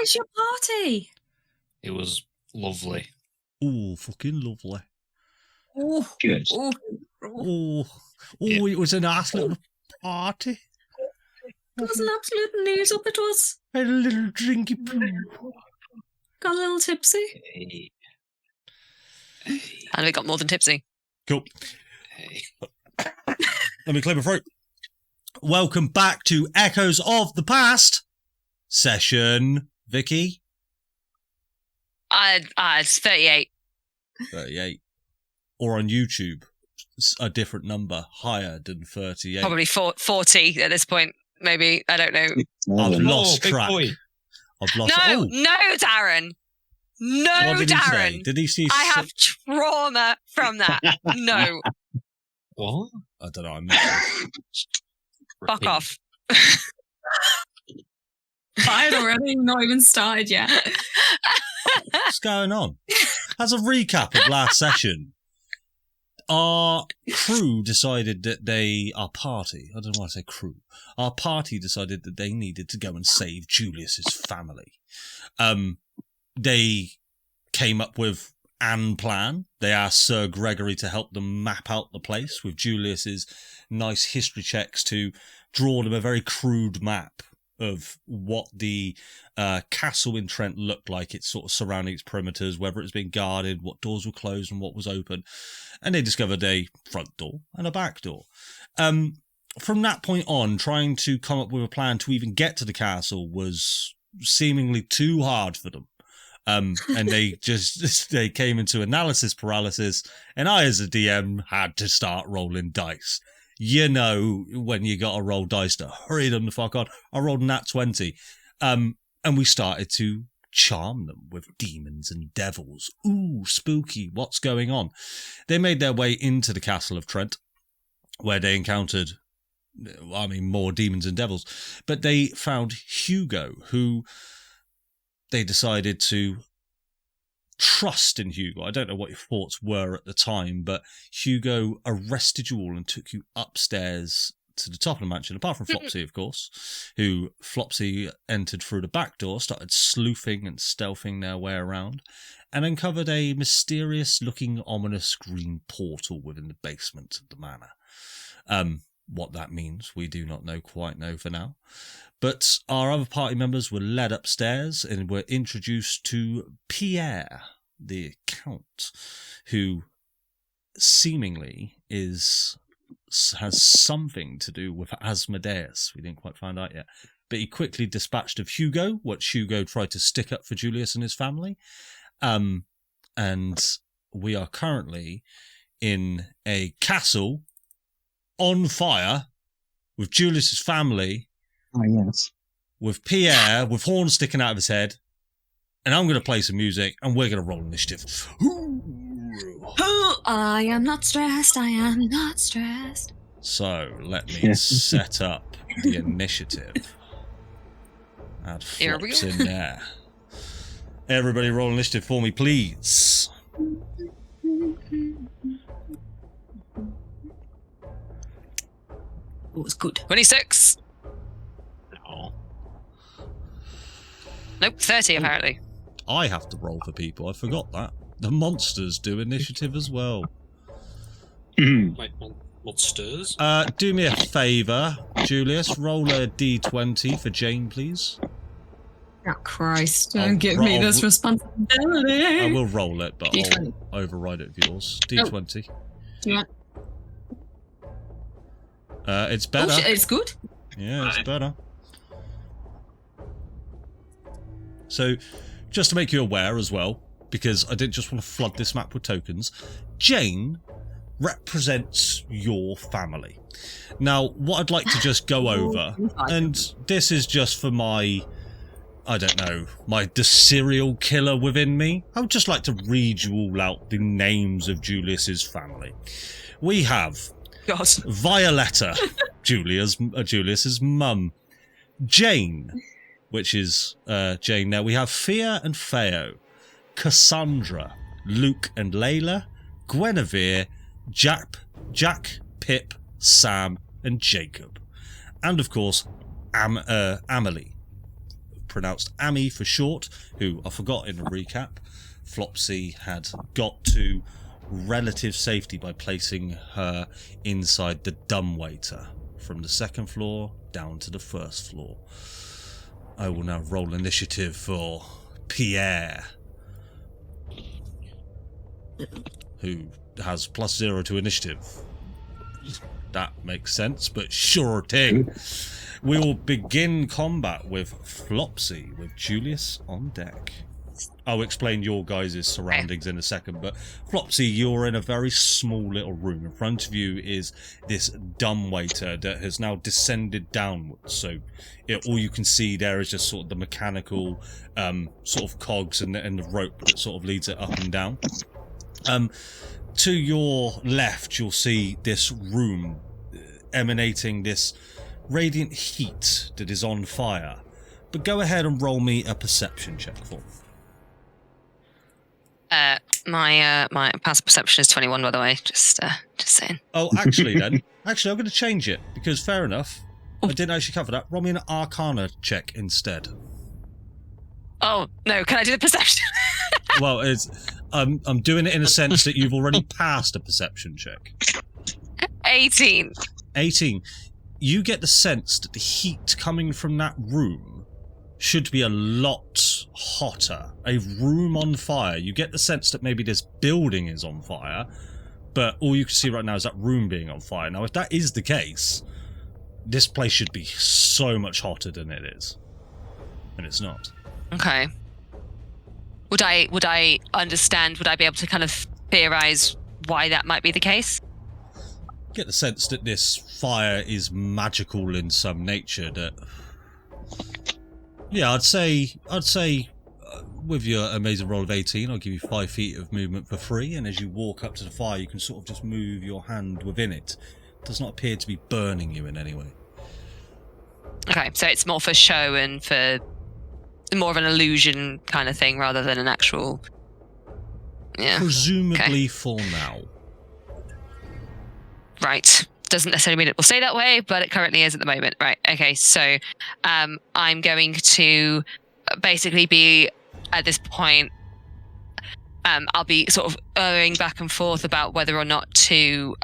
was your party? It was lovely. Oh, fucking lovely. Oh, Good. It was a nice little party. It was an absolute neat up, it was. Had a little drinky poo. Got a little tipsy. And we got more than tipsy. Cool. Let me clear my throat. Welcome back to Echoes of the Past session, Vicky. It's 38. 38. Or on YouTube, a different number, higher than 38. Probably 40 at this point. Maybe. I don't know. I've lost track. Boy. I've lost. No, Darren. No, What did he say? Darren. Did he see? I have trauma from that. No. What? I don't know. I missed it. Fuck off. Fired already, not even started yet. What's going on? As a recap of last session, our crew decided that our party decided that they needed to go and save Julius's family. They came up with an plan. They asked Sir Gregory to help them map out the place with Julius's nice history checks to draw them a very crude map of what the castle in Trent looked like, its sort of surrounding its perimeters, whether it was being guarded, what doors were closed and what was open. And they discovered a front door and a back door. From that point on, trying to come up with a plan to even get to the castle was seemingly too hard for them. And they came into analysis paralysis, and I, as a DM, had to start rolling dice. You know, when you got to roll dice to hurry them the fuck on. I rolled a nat 20. And we started to charm them with demons and devils. Ooh, spooky, what's going on? They made their way into the castle of Trent, where they encountered, more demons and devils. But they found Hugo, who they decided to trust in Hugo. I don't know what your thoughts were at the time, but Hugo arrested you all and took you upstairs to the top of the mansion, apart from Flopsy, of course, who Flopsy entered through the back door, started sleuthing and stealthing their way around, and uncovered a mysterious-looking, ominous green portal within the basement of the manor. What that means, we do not quite know for now. But our other party members were led upstairs and were introduced to Pierre, the Count, who seemingly has something to do with Asmodeus. We didn't quite find out yet. But he quickly dispatched of Hugo, which Hugo tried to stick up for Julius and his family. And we are currently in a castle on fire with Julius's family. Oh, yes. With Pierre, with horns sticking out of his head. And I'm going to play some music, and we're going to roll initiative. I am not stressed, I am not stressed. So, let me set up the initiative. Add flops in there. Everybody roll initiative for me, please. It was good. 26. No. Nope, 30 apparently. I have to roll for people. I forgot that. The monsters do initiative as well. Wait, monsters? Do me a favour, Julius. Roll a d20 for Jane, please. Oh, Christ. Don't give me this responsibility. I will roll it, but D20. I'll override it with yours. D20. Do you want... It's better. Oh, it's good. Yeah, it's better. So, just to make you aware as well, because I didn't just want to flood this map with tokens, Jane represents your family. Now, what I'd like to just go over, and this is just for my, the serial killer within me. I would just like to read you all out the names of Julius's family. We have God. Violetta, Julius's mum. Jane, which is Jane now. We have Fia and Theo. Cassandra, Luke and Layla. Guinevere, Jack, Pip, Sam and Jacob. And of course, Amelie. pronounced Amy for short, who I forgot in the recap, Flopsy had got to relative safety by placing her inside the dumbwaiter from the second floor down to the first floor. I will now roll initiative for Pierre, who has +0 to initiative. That makes sense, but sure thing. We will begin combat with Flopsy, with Julius on deck. I'll explain your guys' surroundings in a second, but Flopsy, you're in a very small little room. In front of you is this dumbwaiter that has now descended downwards. So all you can see there is just sort of the mechanical sort of cogs and the rope that sort of leads it up and down. To your left, you'll see this room emanating this radiant heat that is on fire. But go ahead and roll me a perception check for me. My passive perception is 21, by the way. Just saying. Oh, actually, I'm going to change it because fair enough. I didn't actually cover that. Roll me an Arcana check instead. Oh no! Can I do the perception? Well, I'm doing it in a sense that you've already passed a perception check. 18. 18. You get the sense that the heat coming from that room should be a lot hotter. A room on fire. You get the sense that maybe this building is on fire, but all you can see right now is that room being on fire. Now, if that is the case, this place should be so much hotter than it is. And it's not. Okay. Would I understand, would I be able to kind of theorize why that might be the case? Get the sense that this fire is magical in some nature. That, yeah, I'd say with your amazing roll of 18, I'll give you 5 feet of movement for free, and as you walk up to the fire, you can sort of just move your hand within it. It does not appear to be burning you in any way. Okay, so it's more for show and for more of an illusion kind of thing rather than an actual... Yeah. Presumably for now. Right. Doesn't necessarily mean it will stay that way, but it currently is at the moment. Right. Okay. So I'm going to basically be, at this point, I'll be sort of erring back and forth about whether or not to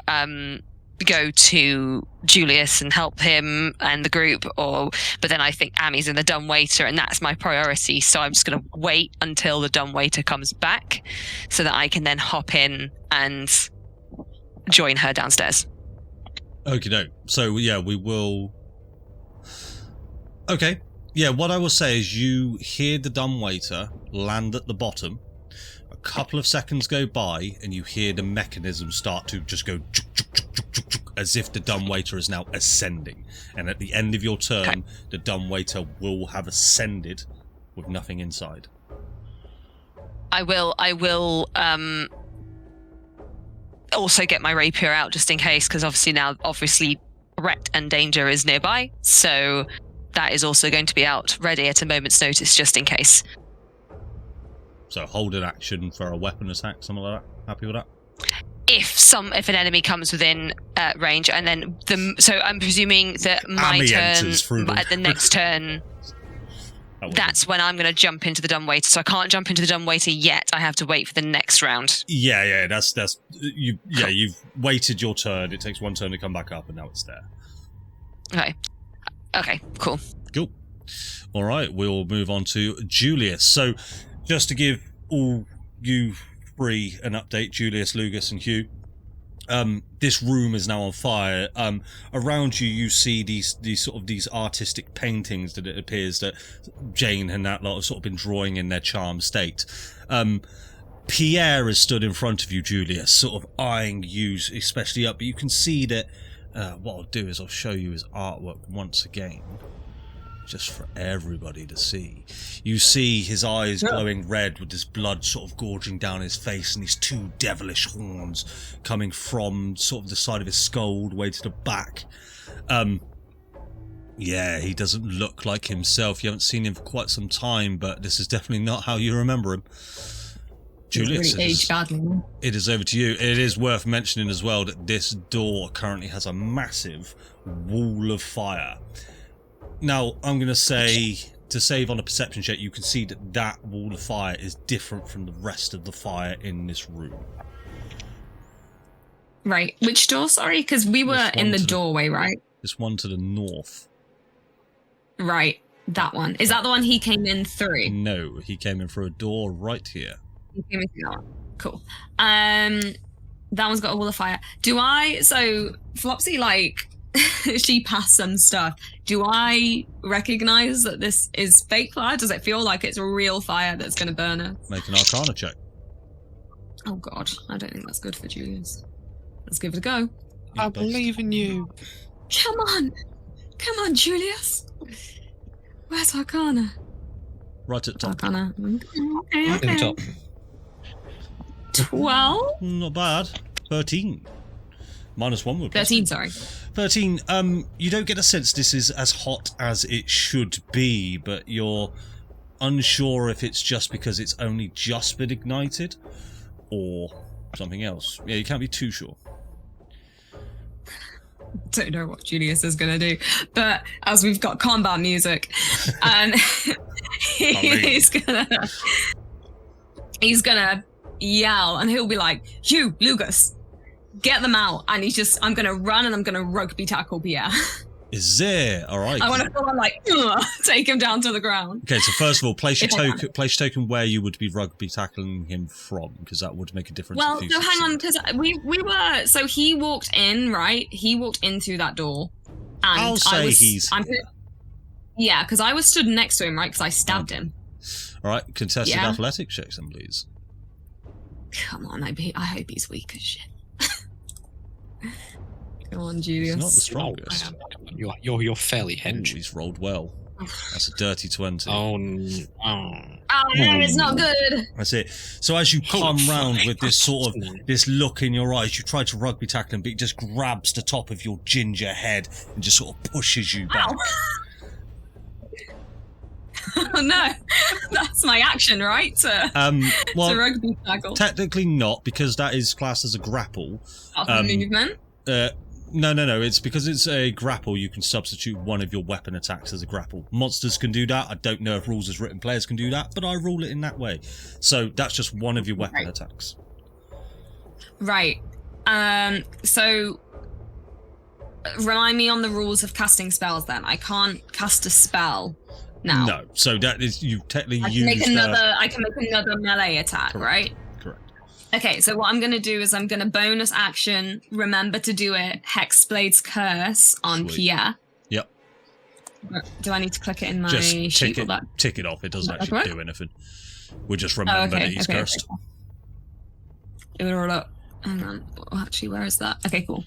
go to Julius and help him and the group, but then I think Amy's in the dumbwaiter and that's my priority. So I'm just going to wait until the dumbwaiter comes back so that I can then hop in and join her downstairs. Okay, no. So, yeah, we will... Okay. Yeah, what I will say is you hear the dumbwaiter land at the bottom. A couple of seconds go by, and you hear the mechanism start to just go juk, juk, juk, juk, juk, juk, as if the dumbwaiter is now ascending. And at the end of your turn, the dumbwaiter will have ascended with nothing inside. I will also get my rapier out just in case, because obviously threat and danger is nearby, so that is also going to be out ready at a moment's notice just in case. So hold an action for a weapon attack, something like that. Happy with that? If an enemy comes within range, and then so I'm presuming that my Amy turn at the next turn. That's when I'm going to jump into the dumbwaiter. So I can't jump into the dumbwaiter yet. I have to wait for the next round. Yeah, that's you. Yeah, you've waited your turn. It takes one turn to come back up, and now it's there. Okay, cool. Cool. All right, we'll move on to Julius. So, just to give all you three an update, Julius, Lugus, and Hugh. This room is now on fire. Around you, you see these artistic paintings that it appears that Jane and that lot have sort of been drawing in their charmed state. Pierre has stood in front of you, Julius, sort of eyeing you, especially up. But you can see that. What I'll do is I'll show you his artwork once again, just for everybody to see. You see his eyes glowing red with this blood sort of gorging down his face and these two devilish horns coming from sort of the side of his skull all the way to the back. Yeah, he doesn't look like himself. You haven't seen him for quite some time, but this is definitely not how you remember him. Julius, it is over to you. It is worth mentioning as well that this door currently has a massive wall of fire. Now, I'm going to say to save on a perception check, you can see that that wall of fire is different from the rest of the fire in this room. Right. Which door? Sorry, because we were in the doorway, right? This one to the north. Right. That one. Is that the one he came in through? No, he came in through a door right here. He came in through that one. Cool. That one's got a wall of fire. So Flopsy, like, she passed some stuff. Do I recognize that this is fake fire? Does it feel like it's a real fire that's going to burn us? Make an Arcana check. Oh God, I don't think that's good for Julius. Let's give it a go. I believe in you. Come on, Julius. Where's Arcana? Right at the top. Arcana. Okay. Right at the top. 12? Not bad. 13. -1 would be. 13, sorry. 13. You don't get a sense this is as hot as it should be, but you're unsure if it's just because it's only just been ignited or something else. Yeah, you can't be too sure. Don't know what Julius is going to do, but as we've got combat music, and he's gonna yell, and he'll be like, "You, Lucas, get them out!" And I'm gonna run and I'm gonna rugby tackle Pierre. Is there? All right. I want to feel like take him down to the ground. Okay, so first of all, place your token where you would be rugby tackling him from, because that would make a difference. Well, so hang on, because we were. So he walked in, right? He walked in through that door, and yeah, because I was stood next to him, right? Because I stabbed him. All right, contested athletics checks, then, please. Come on, I hope he's weak as shit. Come on, Julius. He's not the strongest. You're fairly hench. He's rolled well. That's a dirty 20. Oh no, it's not good. That's it. So as you come round with this sort of this look in your eyes, you try to rugby tackle him, but he just grabs the top of your ginger head and just sort of pushes you back. Oh no, that's my action, right? Well, to rugby tackle. Technically not, because that is classed as a grapple. Movement. No. It's because it's a grapple. You can substitute one of your weapon attacks as a grapple. Monsters can do that. I don't know if rules as written players can do that, but I rule it in that way. So that's just one of your weapon attacks. Right. So remind me on the rules of casting spells. Then I can't cast a spell now. No. So that is you technically I can make another melee attack, Correct. right? Okay, so what I'm going to do is I'm going to bonus action, remember to do it, Hexblade's Curse on Sweet. Pierre. Yep. Do I need to click it in my Just sheet? tick it off. It doesn't actually do anything. We just remember that he's cursed. Do it all up. Hang on. Oh, actually, where is that? Okay, cool.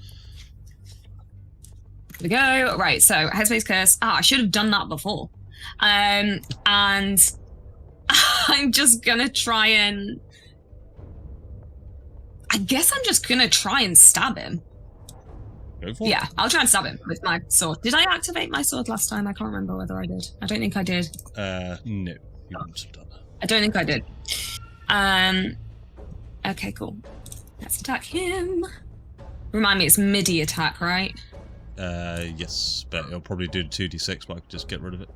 Here we go. Right, so Hexblade's Curse. I should have done that before. And I'm just going to try and... I guess I'm just gonna try and stab him. Go for it. Yeah, I'll try and stab him with my sword. Did I activate my sword last time? I can't remember whether I did. I don't think I did. No, you wouldn't have done that. I don't think I did. Okay, cool. Let's attack him. Remind me, it's MIDI attack, right? Yes, but it'll probably do 2d6, but I could just get rid of it.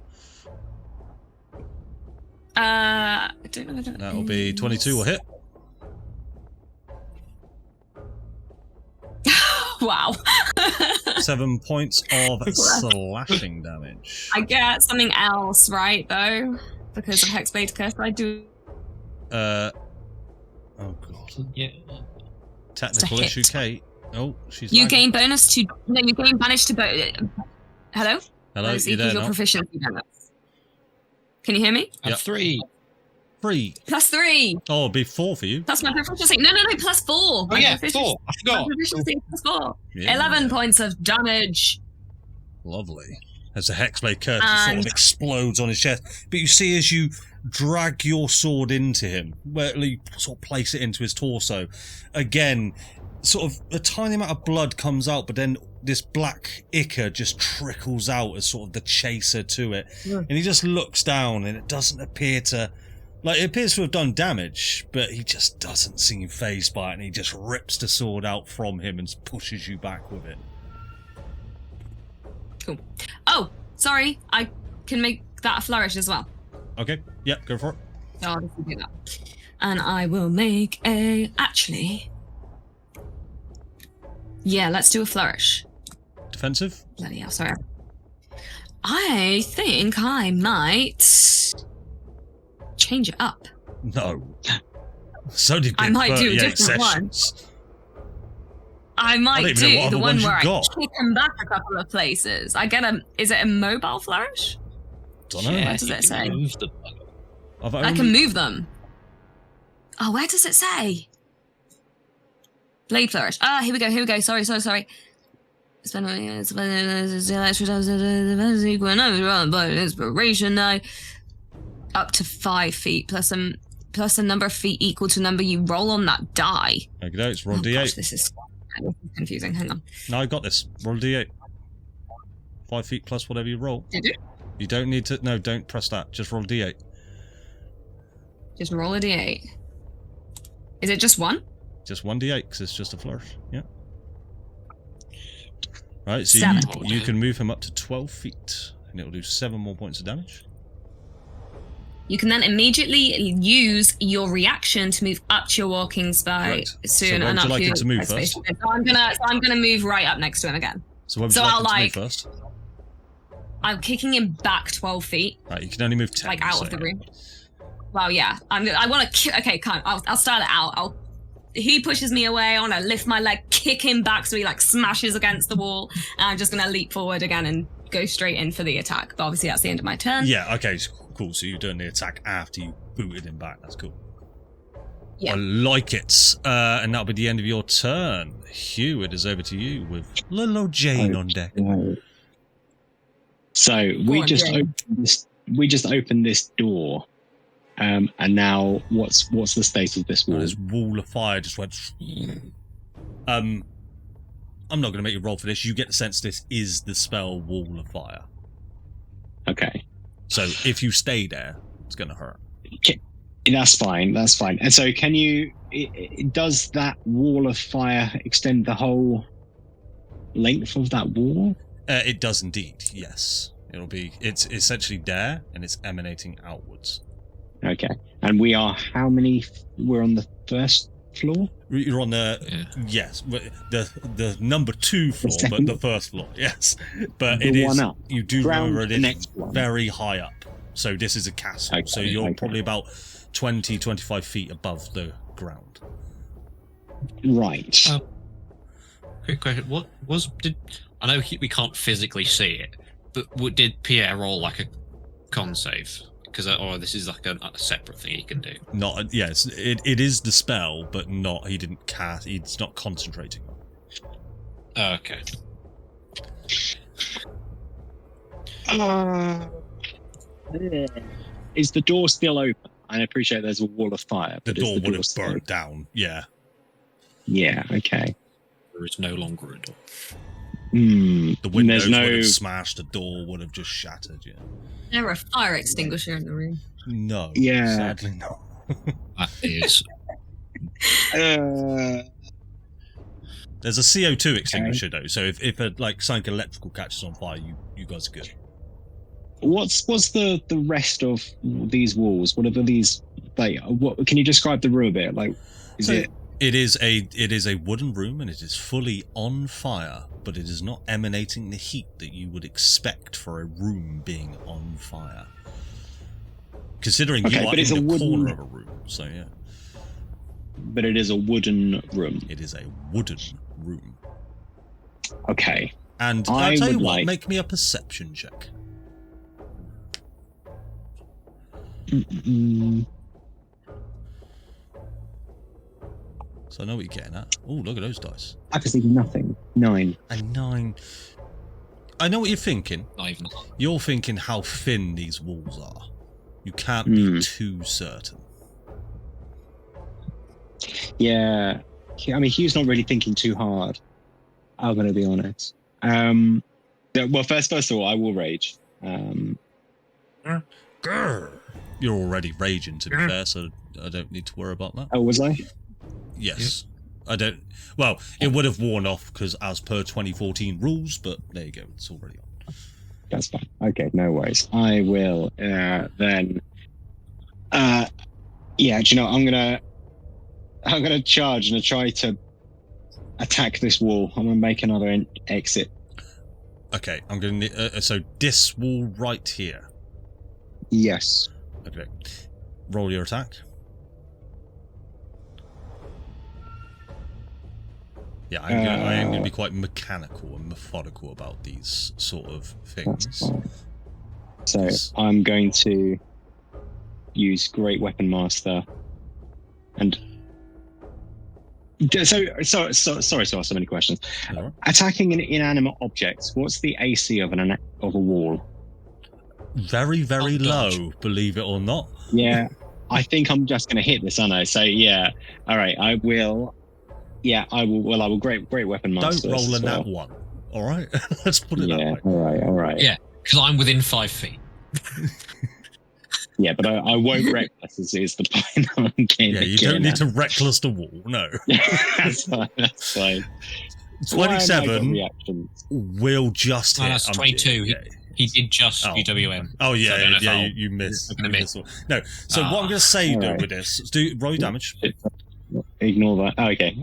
I don't know. That'll be 22 will hit. Wow. 7 points of slashing damage. I get something else, right, though? Because of Hexblade Curse, I do... Oh, God. Yeah. Technical issue, Kate. Oh, she's You lagging. gain bonus to... No, you gain banish to... Hello? Hello, you there your now? proficiency bonus. Can you hear me? Yep. 3. 3. +3. Oh, it'll be 4 for you. That's my proficiency. No, +4. Oh yeah, 4. I forgot. My proficiency is +4. Yeah. 11 points of damage. Lovely. As the Hexblade Curse sort of explodes on his chest. But you see as you drag your sword into him, where you sort of place it into his torso, again, sort of a tiny amount of blood comes out, but then this black ichor just trickles out as sort of the chaser to it. Yeah. And he just looks down and it doesn't appear to... Like, it appears to have done damage, but he just doesn't seem fazed by it, and he just rips the sword out from him and pushes you back with it. Cool. Oh, sorry. I can make that a flourish as well? Okay, yep, go for it. So I'll just do that. And I will make a... Actually... Yeah, let's do a flourish. Defensive? Bloody hell, sorry. I think I might... change it up. No. So did I might do a 38 different sessions. one. I might don't even know do what the other one ones where I you've got. kick them back a couple of places. I get a... Is it a mobile flourish? Don't know. Where does it say? I can move them. Oh, where does it say? Blade flourish. Ah, here we go. Sorry. Spend inspiration die. Up to 5 feet plus a number of feet equal to a number you roll on that die. Okay, it's roll Oh, D8. gosh, this is confusing. Hang on. No, I got this. Roll D8. 5 feet plus whatever you roll. Did you? You don't need to. No, don't press that. Just roll D8. Just roll a d8. Is it just one? Just 1d8 because it's just a flourish. Yeah. Right, so 7. you can move him up to 12 feet, and it will do 7 more points of damage. You can then immediately use your reaction to move up to your walking spy soon, so and would up you like him to move space. first? So I'm gonna move right up next to him again. So would So you like I'll, him to like- move first? I'm kicking him back 12 feet, Right, you can only move 10. like out so of the room. Well, yeah. I want to. Okay, come. I'll start it out. He pushes me away. I want to lift my leg, kick him back so he like smashes against the wall, and I'm just gonna leap forward again and go straight in for the attack. But obviously that's the end of my turn. Yeah, okay, cool. So you're doing the attack after you booted him back. That's cool. Yeah. I like it. And that'll be the end of your turn. Hugh, it is over to you with little old Jane on deck. So we just opened this door, and now what's the state of this wall? This wall of fire just went. I'm not going to make you roll for this. You get the sense this is the spell Wall of Fire. Okay. So if you stay there, it's going to hurt. That's fine. And so can you... does that wall of fire extend the whole length of that wall? It does indeed, yes. It's essentially there, and it's emanating outwards. Okay. And we are how many... We're on the first floor? You're on the... Yes, the number 2 floor, but the first floor, yes. But it is... Up. You do Ground remember it is one. very high up. So this is a castle. Okay, so you're probably about 20, 25 feet above the ground. Right. Quick question. I know we can't physically see it, but did Pierre roll like a con save? Or this is like a separate thing he can do. Yes, it is the spell, but not. He didn't cast. He's not concentrating on it. Okay. Is the door still open? I appreciate there's a wall of fire. The but is door the would have still burnt open? down. Yeah. Yeah. Okay. There is no longer a door. The windows There's no... would have smashed. The door would have just shattered. Yeah. There a fire extinguisher in the room. No. Yeah. Sadly, no. That is. There's a CO2 extinguisher though, so if something electrical catches on fire, you guys are good. What's the rest of these walls? What are these like? What can you describe the room a bit? Like, It is a wooden room and it is fully on fire, but it is not emanating the heat that you would expect for a room being on fire. Considering you are in the corner of a room, so yeah. But it is a wooden room. It is a wooden room. Okay. And I'll tell you what, make me a perception check. So I know what you're getting at. Oh, look at those dice. I can see nothing. 9. A 9. I know what you're thinking. Not even. You're thinking how thin these walls are. You can't be too certain. Yeah. I mean, Hugh's not really thinking too hard. I'm going to be honest. Well, first of all, I will rage. Grr. You're already raging, to be fair, so I don't need to worry about that. Oh, was I? Yes. I don't... Well, it would have worn off, because as per 2014 rules, but there you go, it's already on. That's fine. Okay, no worries. I will then. Yeah, do you know? I'm gonna charge and try to attack this wall. I'm gonna make another exit. Okay, I'm going to... so this wall right here. Yes. Okay. Roll your attack. Yeah, I am going to be quite mechanical and methodical about these sort of things. So I'm going to use Great Weapon Master and... sorry to ask so many questions. Right. Attacking an inanimate object, what's the AC of a wall? Very, very low, believe it or not. Yeah, I think I'm just going to hit this, aren't I? So yeah, all right, I will. Yeah, I will. Well, I will. Great Weapon Master. Don't roll a nat one. All right, let's put it that way. All right. Yeah, because I'm within 5 feet. Yeah, but I won't reckless. Is the point I'm getting? Yeah, you don't need to reckless the wall. No, that's fine. 27 will just hit. No, that's 22. He did just UWM. Oh yeah, so you missed. Miss. No, so what I'm going to say though with this, roll your damage. Ignore that. Oh, okay.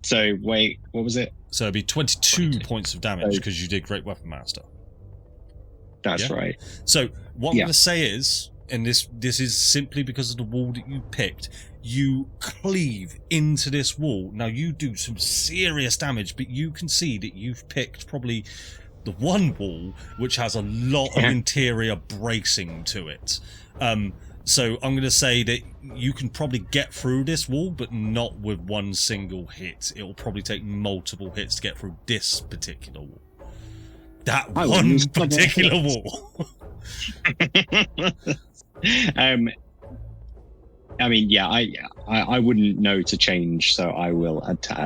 So wait, what was it? So it'd be 22 points of damage because you did Great Weapon Master. That's right. So what I'm going to say is, and this is simply because of the wall that you picked, you cleave into this wall. Now you do some serious damage, but you can see that you've picked probably the one wall which has a lot of interior bracing to it. So I'm going to say that you can probably get through this wall, but not with one single hit. It will probably take multiple hits to get through this particular wall. That one particular wall. I mean, yeah, I wouldn't know to change, so I will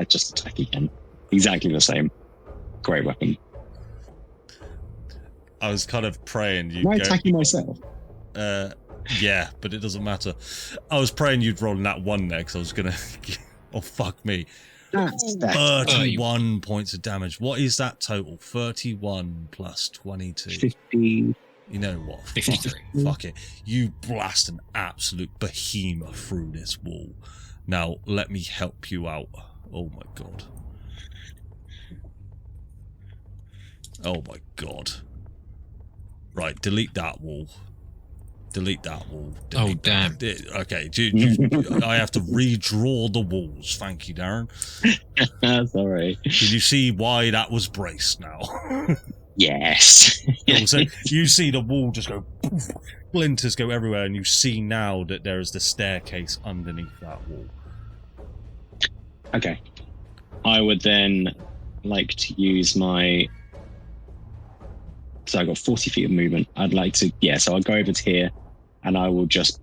just attack again. Exactly the same. Great weapon. I was kind of praying you'd Am I attacking myself? Yeah, but it doesn't matter. I was praying you'd roll in that one there, because I was going to... oh, fuck me. That's 31 points of damage. What is that total? 31 plus 22. 50. You know what? 53. Fuck it. You blast an absolute behemoth through this wall. Now, let me help you out. Oh my god. Oh my god. Right, delete that wall. Delete that wall. Delete damn. Okay, I have to redraw the walls. Thank you, Darren. That's all right. Did you see why that was braced now? Yes. So you see the wall just go, splinters go everywhere, and you see now that there is the staircase underneath that wall. Okay. I would then like to use my... So I got 40 feet of movement. I'd like to... Yeah, so I'll go over to here, and I will just...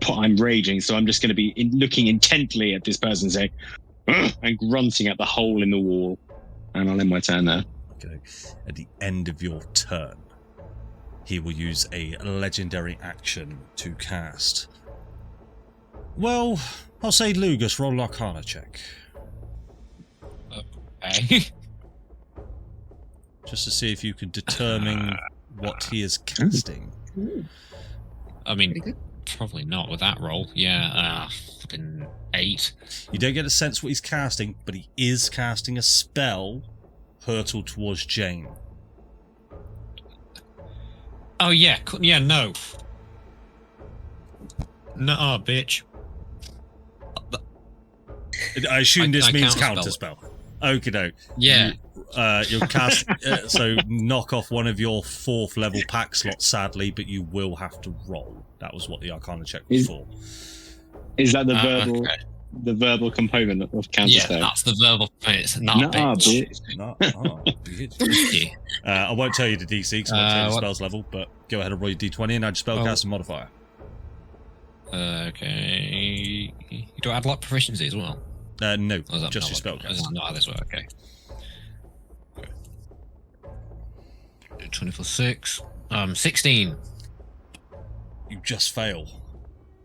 I'm raging, so I'm just going to be looking intently at this person saying, and grunting at the hole in the wall. And I'll end my turn there. Okay. At the end of your turn, he will use a legendary action to cast. Well, I'll say Lugus, roll an Arcana check. Okay. Just to see if you can determine what he is casting. I mean, probably not with that roll. Yeah, fucking 8. You don't get a sense what he's casting, but he is casting a spell hurtled towards Jane. Oh yeah, no. No, bitch. I assume this means counterspell. counterspell. Okie doke. Yeah. You'll cast, so knock off one of your 4th level pack slots, sadly, but you will have to roll. That was what the Arcana check was for. Is that the verbal component of counterspell? Yeah, that's the verbal. It's not bitch. Bitch. I won't tell you the DC because I won't tell you the spell's level, but go ahead and roll your D20 and add your spellcasting modifier. Okay. Do I add luck proficiency as well? No, just your spellcasting. That's not how this works. Okay. 20 plus 6. 16. You just fail.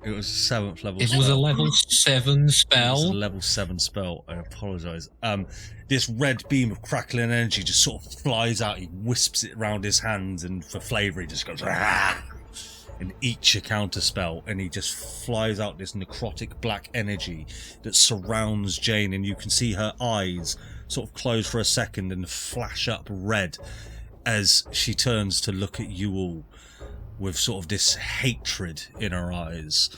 It was a 7th level It spell. was a level 7 It was a spell. level 7 spell. I apologise. This red beam of crackling energy just sort of flies out. He wisps it around his hands, and for flavour, he just goes "Ah!" and eats a counter spell, and he just flies out this necrotic black energy that surrounds Jane, and you can see her eyes sort of close for a second and flash up red as she turns to look at you all with sort of this hatred in her eyes.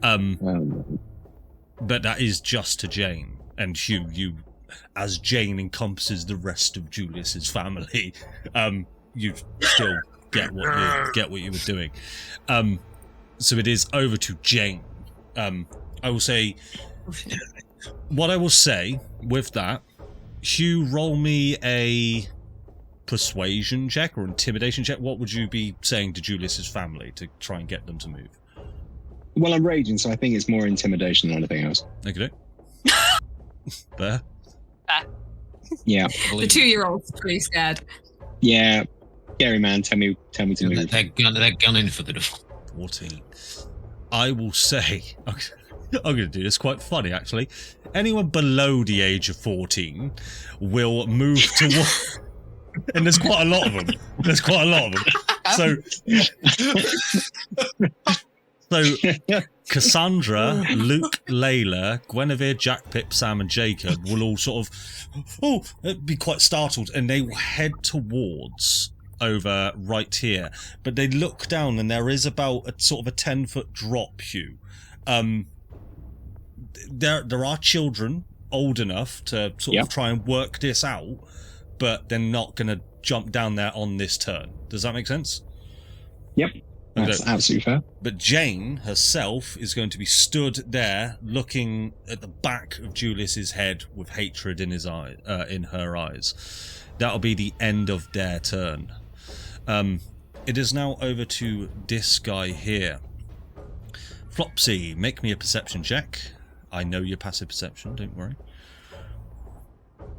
But that is just to Jane. And Hugh, you, as Jane encompasses the rest of Julius's family, you still get what you were doing. So it is over to Jane. I will say, what I will say with that, Hugh, roll me a persuasion check or intimidation check. What would you be saying to Julius's family to try and get them to move? Well, I'm raging, so I think it's more intimidation than anything else. Okay. There. Yeah. The 2-year-old's pretty scared. Yeah. Scary man, tell me to move. They're gunning for the door. 14. I will say, I'm going to do this quite funny actually. Anyone below the age of 14 will move toward. And there's quite a lot of them. So Cassandra, Luke, Layla, Guinevere, Jack, Pip, Sam and Jacob will all sort of be quite startled, and they will head towards over right here. But they look down and there is about a sort of a 10-foot drop, Hugh. There are children old enough to sort of try and work this out, but they're not going to jump down there on this turn. Does that make sense? Yep. That's absolutely fair. But Jane herself is going to be stood there looking at the back of Julius's head with hatred in his eye, in her eyes. That'll be the end of their turn. It is now over to this guy here. Flopsy, make me a perception check. I know your passive perception, don't worry.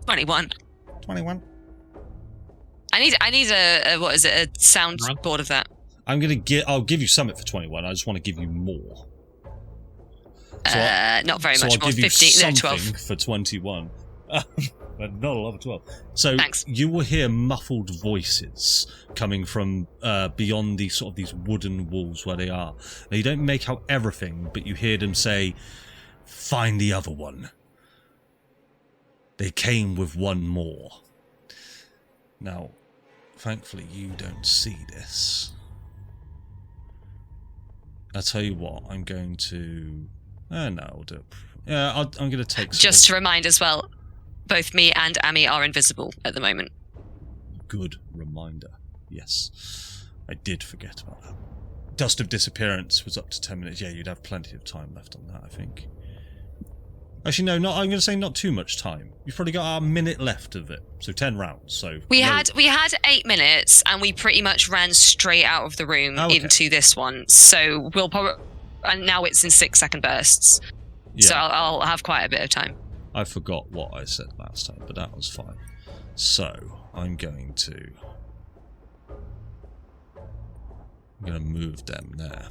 21. 21. I need a what is it? A soundboard of that. I'll give you something for 21. I just want to give you more. Not very much. I'll More. give you 15, no, something 12. for 21. But not a lot of 12. So Thanks. you will hear muffled voices coming from beyond these sort of these wooden walls where they are. Now you don't make out everything, but you hear them say, "Find the other one. They came with one more." Now, thankfully, you don't see this. I'll tell you what, I'm going to... no, I'll do it. Yeah, I'm going to take... Just to remind as well, both me and Ami are invisible at the moment. Good reminder. Yes. I did forget about that. Dust of Disappearance was up to 10 minutes. Yeah, you'd have plenty of time left on that, I think. Actually, no, I'm going to say not too much time. You've probably got a minute left of it. So 10 rounds. So We had 8 minutes, and we pretty much ran straight out of the room into this one. So we'll probably, and now it's in 6-second bursts. Yeah. So I'll have quite a bit of time. I forgot what I said last time, but that was fine. So I'm going to move them there.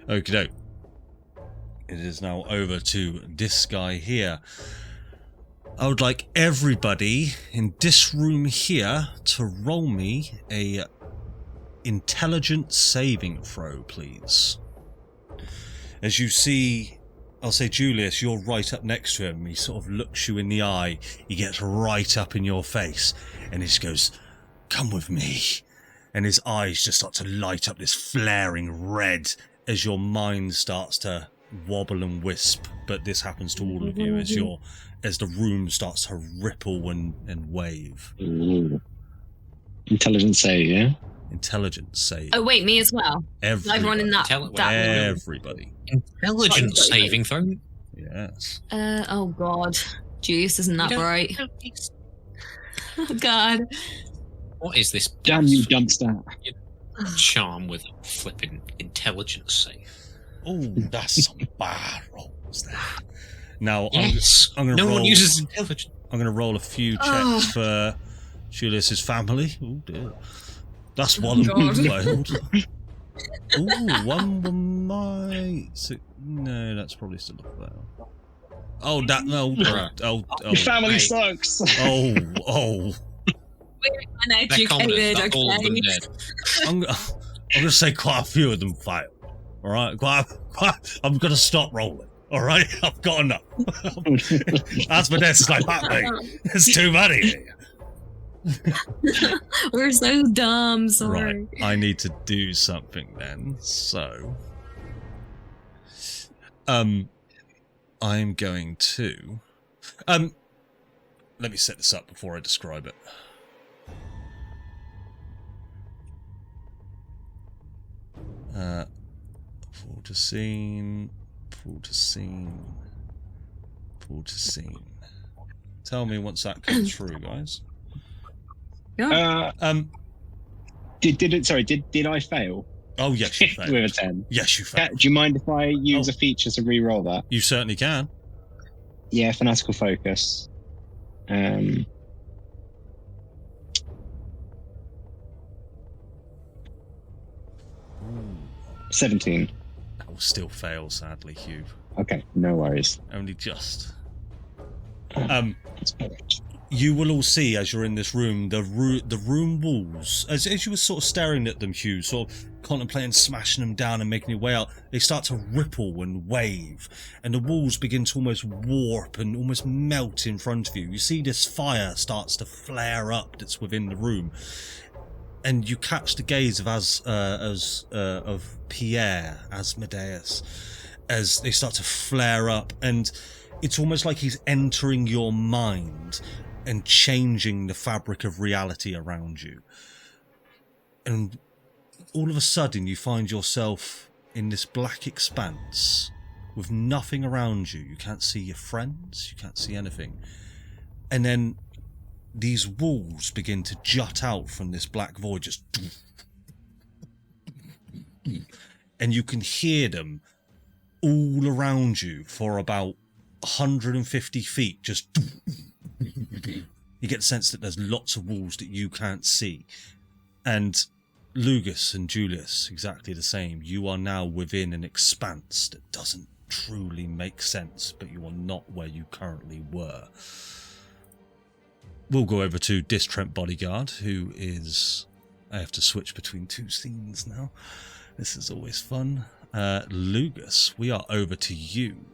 Okie doke. It is now over to this guy here. I would like everybody in this room here to roll me a intelligence saving throw, please. As you see, I'll say, Julius, you're right up next to him. He sort of looks you in the eye. He gets right up in your face and he just goes, "Come with me." And his eyes just start to light up this flaring red as your mind starts to wobble and wisp. But this happens to all of you as the room starts to ripple and wave. Ooh. Intelligence save, yeah? Intelligence save. Oh wait, me as well. Everyone in that room. Everybody. Intelligence saving throw. Yes. Oh god. Julius isn't that bright. Oh god. What is this? Damn you, dumpster. Charm with a flipping intelligence save. Oh, that's some bad rolls there. Now, yes. I'm gonna no roll, one uses intelligence. I'm going to roll a few checks for Julius's family. Oh dear. That's one failed. Ooh, one might. No, that's probably still a fail. Oh, that no. Oh. Your family sucks. Oh. We're They're commoners, uneducated, not all of them okay? dead. I'm gonna say quite a few of them failed. All right, I'm gonna stop rolling. All right, I've got enough. Asmodeus is like, mate, there's too many here. We're so dumb, sorry. Right, I need to do something then. So, I'm going to, let me set this up before I describe it. Pull to scene. Tell me once that comes through, guys. Yeah. Did I fail? Oh yes, you failed. With a 10. Yes, you failed. Do you mind if I use a feature to re-roll that? You certainly can. Yeah, fanatical focus. 17. That will still fail, sadly, Hugh. Okay, no worries. Only just. That's perfect. You will all see as you're in this room, the room walls, as you were sort of staring at them, Hugh, sort of contemplating smashing them down and making your way out, they start to ripple and wave, and the walls begin to almost warp and almost melt in front of you. You see this fire starts to flare up that's within the room, and you catch the gaze of of Pierre, Asmodeus, as they start to flare up, and it's almost like he's entering your mind and changing the fabric of reality around you. And all of a sudden you find yourself in this black expanse with nothing around you. You can't see your friends, you can't see anything. And then these walls begin to jut out from this black void, just, and you can hear them all around you for about 150 feet, just. You get the sense that there's lots of walls that you can't see. And Lugus and Julius, exactly the same. You are now within an expanse that doesn't truly make sense, but you are not where you currently were. We'll go over to Trent Bodyguard, who is... I have to switch between two scenes now. This is always fun. Lugus, we are over to you.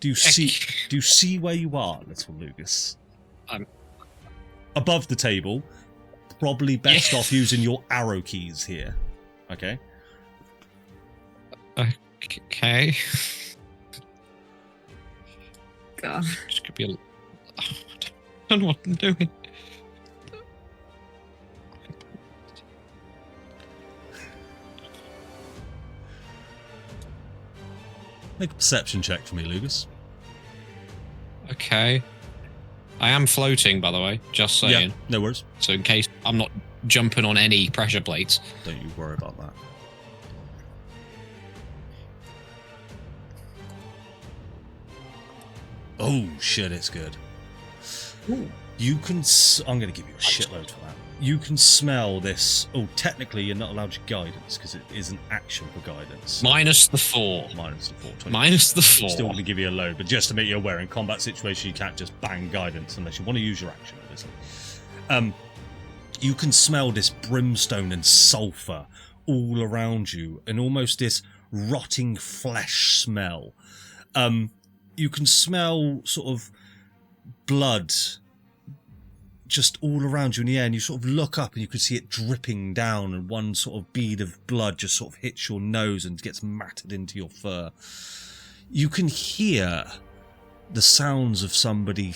Do you see where you are, little Lugus? I'm above the table. Probably best off using your arrow keys here. Okay. Okay. God. This could be I don't know what I'm doing. Make a perception check for me, Lugus. Okay. I am floating, by the way, just saying. Yeah, no worries. So in case I'm not jumping on any pressure plates. Don't you worry about that. Oh, shit, it's good. Ooh. You can... I'm going to give you a shitload for that. You can smell this... Oh, technically, you're not allowed your guidance, because it is an action for guidance. Minus the 4. Minus the 4. 20. Minus the 4. Still going to give you a load, but just to make you aware, in combat situation, you can't just bang guidance unless you want to use your action, obviously. You can smell this brimstone and sulphur all around you, and almost this rotting flesh smell. You can smell sort of blood just all around you in the air, and you sort of look up and you can see it dripping down, and one sort of bead of blood just sort of hits your nose and gets matted into your fur. You can hear the sounds of somebody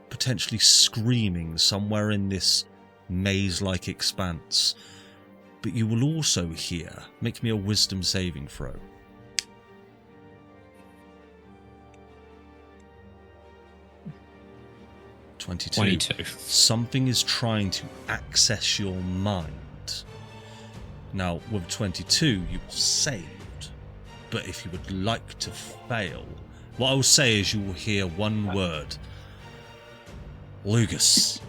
potentially screaming somewhere in this maze-like expanse, but you will also hear... Make me a wisdom saving throw. 22. Something is trying to access your mind. Now, with 22, you're saved. But if you would like to fail, what I will say is you will hear one word. Lugus.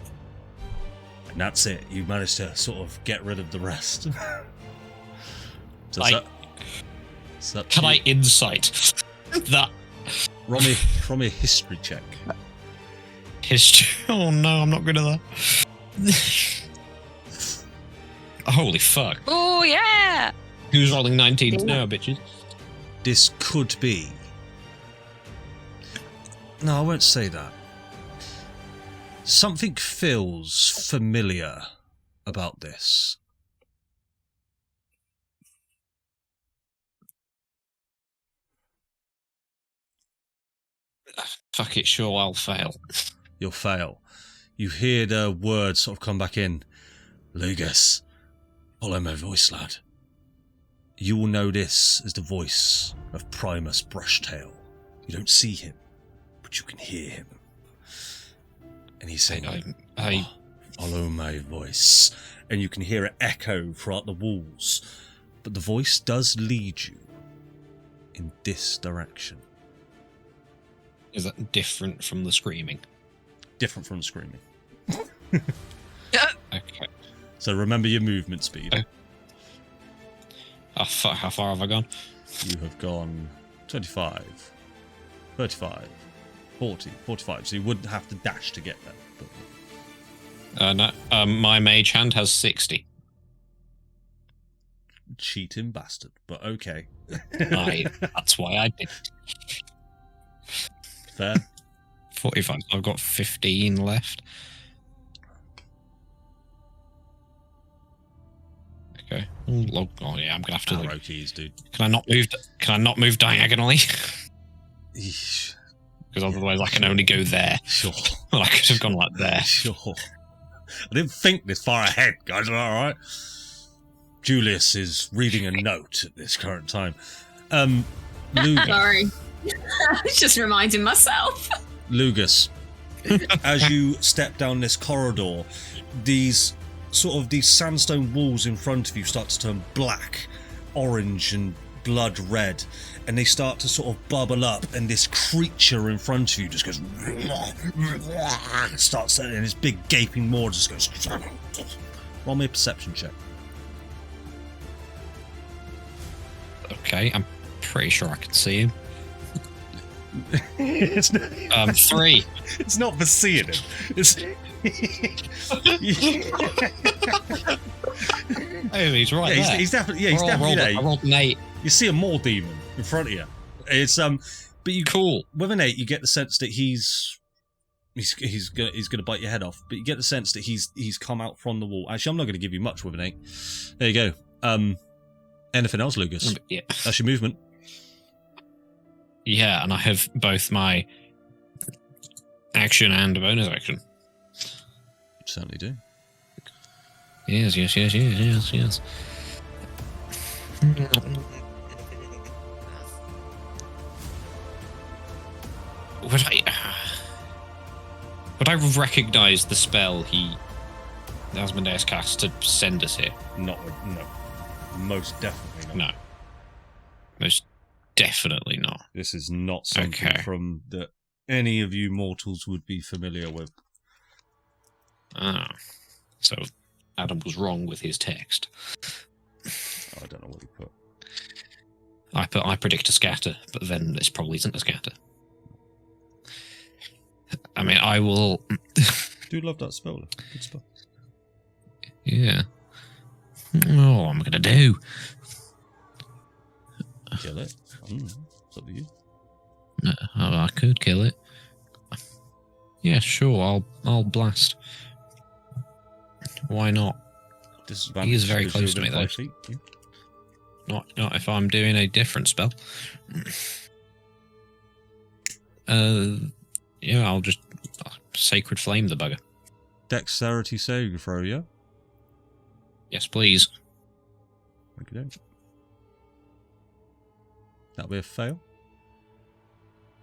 And that's it. You managed to sort of get rid of the rest. Can I insight that? Roll me a history check. History. Oh no, I'm not good at that. Holy fuck. Oh yeah! Who's rolling 19s now, bitches? This could be. No, I won't say that. Something feels familiar about this. Fuck it, sure, I'll fail. You'll fail. You hear the words sort of come back in. Lugus, follow my voice, lad. You will know this as the voice of Primus Brushtail. You don't see him, but you can hear him. And he's saying, follow my voice. And you can hear it echo throughout the walls. But the voice does lead you in this direction. Is that different from the screaming? Different from screaming. Okay. So remember your movement speed. How far have I gone? You have gone 25, 35, 40, 45. So you wouldn't have to dash to get there. But... No, my mage hand has 60. Cheating bastard, but okay. That's why I did. Fair. 45. I've got 15 left. Okay. Oh yeah, I'm gonna have to. Arrow keys, dude. Can I not move? Can I not move diagonally? Eesh. Because otherwise, I can only go there. Sure. Well, I could have gone like there. Sure. I didn't think this far ahead, guys. All right. Julius is reading a note at this current time. Lugus. Sorry. I was just reminding myself. Lugus, as you step down this corridor, these sandstone walls in front of you start to turn black, orange, and blood red, and they start to sort of bubble up, and this creature in front of you just goes, starts, and this big gaping maw just goes. Roll me a perception check. Okay, I'm pretty sure I can see him. It's not, 3. it's not for seeing him. It's. Oh, he's right there. He's definitely. Yeah, he's definitely there. I rolled an 8. You see a mole demon in front of you. It's but you Cool. with an 8, you get the sense that he's gonna bite your head off. But you get the sense that he's come out from the wall. Actually, I'm not going to give you much with an 8. There you go. Anything else, Lugus? Yeah. That's your movement. Yeah, and I have both my action and a bonus action. You certainly do. Yes. Would I recognise the spell Asmodeus cast to send us here? No. Most definitely not. No. Most definitely not. This is not something from that any of you mortals would be familiar with. Ah. So Adam was wrong with his text. I don't know what he put. I predict a scatter, but then this probably isn't a scatter. I mean, I will... Do love that spell. Good spell. Yeah. Oh, what am I going to do? Kill it. It's up to you. I could kill it. Yeah, sure, I'll blast. Why not? He is very close to me, though. Yeah. Not if I'm doing a different spell. Yeah, I'll just Sacred Flame the bugger. Dexterity saving throw, yeah? Yes, please. Okay. That'll be a fail.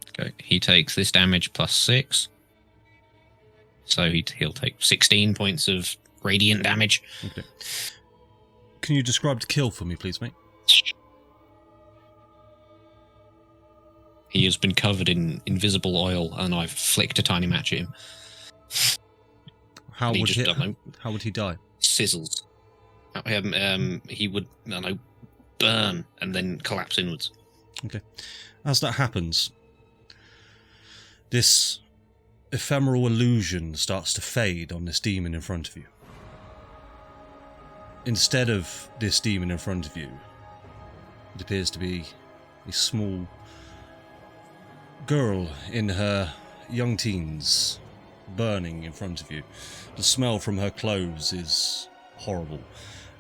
Okay, he takes this damage plus 6. So he'll take 16 points of radiant damage. Okay. Can you describe the kill for me, please, mate? He has been covered in invisible oil, and I've flicked a tiny match at him. How would he die? Sizzles. He would, burn and then collapse inwards. Okay. As that happens, this ephemeral illusion starts to fade on this demon in front of you. Instead of this demon in front of you, it appears to be a small girl in her young teens, burning in front of you. The smell from her clothes is horrible.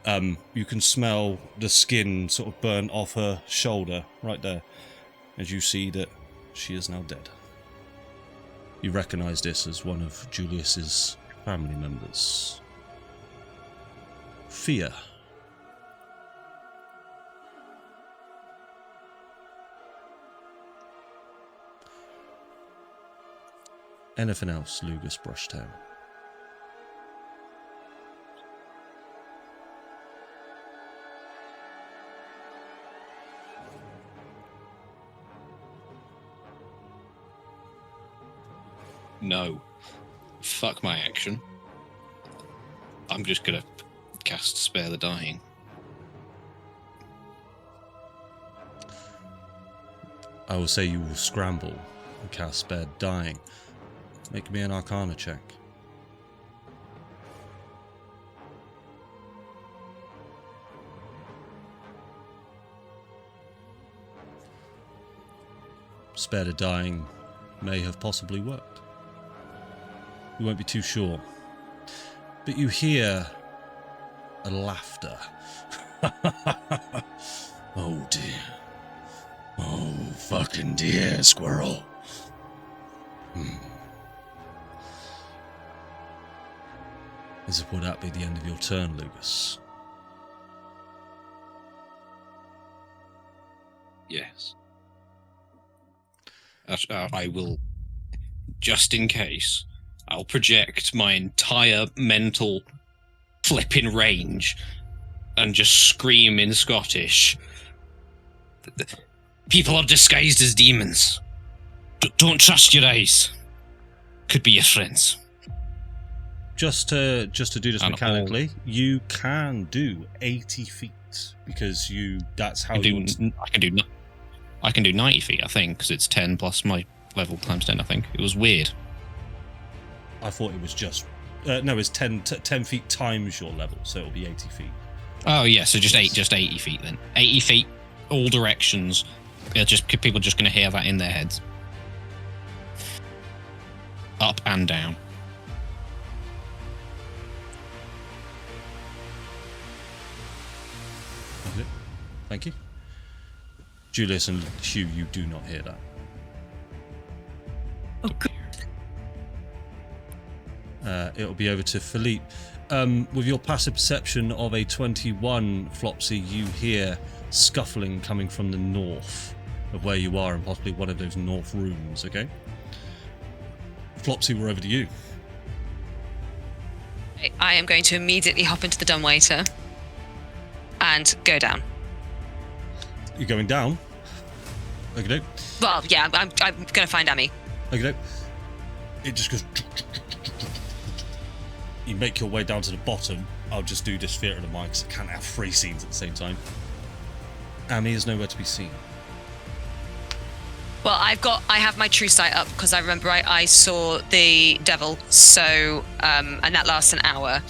You can smell the skin sort of burn off her shoulder right there, as you see that she is now dead. You recognise this as one of Julius's family members. Fear. Anything else, Lugus Brushtail? No. Fuck my action. I'm just gonna cast Spare the Dying. I will say you will scramble and cast Spare Dying. Make me an Arcana check. Spare the Dying may have possibly worked. You won't be too sure. But you hear a laughter. Oh dear. Oh fucking dear, squirrel. Would that be the end of your turn, Lugus? Yes. I will, just in case, I'll project my entire mental flipping range and just scream in Scottish. People are disguised as demons. Don't trust your eyes. Could be your friends. Just to do this mechanically, you can do 80 feet because that's how I can do 90 feet, I think, because it's 10 plus my level times 10. I think it was weird. I thought it was just no, it's 10 feet times your level, so it'll be 80 feet. Oh yeah, so just 80 feet then. 80 feet, all directions. People are just going to hear that in their heads. Up and down. Okay. Thank you. Julius and Hugh, you do not hear that. Oh, good. It'll be over to Philippe. With your passive perception of a 21, Flopsy, you hear scuffling coming from the north of where you are, and possibly one of those north rooms, okay? Flopsy, we're over to you. I am going to immediately hop into the dumbwaiter and go down. You're going down? Okay. Well, yeah, I'm going to find Amy. Okay. It just goes... You make your way down to the bottom. I'll just do this theatre of the mind because I can't have 3 scenes at the same time. Amy is nowhere to be seen. Well, I have my true sight up because I remember I saw the devil, so and that lasts an hour,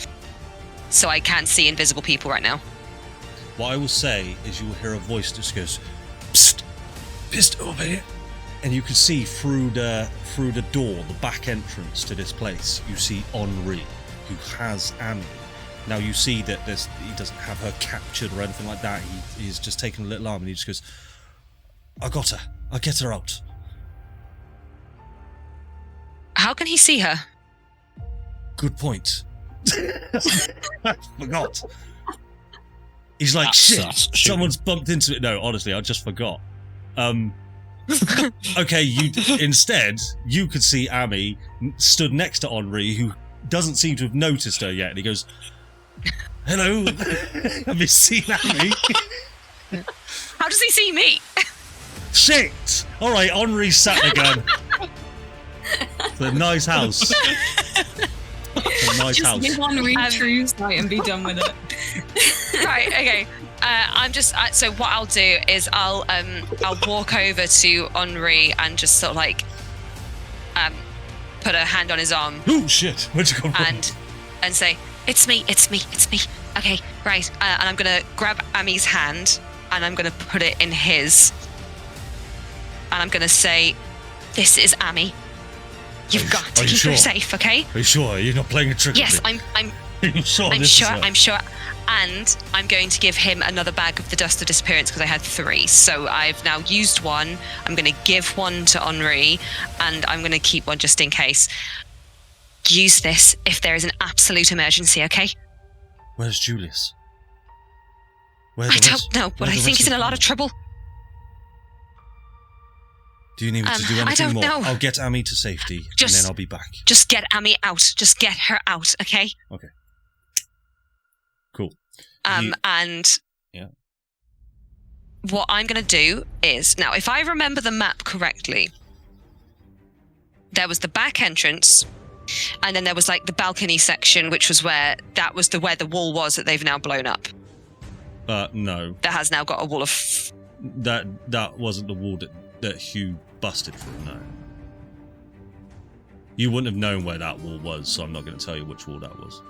so I can see invisible people right now. What I will say is you will hear a voice that just goes, "Psst, pissed over here," and you can see through the door, the back entrance to this place. You see Henri, who has Amy. Now you see that he doesn't have her captured or anything like that. He's just taken a little arm and he just goes, "I got her. I'll get her out." How can he see her? Good point. I forgot. He's like, That's shit, sus. someone's bumped into it. No, honestly, I just forgot. Okay, instead, you could see Amy stood next to Henri, who doesn't seem to have noticed her yet. And he goes, "Hello, have you seen Amy?" How does he see me? Shit! Alright, Henri sat again. It's a nice house. It's a nice Just house. give one true sight and be done with it. Right, okay. So what I'll do is I'll walk over to Henri and just sort of like put a hand on his arm. Oh shit! Where'd you come from? And say, it's me. Okay, right. And I'm gonna grab Ami's hand and I'm gonna put it in his. And I'm gonna say, "This is Ami. You've got to keep her safe, okay?" Are you sure? You're not playing a trick? Yes, I'm sure. I'm sure. And I'm going to give him another bag of the dust of disappearance because I had 3. So I've now used 1. I'm going to give 1 to Henri, and I'm going to keep 1 just in case. Use this if there is an absolute emergency, okay? Where's Julius? I don't know, but I think he's in a lot of trouble. Do you need me to do anything I don't more? know. I'll get Ami to safety, and then I'll be back. Just get Ami out. Just get her out, okay? Okay. Cool. And what I'm going to do is, now, if I remember the map correctly, there was the back entrance, and then there was like the balcony section, which was where the wall was that they've now blown up. No. That has now got a wall of. That wasn't the wall that Hugh busted through. No. You wouldn't have known where that wall was, so I'm not going to tell you which wall that was.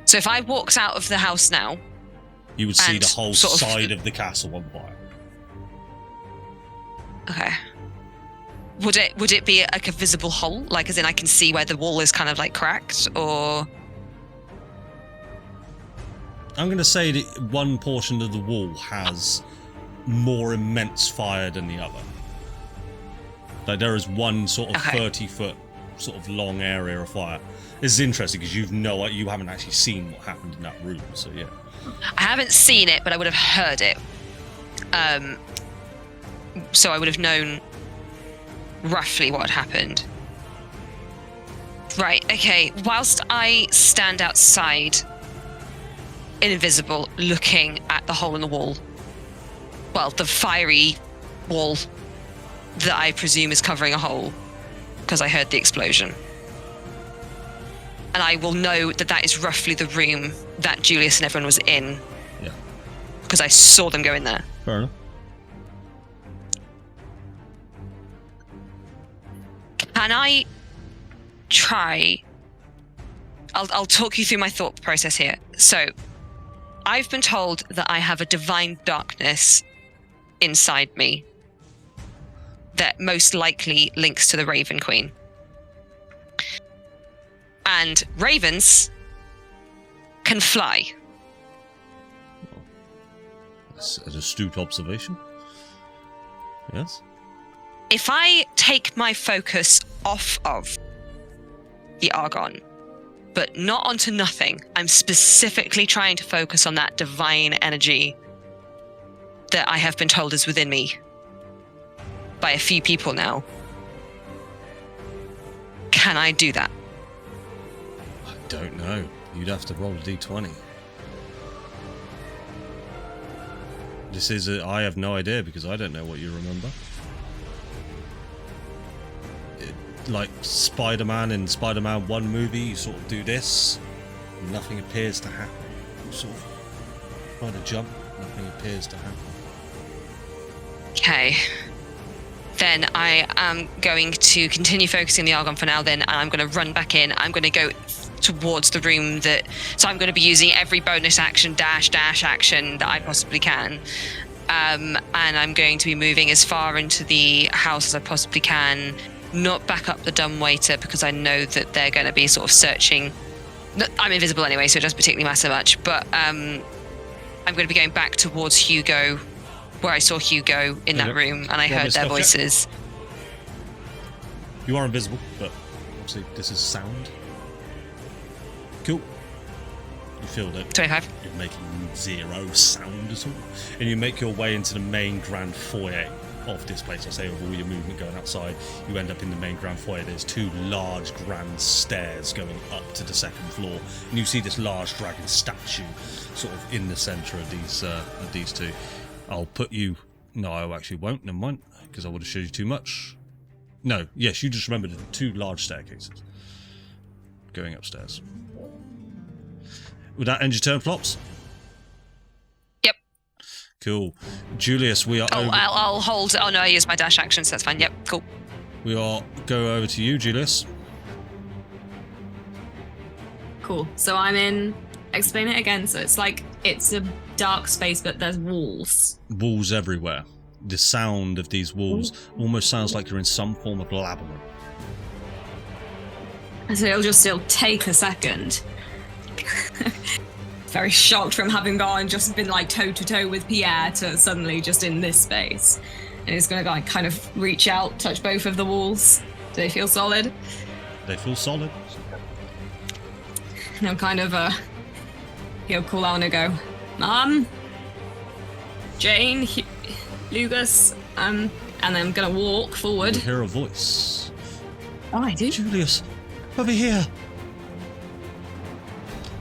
So if I walked out of the house now, you would see the whole side of the castle on fire. Okay. Would it be like a visible hole, like as in I can see where the wall is kind of like cracked, or? I'm going to say that one portion of the wall has more immense fire than the other. Like there is one sort of 30-foot sort of long area of fire. This is interesting because you haven't actually seen what happened in that room, so yeah. I haven't seen it, but I would have heard it. So I would have known roughly what had happened. Right, okay. Whilst I stand outside, invisible, looking at the hole in the wall, well, the fiery wall that I presume is covering a hole, because I heard the explosion. And I will know that that is roughly the room that Julius and everyone was in. Yeah. Because I saw them go in there. Fair enough. Can I try... I'll talk you through my thought process here. So, I've been told that I have a divine darkness inside me that most likely links to the Raven Queen. And ravens can fly. That's an astute observation. Yes. If I take my focus off of the Argon, but not onto nothing, I'm specifically trying to focus on that divine energy that I have been told is within me by a few people now. Can I do that? I don't know. You'd have to roll a d20. I have no idea because I don't know what you remember. Like Spider-Man in Spider-Man 1 movie, you sort of do this, and nothing appears to happen. You sort of try to jump, nothing appears to happen. Okay. Then I am going to continue focusing on the Argon for now then, and I'm going to run back in. I'm going to go towards the room that... So I'm going to be using every bonus action, dash action that I possibly can. And I'm going to be moving as far into the house as I possibly can. Not back up the dumbwaiter because I know that they're going to be sort of searching. I'm invisible anyway, so it doesn't particularly matter much. But I'm going to be going back towards Hugo, where I saw Hugo in that room, and I heard their voices. You are invisible, but obviously this is sound. Cool. You feel that 25. You're making 0 sound at all. And you make your way into the main grand foyer of this place. I say with all your movement going outside, you end up in the main grand foyer. There's 2 large grand stairs going up to the 2nd floor, and you see this large dragon statue sort of in the centre of these 2. I'll put you... No, I actually won't, never mind, because I would have showed you too much. No, yes, you just remember the 2 large staircases going upstairs. Would that end your turn, Flops? Cool. Julius, we are over. I'll hold. Oh no, I use my dash action, so that's fine. Yep, cool. We are go over to you, Julius. Cool. So I'm in. Explain it again. So it's like it's a dark space, but there's walls. Walls everywhere. The sound of these walls almost sounds like you're in some form of labyrinth. So it'll take a second. Very shocked from having just been like toe to toe with Pierre to suddenly just in this space. And he's gonna like kind of reach out, touch both of the walls. Do they feel solid? They feel solid. And I'm kind of he'll call out and go, Jane, Lucas, and then I'm gonna walk forward. You hear a voice. Oh, I do. Julius, over here.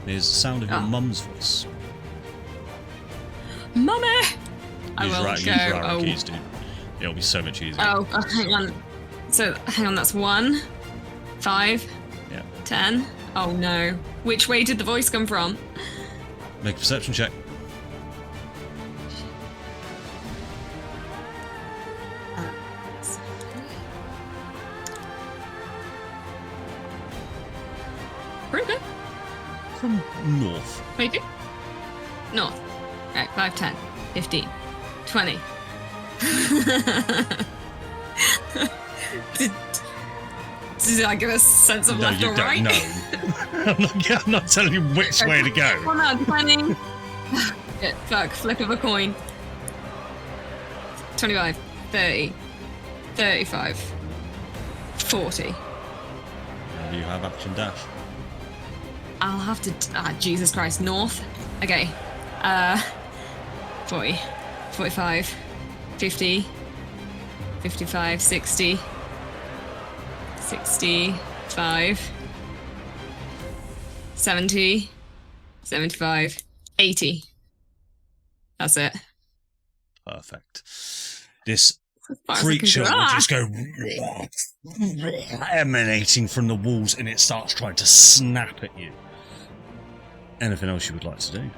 There's the sound of your mum's voice. Mummy! I Use will your go. arrow keys, dude. It'll be so much easier. Oh, hang on. So, hang on, that's 1, 5, Yeah. 10. Oh no. Which way did the voice come from? Make a perception check. Pretty good. From north. 22? North. Right, 5, 10, 15, 20. Did I get a sense of left or right? No. I'm not telling you which way to go. Well, no, 20. Shit, fuck, flip of a coin. 25, 30, 35, 40. You have action dash. I'll have to. Jesus Christ, north. Okay. 40, 45, 50, 55, 60, 65, 70, 75, 80. That's it. Perfect. This As far as I can creature go. will just go emanating from the walls, and it starts trying to snap at you. Anything else you would like to do?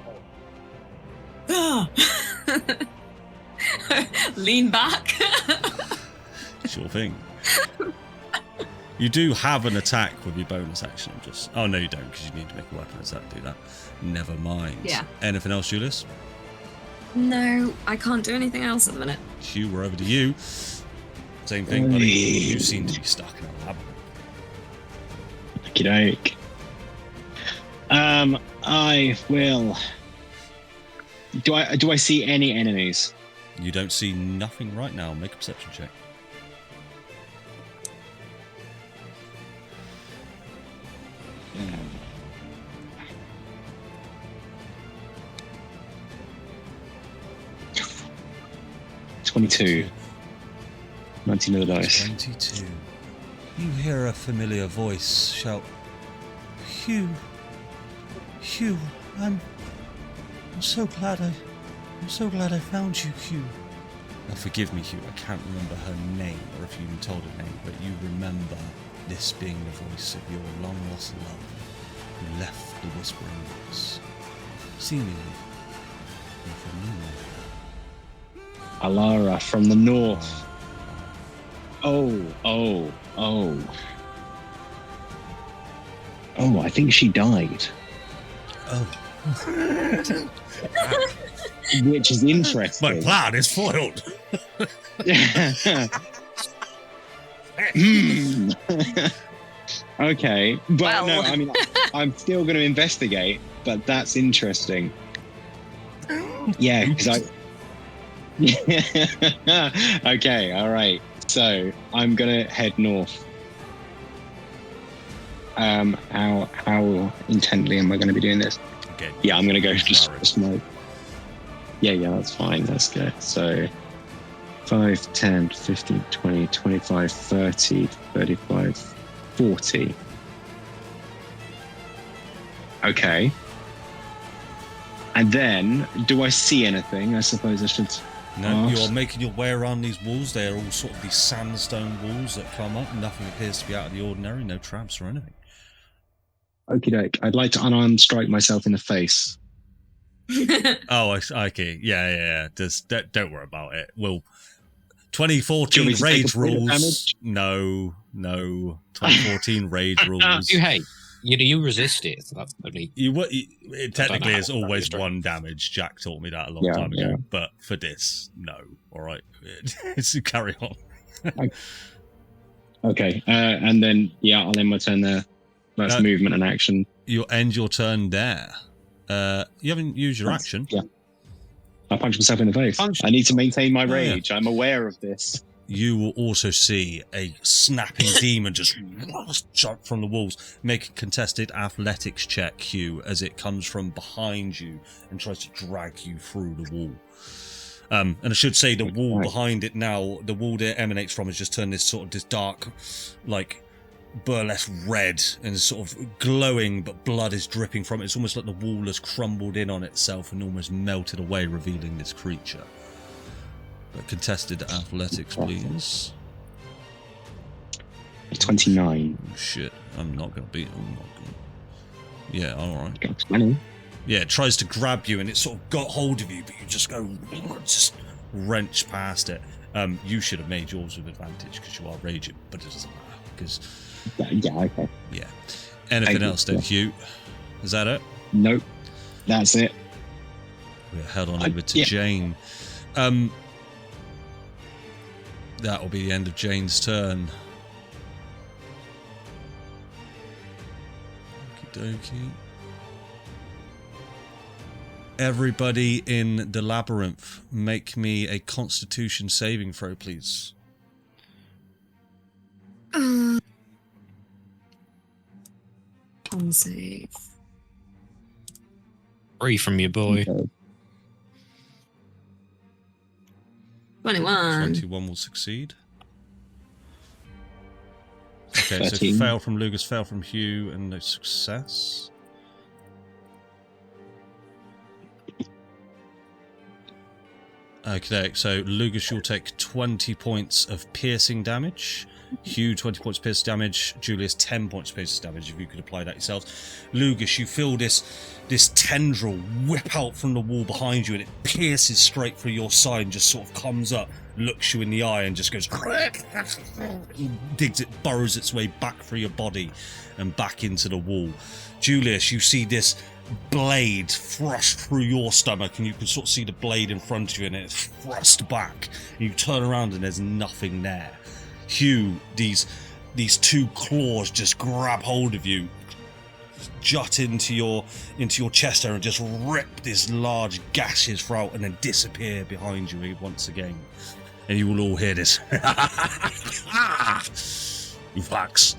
Lean back. Sure thing. You do have an attack with your bonus action. Oh no, you don't, because you need to make a weapon attack to do that. Never mind. Yeah. Anything else, Julius? No, I can't do anything else at the minute. Hugh, we're over to you. Same thing, buddy. You seem to be stuck in a labyrinth. Okey-doke. I will. Do I see any enemies? You don't see nothing right now. Make a perception check. $22. 19 of the dice. 22. You hear a familiar voice shout, Hugh, I'm so glad I found you, Hugh. Now forgive me, Hugh, I can't remember her name, or if you even told her name, but you remember this being the voice of your long-lost love, who left the Whispering Woods, seemingly from the north. Alara from the north. Oh, I think she died. Oh. Which is interesting. My plan is foiled. Okay, but Well. no, I mean, I'm still going to investigate, but that's interesting. Yeah, because Okay, all right. So I'm gonna head north. How intently am I going to be doing this? Okay. Yeah, I'm gonna go just smoke. Yeah, that's fine. Let's go. So 5, 10, 15, 20, 25, 30, 35, 40. Okay. And then, do I see anything? I suppose I should. No, you are making your way around these walls. They are all sort of these sandstone walls that come up. Nothing appears to be out of the ordinary. No traps or anything. Okie doke. I'd like to unarmed strike myself in the face. Oh, okay. Yeah. Just don't worry about it. We'll Do you 2014 want me to take rage a point of rules. damage? No. 2014 rage rules. Hey, you resist it. So that's only. It technically how is that is always straight. 1 damage. Jack taught me that a long Yeah, time ago. yeah. But for this, no. All right. So carry on. Okay, and then I'll end my turn there. That's movement and action. You'll end your turn there. You haven't used your action. Yeah. I punch myself in the face. I need to maintain my rage. I'm aware of this. You will also see a snapping demon just jump from the walls. Make a contested athletics check, Hugh, as it comes from behind you and tries to drag you through the wall. And I should say the wall behind it now, the wall that it emanates from has just turned this sort of this dark, like burlesque red and sort of glowing, but blood is dripping from it. It's almost like the wall has crumbled in on itself and almost melted away, revealing this creature. But contested athletics, please. 29. Oh, shit, I'm not going to beat him. Yeah, alright. Got 20. Yeah, it tries to grab you and it sort of got hold of you, but you just go, just wrench past it. You should have made yours with advantage because you are raging, but it doesn't matter because... Yeah, okay. Yeah. Anything else then, Hugh? Is that it? Nope. That's it. We'll head on over to Jane. That will be the end of Jane's turn. Okie dokie. Everybody in the labyrinth, make me a Constitution saving throw, please. Con save. 3 from your boy. Okay. 21. 21 will succeed. Okay, 13. so fail from Lucas, fail from Hugh, and no success. Okay, so Lucas, you'll take 20 points of piercing damage. Hugh, 20 points of piercing damage. Julius, 10 points of piercing damage, if you could apply that yourselves. Lucas, you feel this tendril whip out from the wall behind you, and it pierces straight through your side and just sort of comes up, looks you in the eye, and just goes... digs it, burrows its way back through your body and back into the wall. Julius, you see this blade thrust through your stomach, and you can sort of see the blade in front of you, and it's thrust back, and you turn around and there's nothing there. Hugh, these 2 claws just grab hold of you, jut into your chest area and just rip this large gashes throughout and then disappear behind you once again. And you will all hear this. Vax.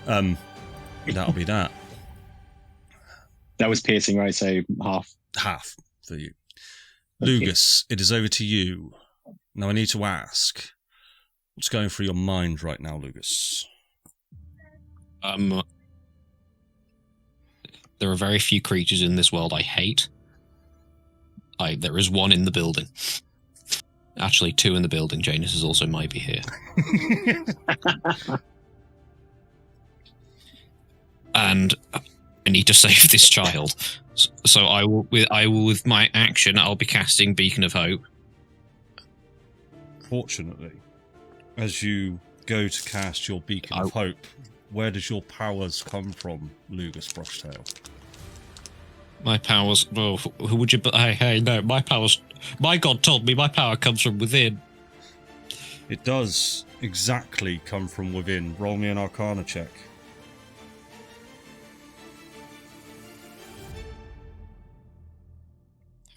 That'll be that. That was piercing, right? So Half for you. Okay. Lucas, it is over to you. Now I need to ask, what's going through your mind right now, Lucas? There are very few creatures in this world I hate. There is 1 in the building. Actually, 2 in the building. Janus is also might be here. And I need to save this child. So I will with my action, I'll be casting Beacon of Hope. Fortunately, as you go to cast your Beacon of Hope, where does your powers come from, Lucas Brushtail? My powers... Oh, who would you... Hey, no, my powers... My god told me my power comes from within. It does exactly come from within. Roll me an Arcana check.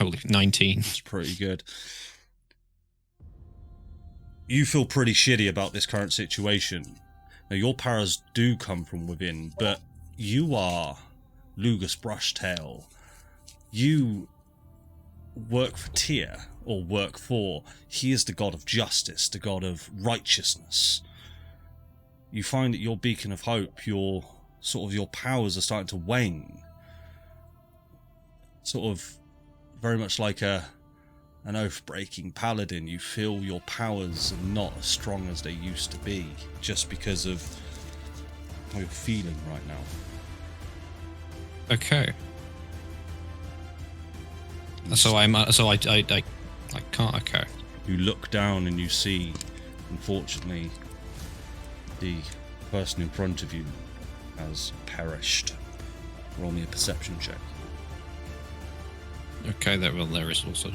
Holy, 19. That's pretty good. You feel pretty shitty about this current situation. Now, your powers do come from within, but you are Lucas Brushtail. You work for Tyr, or work for. He is the god of justice, the god of righteousness. You find that your Beacon of Hope, your powers are starting to wane. Sort of very much like an oath-breaking paladin. You feel your powers are not as strong as they used to be, just because of how you're feeling right now. Okay. So I can't. Okay. You look down and you see, unfortunately, the person in front of you has perished. Roll me a perception check. Okay, there is also.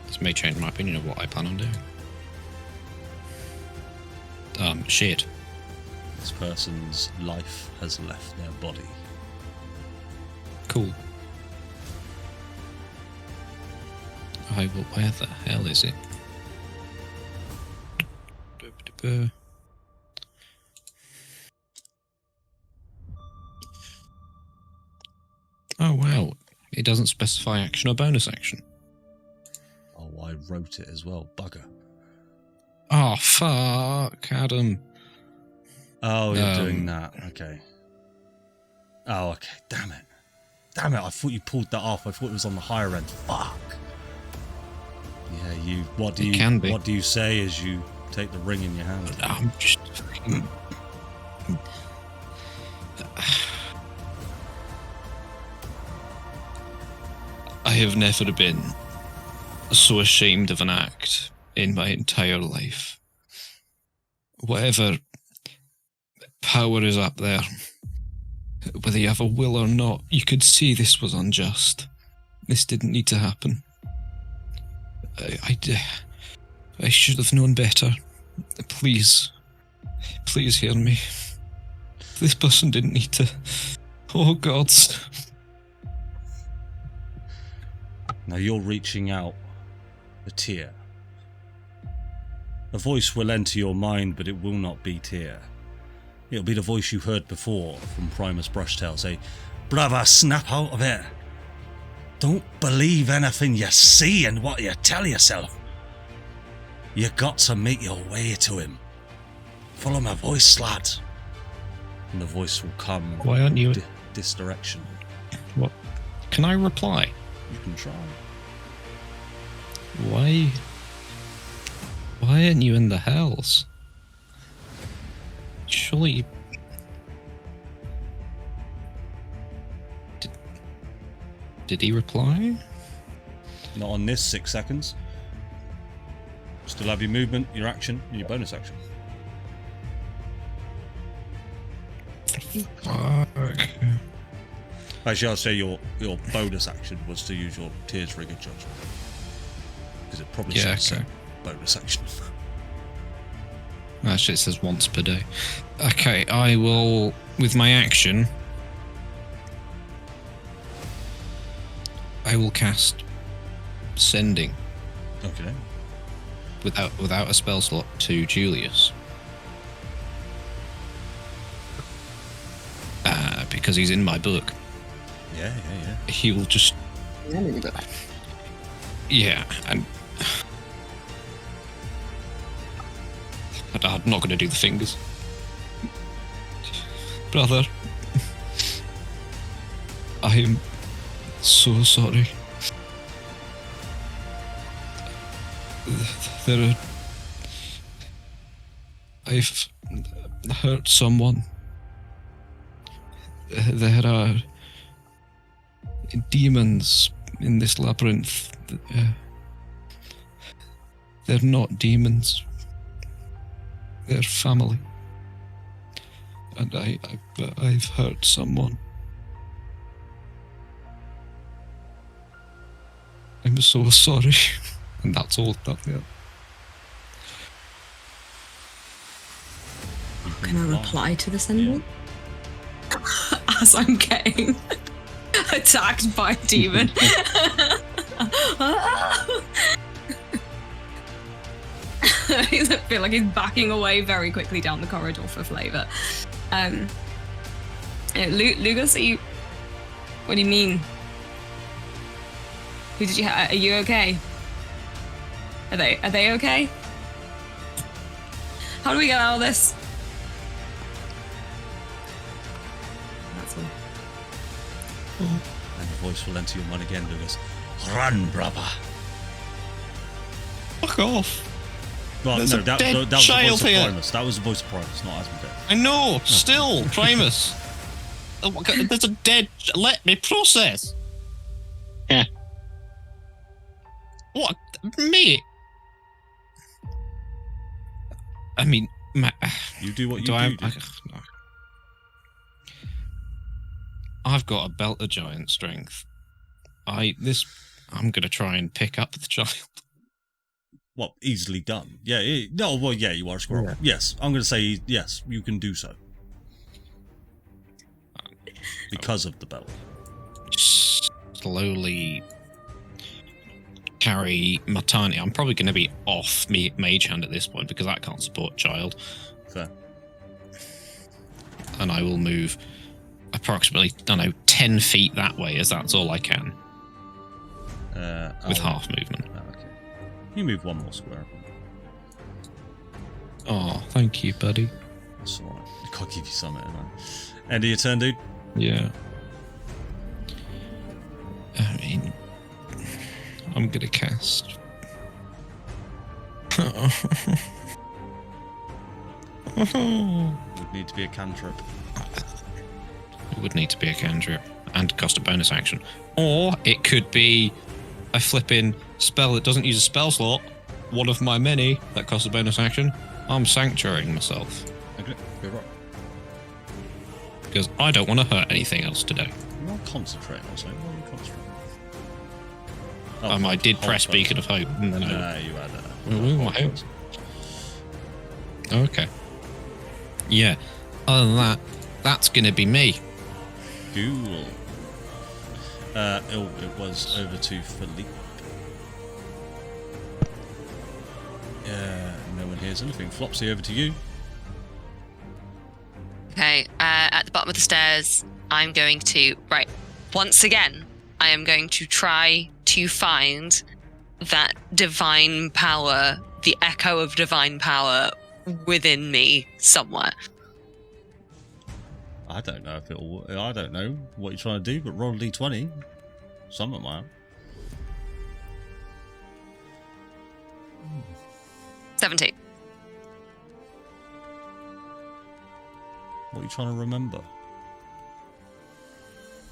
This may change my opinion of what I plan on doing. Shit. This person's life has left their body. Cool. Where the hell is it? Oh wow, it doesn't specify action or bonus action. Oh, I wrote it as well, bugger. Oh fuck, Adam. Oh, you're doing that, okay. Oh, okay, damn it. Damn it, I thought you pulled that off. I thought it was on the higher end. Fuck. Yeah, what do you say as you take the ring in your hand? I'm just fucking... I have never been so ashamed of an act in my entire life. Whatever power is up there, whether you have a will or not, you could see this was unjust. This didn't need to happen. I should have known better. Please hear me. This person didn't need to. Oh gods. Now you're reaching out a tear. A voice will enter your mind, but it will not be tear. It'll be the voice you heard before from Primus Brushtail say, "Brother, snap out of it. Don't believe anything you see and what you tell yourself. You got to make your way to him. Follow my voice, lad." And the voice will come. Why aren't you this direction? What? Can I reply? You can try. Why aren't you in the hells? Surely Did he reply? Not on this 6 seconds. Still have your movement, your action, and your bonus action. Fuck. Actually, I'll say your bonus action was to use your Tears Rigger Judgment. Because it probably should say bonus action. Actually, it says once per day. Okay, I will, with my action, I will cast Sending. Okay. Without a spell slot to Julius. Because he's in my book. Yeah. He will just... Yeah, and... I'm not going to do the fingers. Brother. I am so sorry. I've hurt someone. There are demons in this labyrinth. They're not demons. They're family. And I've hurt someone. I'm so sorry. And that's all. Yeah. Can I reply to this anyone? As I'm getting attacked by a demon. I feel like he's backing away very quickly down the corridor for flavour. Lugus, what do you mean? Who did you are you okay? Are they okay? How do we get out of this? That's all. And the voice will enter your mind again, Lugus. Run, brother. Fuck off. Well, There's no, a that dead was the child voice of here. Primus. That was the voice of Primus, not Asmodeus. I know, still, Primus. Oh my God, there's a dead... Let me process. Yeah. What? Me? I mean, You do what you do. do. No. I've got a belt of giant strength. I'm gonna try and pick up the child. Well, easily done. Yeah. Yeah, you are a squirrel. Yeah. Yes, I'm going to say yes, you can do so. Because of the belt. Just slowly carry my tiny. I'm probably going to be off me mage hand at this point because that can't support child. Fair. And I will move approximately, 10 feet that way, as that's all I can. With half movement. Oh, okay. You move one more square. Oh, thank you, buddy. That's alright. I can't give you something, man. End of your turn, dude. Yeah. I mean, I'm gonna cast. Would need to be a cantrip. It would need to be a cantrip and cost a bonus action. Or it could be a flipping spell that doesn't use a spell slot. One of my many that costs a bonus action. I'm sanctuarying myself. Okay, go right. Because I don't want to hurt anything else today. You're not concentrating or something. What are you concentrating I did press Beacon of Hope. No. You had Hope. Okay. Yeah. Other than that, that's going to be me. Cool. It was over to Philippe. No one hears anything. Flopsy, over to you. Okay, at the bottom of the stairs, I'm going to... Right, once again, I am going to try to find that divine power, the echo of divine power within me somewhere. I don't know if it'll... I don't know what you're trying to do, but roll a d20. Something might. 17. What are you trying to remember?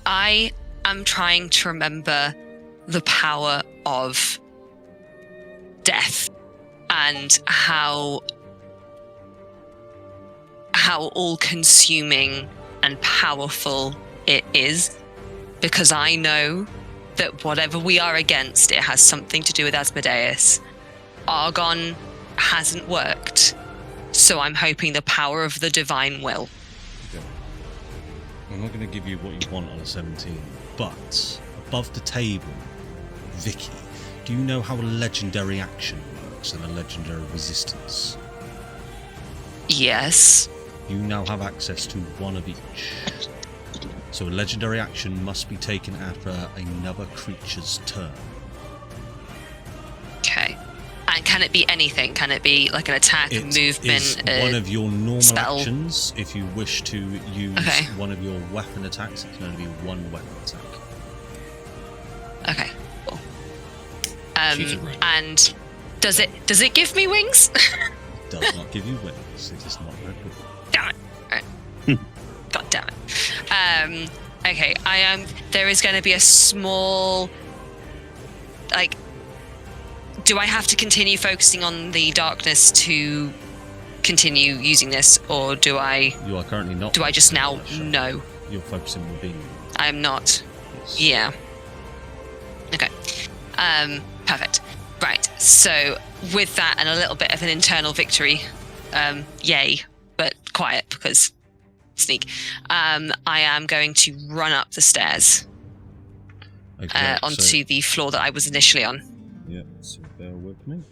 I am trying to remember the power of death and how all-consuming and powerful it is, because I know that whatever we are against, it has something to do with Asmodeus. Argon hasn't worked, so I'm hoping the power of the divine will. Okay. I'm not going to give you what you want on a 17, but above the table, Vicky, do you know how a legendary action works and a legendary resistance? Yes. You now have access to one of each. So a legendary action must be taken after another creature's turn. Okay. And can it be anything? Can it be like an attack, movement, is one of your normal spell? actions. If you wish to use one of your weapon attacks, it can only be one weapon attack. Okay. Cool. And does it give me wings? It does not give you wings. It is not very good. Damn it. Right. God damn it. Okay, there is going to be a small, like, do I have to continue focusing on the darkness to continue using this, or do I... You are currently not... Do I just now know? You're focusing within. I am not. Yes. Yeah. Okay. Perfect. Right, so with that and a little bit of an internal victory, yay, but quiet because sneak, I am going to run up the stairs onto the floor that I was initially on. Yeah, so bear with me.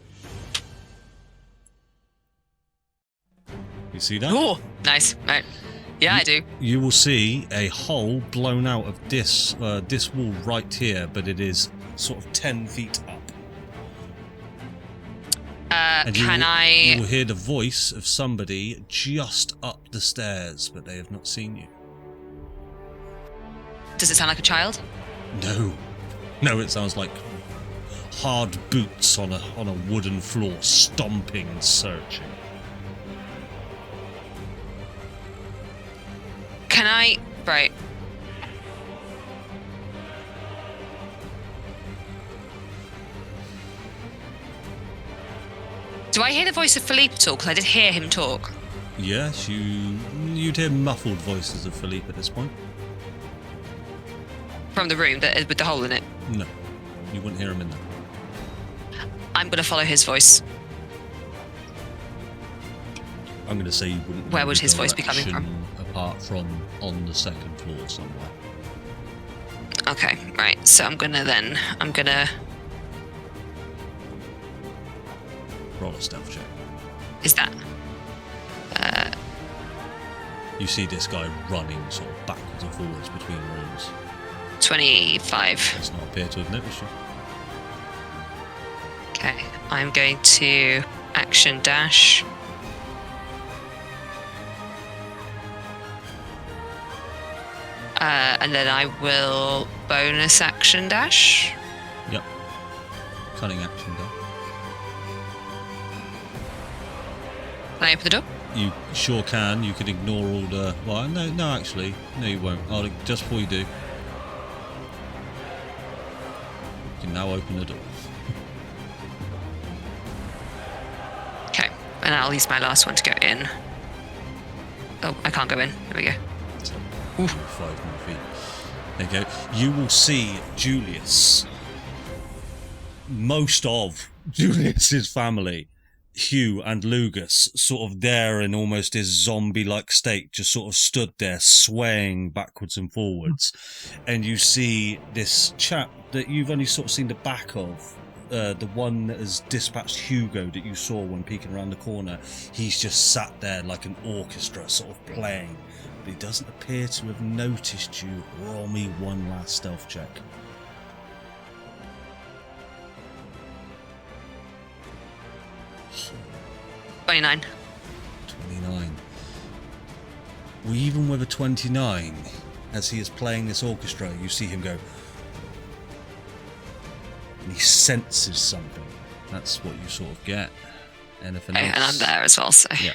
You see that? Oh, nice. Right. Yeah, I do. You will see a hole blown out of this wall right here, but it is sort of 10 feet up. And you will hear the voice of somebody just up the stairs, but they have not seen you. Does it sound like a child? No, it sounds like hard boots on a wooden floor, stomping and searching. Can I... Right. Do I hear the voice of Philippe at all? Because I did hear him talk. Yes, you'd hear muffled voices of Philippe at this point. From the room that is with the hole in it? No, you wouldn't hear him in there. I'm going to follow his voice. I'm going to say you wouldn't. Where know would the his voice be coming from? direction Apart from on the second floor somewhere. Okay, right. So I'm gonna Roll a stealth check. is that You see this guy running sort of backwards and forwards between rooms. 25? Does not appear to have noticed you. Okay, I'm going to action dash. And then I will bonus action dash. Yep. Cunning action done. Can I open the door? You sure can. You can ignore all the. Well, no, actually, no, you won't. Just before you do, you can now open the door. Okay, and I'll use my last one to go in. Oh, I can't go in. There we go. So, 5 more feet. There you go. You will see Julius. Most of Julius's family, Hugh and Lugus, sort of there in almost his zombie-like state, just sort of stood there swaying backwards and forwards. And you see this chap that you've only sort of seen the back of, the one that has dispatched Hugo that you saw when peeking around the corner. He's just sat there like an orchestra sort of playing, but he doesn't appear to have noticed you. Roll me one last stealth check. Oh, 29. 29. Well, even with a 29, as he is playing this orchestra, you see him go, and he senses something. That's what you sort of get. Anything else? And I'm there as well, so. Yeah.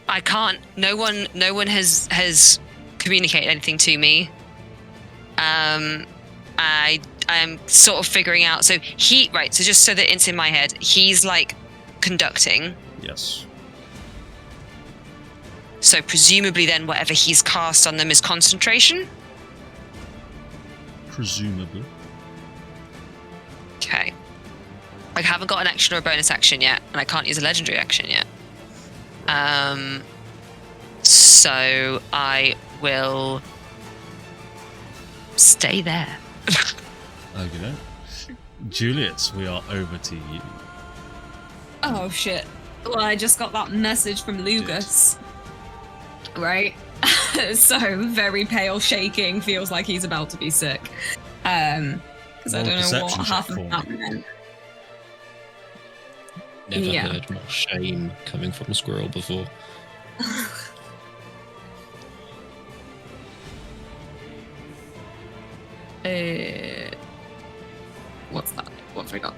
I can't. No one has communicated anything to me. I'm sort of figuring out. So so just so that it's in my head, he's like conducting. Yes. So presumably then whatever he's cast on them is concentration? Presumably. Okay. I haven't got an action or a bonus action yet, and I can't use a legendary action yet. So I will stay there. Okay then. Julius, we are over to you. Oh shit. Well, I just got that message from Lugus. Right? So very pale, shaking, feels like he's about to be sick. Because I don't know what half of that meant. Never heard more shame coming from a squirrel before. What's that? What have I got?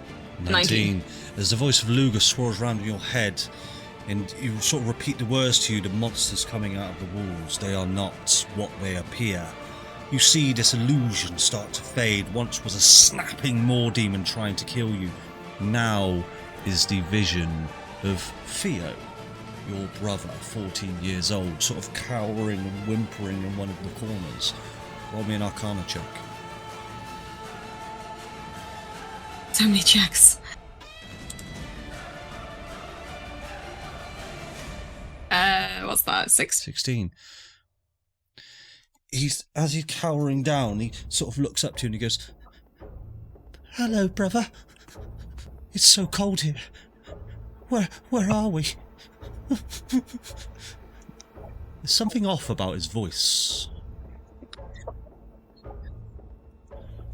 19. As the voice of Lugus swirls around in your head, and you sort of repeat the words to you, the monsters coming out of the walls, they are not what they appear. You see this illusion start to fade. Once was a snapping Moor demon trying to kill you. Now is the vision of Theo, your brother, 14 years old, sort of cowering and whimpering in one of the corners. Roll me an Arcana check. So many checks. What's that? 16. As he's cowering down, he sort of looks up to you and he goes, "Hello, brother. It's so cold here. Where are we?" There's something off about his voice.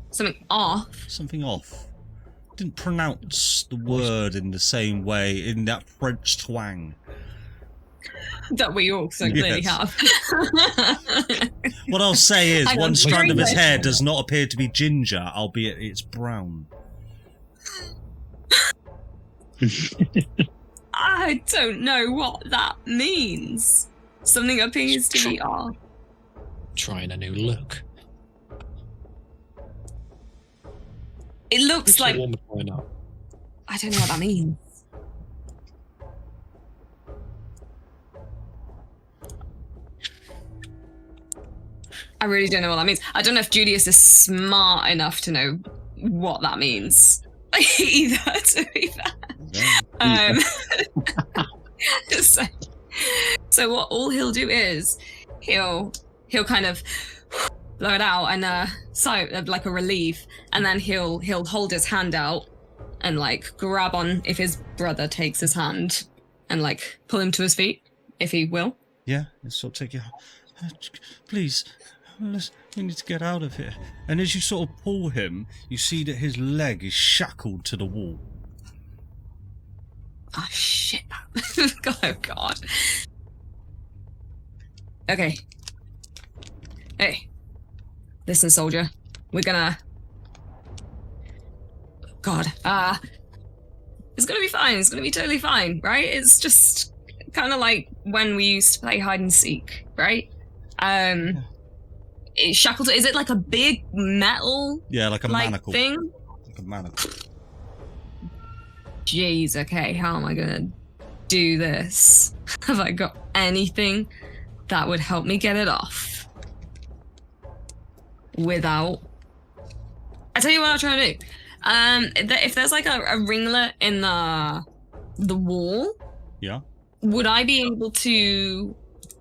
Something off? Something off. Didn't pronounce the word in the same way, in that French twang. That we also clearly have. What I'll say is, one strand of his hair quick. does not appear to be ginger, albeit it's brown. I don't know what that means. Something appears to be off. Trying a new look. It looks like... One would point out. I don't know what that means. I really don't know what that means. I don't know if Julius is smart enough to know what that means. Either, to be fair. So what all he'll do is he'll kind of blow it out and sigh like a relief, and then he'll hold his hand out and like grab on if his brother takes his hand and like pull him to his feet if he will. Yeah, sort of take your... Please, we need to get out of here. And as you sort of pull him, you see that his leg is shackled to the wall. Oh, shit. Oh, God. Okay. Hey. Listen, soldier. We're gonna... God. It's gonna be fine. It's gonna be totally fine, right? It's just kind of like when we used to play hide and seek, right? It's shackled. Is it like a big metal? Yeah, like a manacle thing. Like a manacle. Jeez. Okay. How am I gonna do this? Have I got anything that would help me get it off? Without. I tell you what I'll try to do. If there's like a ringlet in the wall, Yeah. would I be able to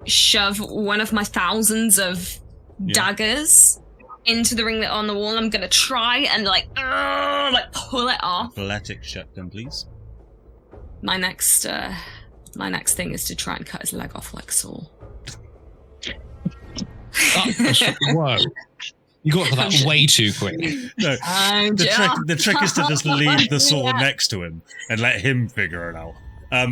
shove one of my thousands of daggers into the ringlet on the wall? I'm gonna try and like pull it off. Athletics check then, please. My next thing is to try and cut his leg off like Saul. Whoa. You got to that way too quick. No, the trick is to just leave the sword next to him and let him figure it out.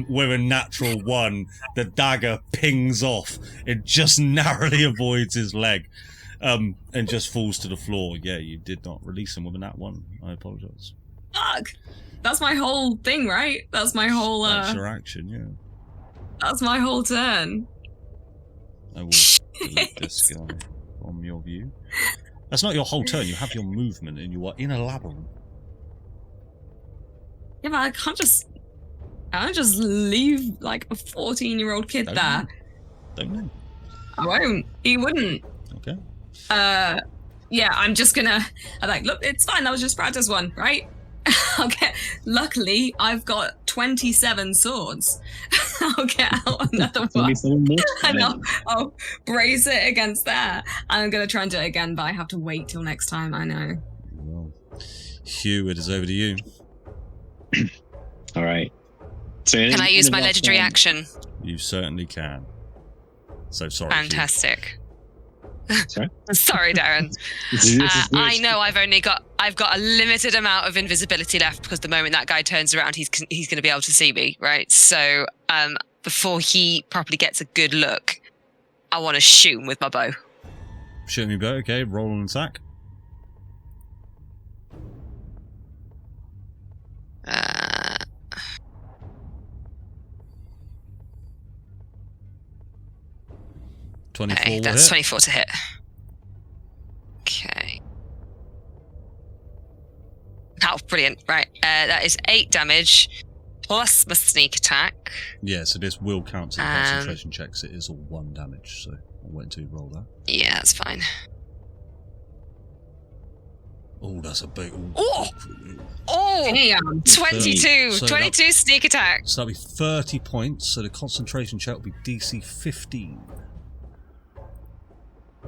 With a natural 1, the dagger pings off. It just narrowly avoids his leg, and just falls to the floor. Yeah, you did not release him with a nat 1. I apologise. Fuck! That's my whole thing, right? That's my whole. That's your action, yeah. That's my whole turn. I will delete this guy from your view. That's not your whole turn. You have your movement, and you are in a labyrinth. Yeah, but I can't just leave like a 14-year-old kid there. Don't know. I won't. He wouldn't. Okay. Yeah, I'm just gonna. I'm like, look, it's fine. That was just practice one, right? Okay. Luckily, I've got 27 swords. I'll get out another one. And I'll brace it against that. I'm gonna try and do it again, but I have to wait till next time. I know. Well, Hugh, it is over to you. All right. So Can I use my legendary action? You certainly can. So sorry. Fantastic. Sorry? Sorry, Darren. I know I've got a limited amount of invisibility left because the moment that guy turns around, he's going to be able to see me, right? So before he properly gets a good look, I want to shoot him with my bow. Shoot me bow, okay. Roll an attack. Uh, 24 okay, will that's hit. 24 to hit. Okay. Oh, brilliant. Right. That is 8 damage plus my sneak attack. Yeah, so this will count to the concentration checks. It is all 1 damage, so I'll wait until you roll that. Yeah, that's fine. Oh, that's a big... Oh! Damn. 22. So 22 sneak attack. So that'll be 30 points, so the concentration check will be DC 15.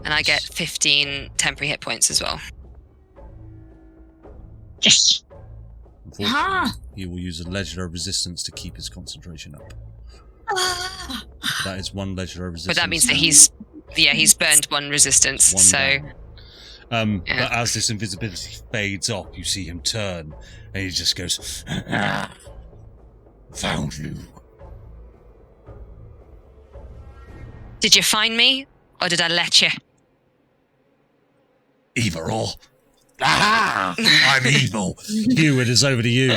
And I get 15 temporary hit points as well. Yes. Unfortunately, he will use a legendary resistance to keep his concentration up. That is 1 legendary resistance. But that means that he's burned 1 resistance. One so down. But as this invisibility fades off, you see him turn, and he just goes, "Found you." Did you find me, or did I let you? Either or. Aha! I'm evil. Hugh, it is over to you.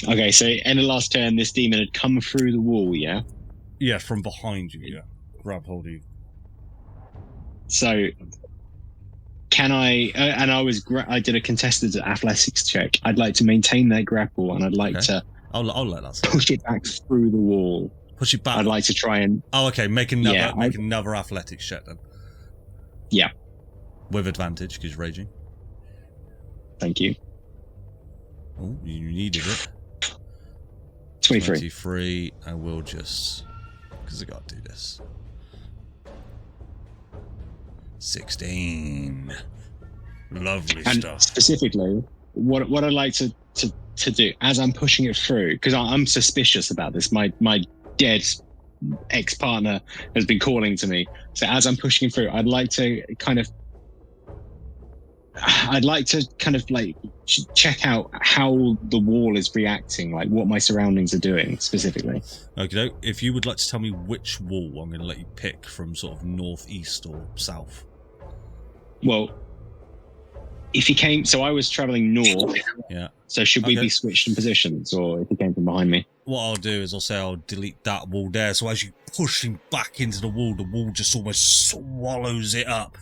Okay, so in the last turn, this demon had come through the wall, yeah? Yeah, from behind you, yeah. Grab hold of you. So, Can I? And I did a contested athletics check. I'd like to maintain that grapple, and I'd like to. I'll let that slide. Push it back through the wall. Push it back. I'd like to try and. Oh, okay. Make another athletics check then. Yeah. With advantage because you're raging. Thank you. Oh, you needed it. 23. I will just because I got to do this. 16. Lovely and stuff. Specifically, what I'd like to do as I'm pushing it through, because I'm suspicious about this. My dead ex-partner has been calling to me. So as I'm pushing it through, I'd like to kind of like check out how the wall is reacting, like what my surroundings are doing specifically. Okay, if you would like to tell me which wall, I'm going to let you pick from sort of northeast or south. Well, if he came, so I was traveling north. Yeah. So should we be switched in positions, or if he came from behind me? What I'll do is I'll delete that wall there. So as you push him back into the wall just almost swallows it up.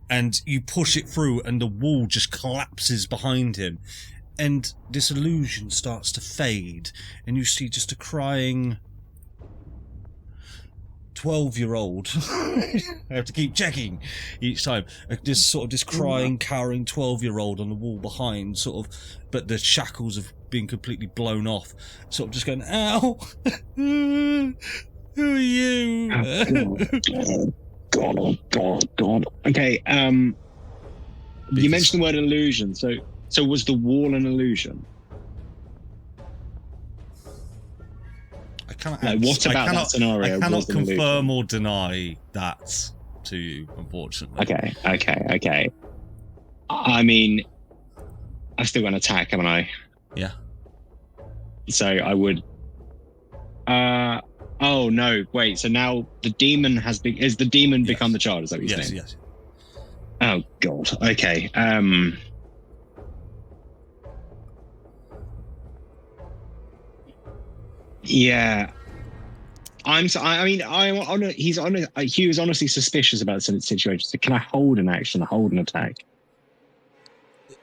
And you push it through and the wall just collapses behind him. And this illusion starts to fade. And you see just a crying 12-year-old. I have to keep checking each time. This crying, cowering 12-year-old on the wall behind, but the shackles have been completely blown off. Sort of just going, ow! Who are you? Oh, God. Okay, you mentioned the word illusion, so was the wall an illusion? What about that scenario? I cannot confirm or deny that to you, unfortunately. Okay. I mean, I've still got an attack, haven't I? Yeah. So I would... oh, no, wait, so now the demon has become the child, is that what you're saying? Yes. Oh, God, okay. Yeah, he was honestly suspicious about the situation. So can I hold an action, hold an attack?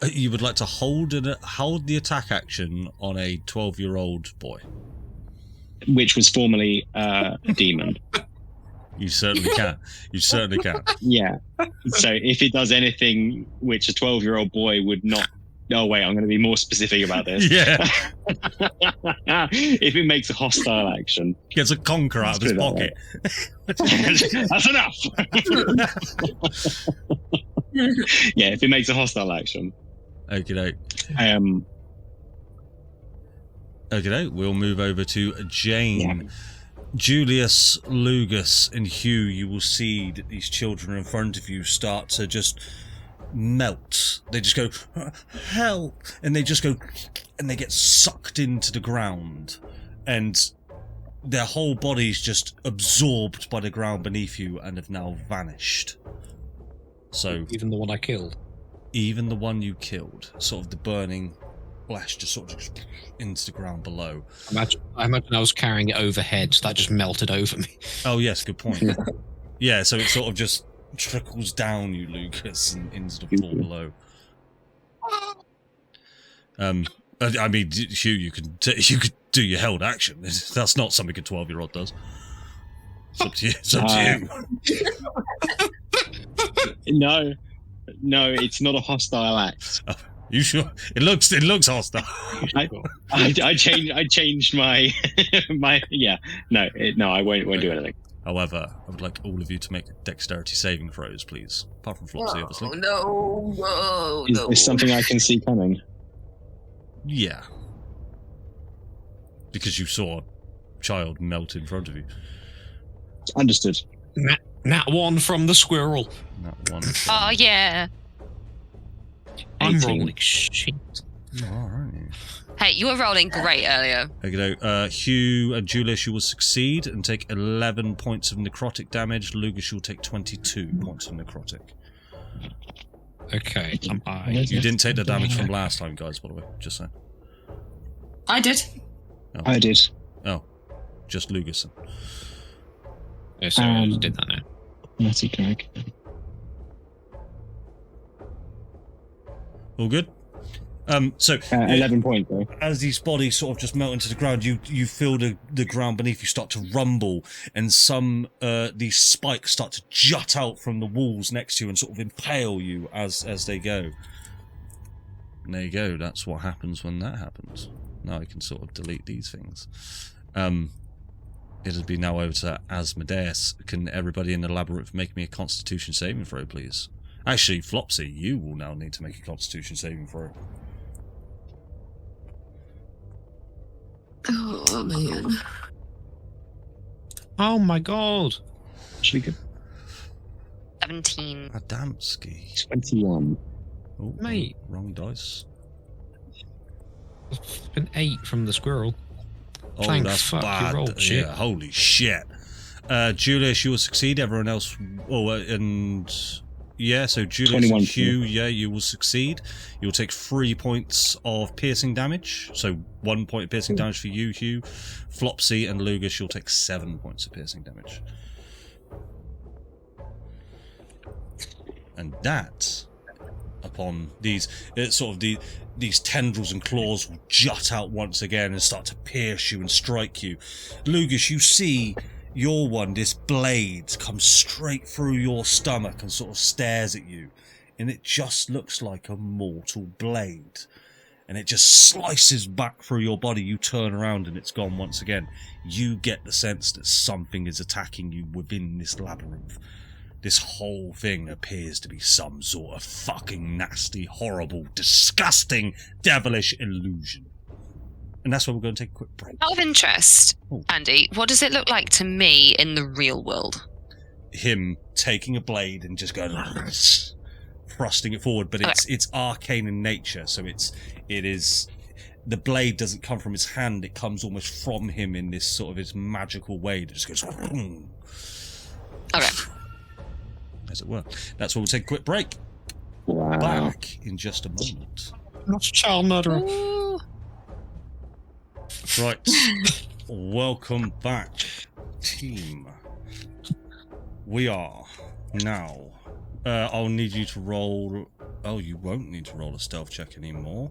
You would like to hold the attack action on a 12-year-old boy, which was formerly a demon. You certainly can. Yeah. So if it does anything which a 12-year-old boy would not. Oh wait, I'm going to be more specific about this. Yeah. If it makes a hostile action, gets a conker out of his pocket. That's enough. Yeah, if it makes a hostile action. Okay. We'll move over to Jane. Yeah. Julius, Lugus, and Hugh. You will see that these children in front of you start to just melt. They just go, help, and they just go, and they get sucked into the ground, and their whole body's just absorbed by the ground beneath you and have now vanished. So even the one I killed, even the one you killed, sort of the burning flesh just sort of just into the ground below. I imagine I was carrying it overhead, so that just melted over me. Oh yes, good point. Yeah, so it sort of just trickles down you, Lucas, and into the floor below. I mean, Hugh, you could do your held action. That's not something a 12-year-old does. It's up to you. It's up to you. No, it's not a hostile act. You sure? It looks hostile. I changed my yeah. No, I won't do anything. However, I would like all of you to make dexterity saving throws, please. Apart from Flopsy, obviously. No. Is this something I can see coming? Yeah. Because you saw a child melt in front of you. Understood. Nat 1 from the squirrel. Nat 1. Oh, yeah. I'm 18. rolling shit. Alright. Hey, you were rolling great earlier. Okay, Hugh and Julius, you will succeed and take 11 points of necrotic damage. Lugus, you'll take 22 points of necrotic. Okay. You didn't take the damage from last time, guys, by the way. Just saying. I did. Oh. I did. Oh. Just Lugus. Yeah, so I just did that now. Let's see, Greg. All good? So 11 points, though. as these bodies sort of just melt into the ground, you feel the ground beneath you start to rumble, and some these spikes start to jut out from the walls next to you and sort of impale you as they go. And there you go. That's what happens when that happens. Now I can sort of delete these things. It'll be now over to Asmodeus. Can everybody in the labyrinth make me a Constitution saving throw, please? Actually, Flopsy, you will now need to make a Constitution saving throw. Oh man. Oh my god. Actually good. 17. Adamski. 21. Oh, Mate. Wrong dice. It's been 8 from the squirrel. Oh, Thank that's fuck, you bad. rolled shit. Yeah, holy shit. Julius, you will succeed. Everyone else... Oh, and... Yeah, so Julius 21, and Hugh, yeah, you will succeed. You'll take 3 points of piercing damage. So 1 point of piercing damage for you, Hugh. Flopsy and Lugus, you'll take 7 points of piercing damage. And that, upon these these tendrils and claws will jut out once again and start to pierce you and strike you. Lugus, you see your one, this blade, comes straight through your stomach and sort of stares at you, and it just looks like a mortal blade, and it just slices back through your body. You turn around and it's gone once again. You get the sense that something is attacking you within this labyrinth. This whole thing appears to be some sort of fucking nasty, horrible, disgusting, devilish illusion. And that's why we're going to take a quick break. Out of interest, Andy, what does it look like to me in the real world? Him taking a blade and just going thrusting it forward, but it's arcane in nature, so it is the blade doesn't come from his hand, it comes almost from him in this sort of his magical way that just goes Okay. as it were. That's why we'll take a quick break. Wow. Back in just a moment. Not child murderer. Ooh. Right. Welcome back, team. We are now. I'll need you to roll. Oh, you won't need to roll a stealth check anymore.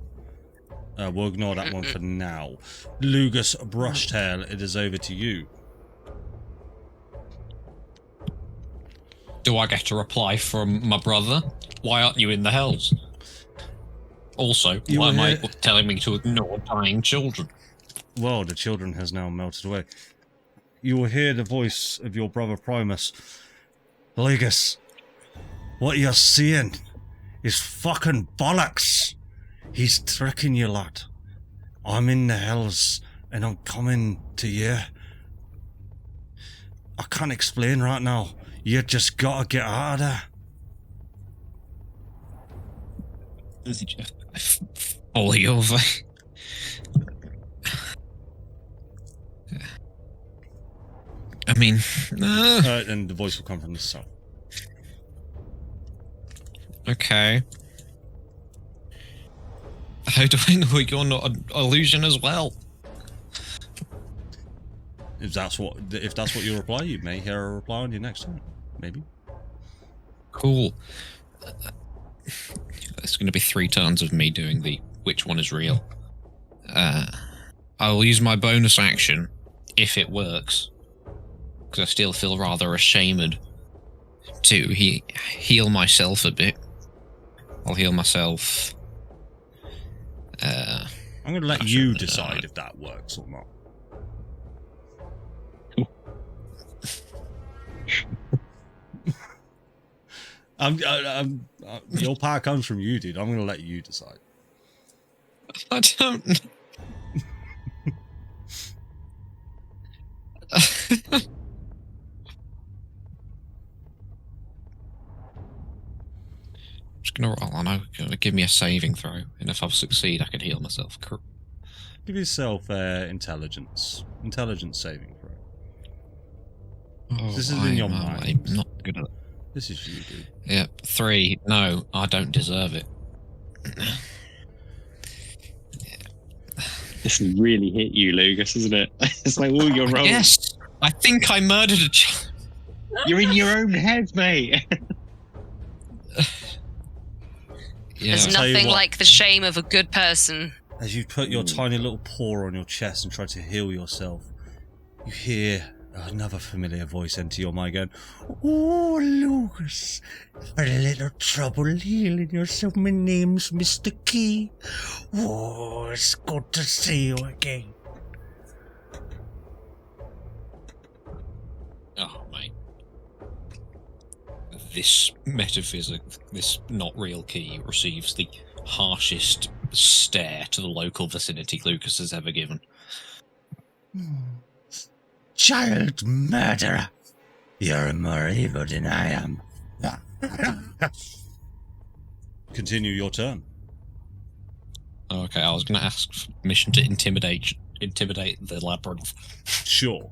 We'll ignore that one for now. Lugus Brushtail, it is over to you. Do I get a reply from my brother? Why aren't you in the hells? Also, You why were am I here- telling me to ignore dying children? Well, the children has now melted away. You will hear the voice of your brother Primus. Lugus, what you're seeing is fucking bollocks. He's tricking you, lad. I'm in the hells, and I'm coming to you. I can't explain right now. You just gotta get out of there. Fully over. I mean, And the voice will come from the south. okay. How do I know you're not an illusion as well? If that's what you reply, you may hear a reply on your next turn. Maybe. Cool. It's going to be 3 turns of me doing the which one is real. I'll use my bonus action if it works, because I still feel rather ashamed to heal myself a bit. I'll heal myself. I'm going to let you decide if that works or not. Your power comes from you, dude. I'm going to let you decide. I don't. Just gonna roll on. Gonna give me a saving throw, and if I succeed, I can heal myself. Give yourself intelligence saving throw. Oh, This is in your mind. I'm not good at it. This is you, dude. Yep, 3. No, I don't deserve it. This really hit you, Lugus, isn't it? It's like all your rolls. Yes, I think I murdered a child. You're in your own head, mate. Yeah. There's I'll tell you nothing what. like the shame of a good person. As you put your tiny little paw on your chest and try to heal yourself, you hear another familiar voice enter your mind going, "Oh, Lucas, had a little trouble healing yourself. My name's Mr. Key. Oh, it's good to see you again." Oh, mate. This metaphysic, this not real key, receives the harshest stare to the local vicinity Lucas has ever given. Child murderer. You're more evil than I am. Continue your turn. Oh, okay, I was going to ask for permission to intimidate the labyrinth. Sure.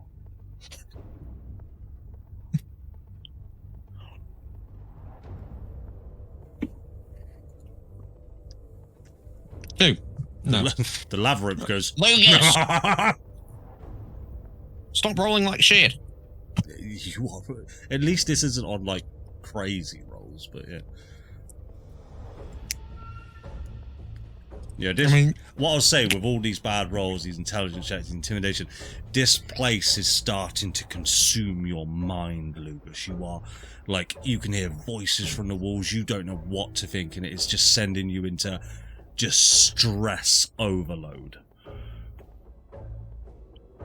No. No. The labyrinth goes, Lucas! Stop rolling like shit. You are, at least this isn't on like crazy rolls, but yeah. Yeah, this, I mean, what I'll say with all these bad rolls, these intelligence checks, intimidation, this place is starting to consume your mind, Lucas. You are like, you can hear voices from the walls, you don't know what to think, and it is just sending you into just stress overload.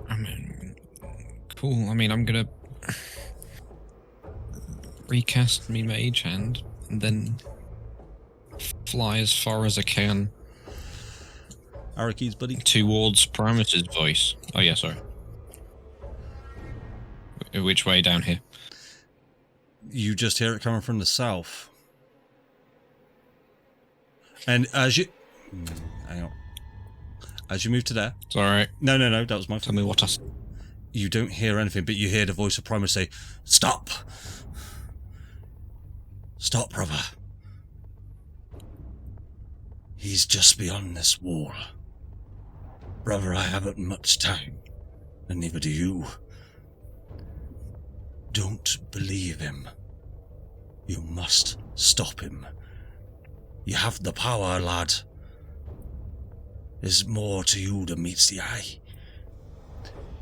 I mean, cool. I mean, I'm gonna recast me mage hand and then fly as far as I can Araki's buddy. towards Parameter's voice. Oh yeah, sorry. Which way down here? You just hear it coming from the south. And as you... hang on. As you move to there... It's alright. No, that was my Tell me what I... You don't hear anything, but you hear the voice of Primus say, "Stop! Stop, brother. He's just beyond this wall. Brother, I haven't much time, and neither do you. Don't believe him. You must stop him. You have the power, lad. There's more to you than meets the eye."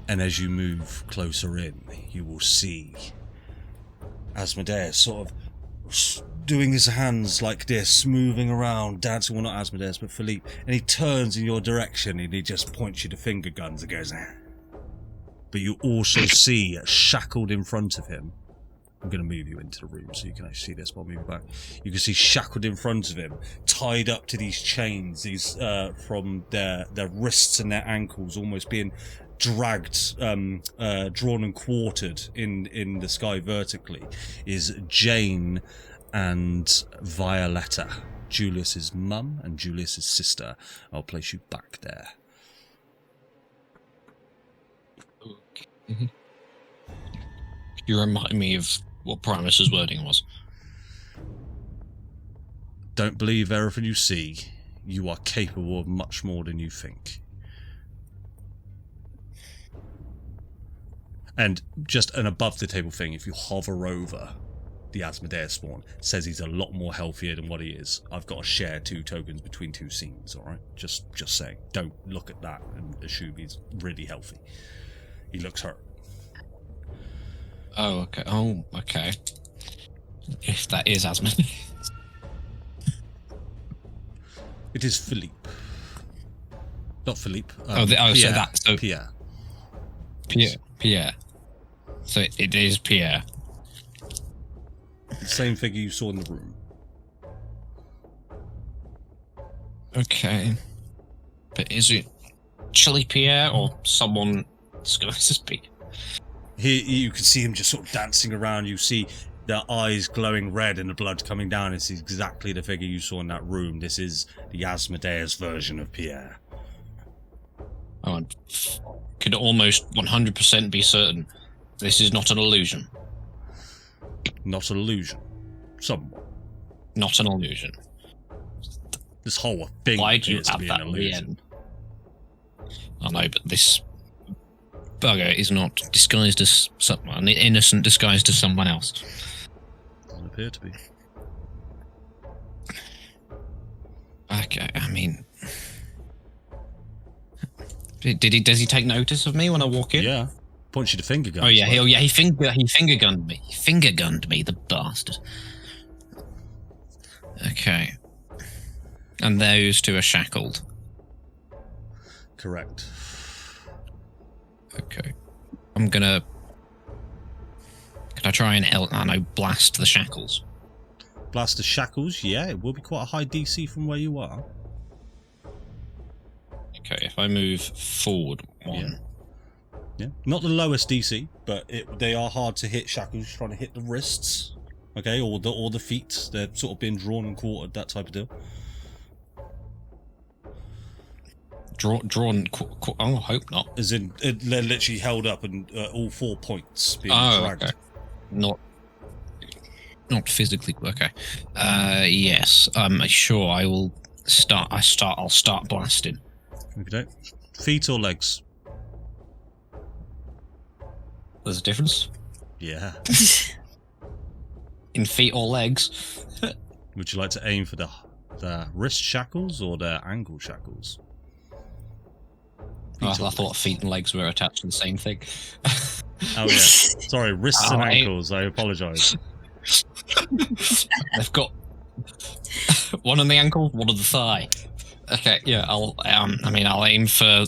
And as you move closer in, you will see Asmodeus sort of doing his hands like this, moving around, dancing. Well, not Asmodeus, but Philippe. And he turns in your direction and he just points you the finger guns and goes, "Ah." But you also see, shackled in front of him, I'm going to move you into the room so you can actually see this while moving back. You can see shackled in front of him, tied up to these chains, these from their wrists and their ankles, almost being dragged, drawn and quartered in the sky vertically, is Jane and Violetta, Julius's mum and Julius's sister. I'll place you back there. Okay. You remind me of what Primus's wording was. Don't believe everything you see. You are capable of much more than you think. And just an above the table thing, if you hover over the Asmodeus spawn, it says he's a lot more healthier than what he is. I've got to share 2 tokens between 2 scenes, alright? Just saying. Don't look at that and assume he's really healthy. He looks hurt. Oh, okay. Oh, okay. If that is Asmodeus. It is Philippe. Not Philippe. So that. So Pierre. Pierre. So it is Pierre. The same figure you saw in the room. Okay. But is it Chili Pierre or someone disguised as Pierre? You can see him just sort of dancing around. You see their eyes glowing red and the blood coming down. It's exactly the figure you saw in that room. This is the Asmodeus version of Pierre. Oh, I could almost 100% be certain this is not an illusion. Not an illusion. Somewhat. Not an illusion. This whole thing Why do you appears to have be that an at the illusion. end? I know, but this bugger is not disguised as someone, an innocent disguised as someone else. Doesn't appear to be. mean, does he take notice of me when I walk in? Yeah. Points you to finger guns. Oh yeah, he finger gunned me. He finger gunned me, the bastard. Okay. And those two are shackled. Correct. Okay. Can I try and blast the shackles? Blast the shackles, yeah, it will be quite a high DC from where you are. Okay, if I move forward one. Yeah. Not the lowest DC, but they are hard to hit shackles, trying to hit the wrists. Okay, or the feet. They're sort of being drawn and quartered, that type of deal. Drawn. Oh, I hope not. As in, they're literally held up and all 4 points being dragged. Okay. Not physically. Okay. Yes. Sure. I will start. I'll start blasting. Okay. Feet or legs? There's a difference Yeah. in feet or legs. Would you like to aim for the wrist shackles or the ankle shackles? I thought feet and legs were attached to the same thing. Oh yeah. Sorry, wrists and ankles. I apologise. They've got one on the ankle, one on the thigh. Okay, yeah. I'll aim for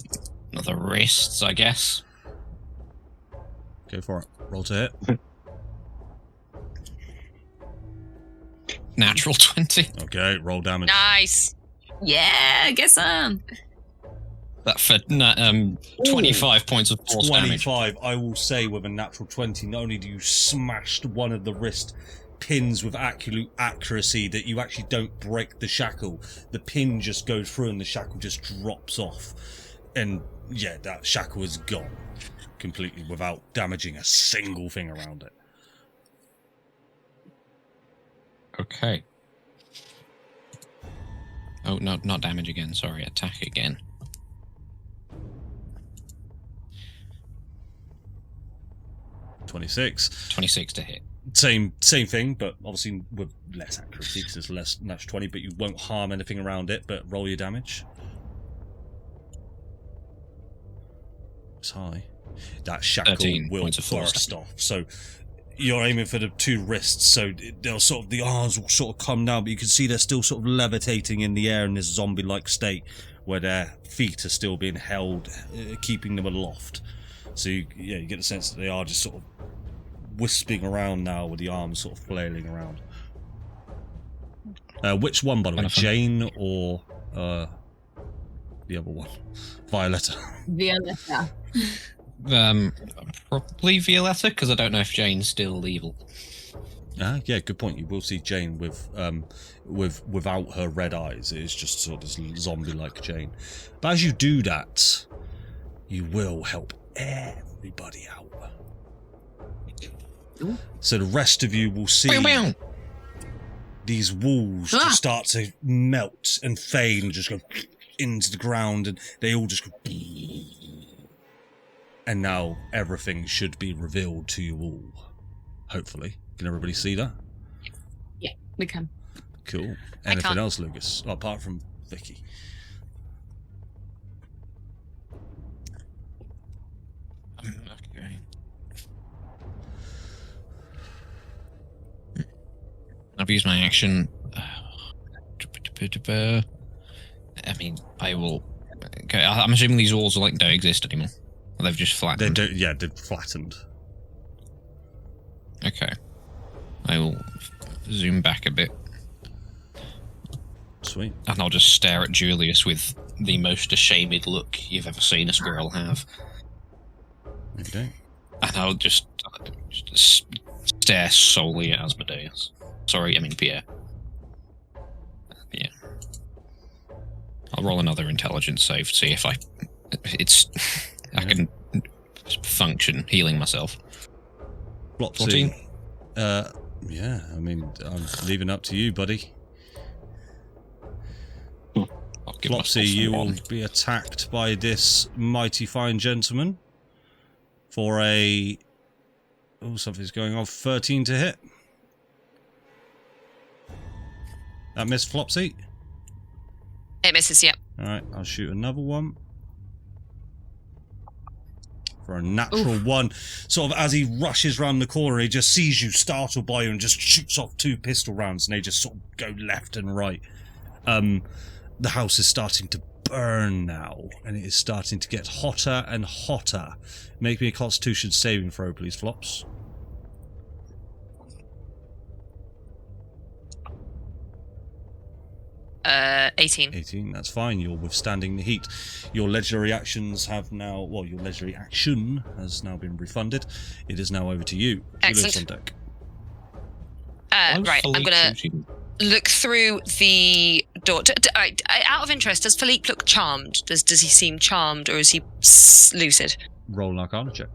the wrists, I guess. Go for it. Roll to hit. Natural 20. Okay, roll damage. Nice. Yeah, get some. That for 25 points of force damage. 25, I will say, with a natural 20, not only do you smash one of the wrist pins with accuracy that you actually don't break the shackle, the pin just goes through and the shackle just drops off. And yeah, that shackle is gone completely without damaging a single thing around it. Okay. Oh, no, not damage again. Sorry, attack again. 26. 26 to hit. Same thing, but obviously with less accuracy because it's less natural 20, but you won't harm anything around it, but roll your damage. It's high. That shackle will burst off. So you're aiming for the two wrists, so they'll sort of, the arms will sort of come down, but you can see they're still sort of levitating in the air in this zombie-like state where their feet are still being held, keeping them aloft. So you get the sense that they are just sort of wisping around now with the arms sort of flailing around. Which one, by the way? Jane or the other one? Violetta. Violetta. Probably Violetta, because I don't know if Jane's still evil. Yeah, good point. You will see Jane without her red eyes. It is just sort of zombie-like Jane. But as you do that, you will help everybody out. So the rest of you will see these walls just start to melt and fade and just go into the ground, and they all just go. And now everything should be revealed to you all. Hopefully. Can everybody see that? Yeah, we can. Cool. Anything else, Lucas? Apart from Vicky. Okay. I've used my action. I mean, I will. Okay, I'm assuming these walls don't exist anymore. Or they've just flattened. They've flattened. Okay. I will zoom back a bit. Sweet. And I'll just stare at Julius with the most ashamed look you've ever seen a squirrel have. Okay. And I'll just stare solely at Asmodeus. Sorry, I mean Pierre. Yeah. I'll roll another intelligence save to see if I can function healing myself. Flopsy. 14? Yeah, I mean, I'm leaving up to you, buddy. Flopsy, you will be attacked by this mighty fine gentleman for a... Oh, something's going on. 13 to hit. That missed, Flopsy? It misses, yep. Alright, I'll shoot another one. For a natural one. Sort of as he rushes round the corner, he just sees you, startled by you, and just shoots off 2 pistol rounds, and they just sort of go left and right. The house is starting to burn now, and it is starting to get hotter and hotter. Make me a Constitution saving throw, please, Flops. 18. 18, that's fine. You're withstanding the heat. Your legendary actions have now... Well, your legendary action has now been refunded. It is now over to you. Excellent. On deck. Right, I'm going to look through the door. Out of interest, does Philippe look charmed? Does he seem charmed, or is he lucid? Roll an Arcana check.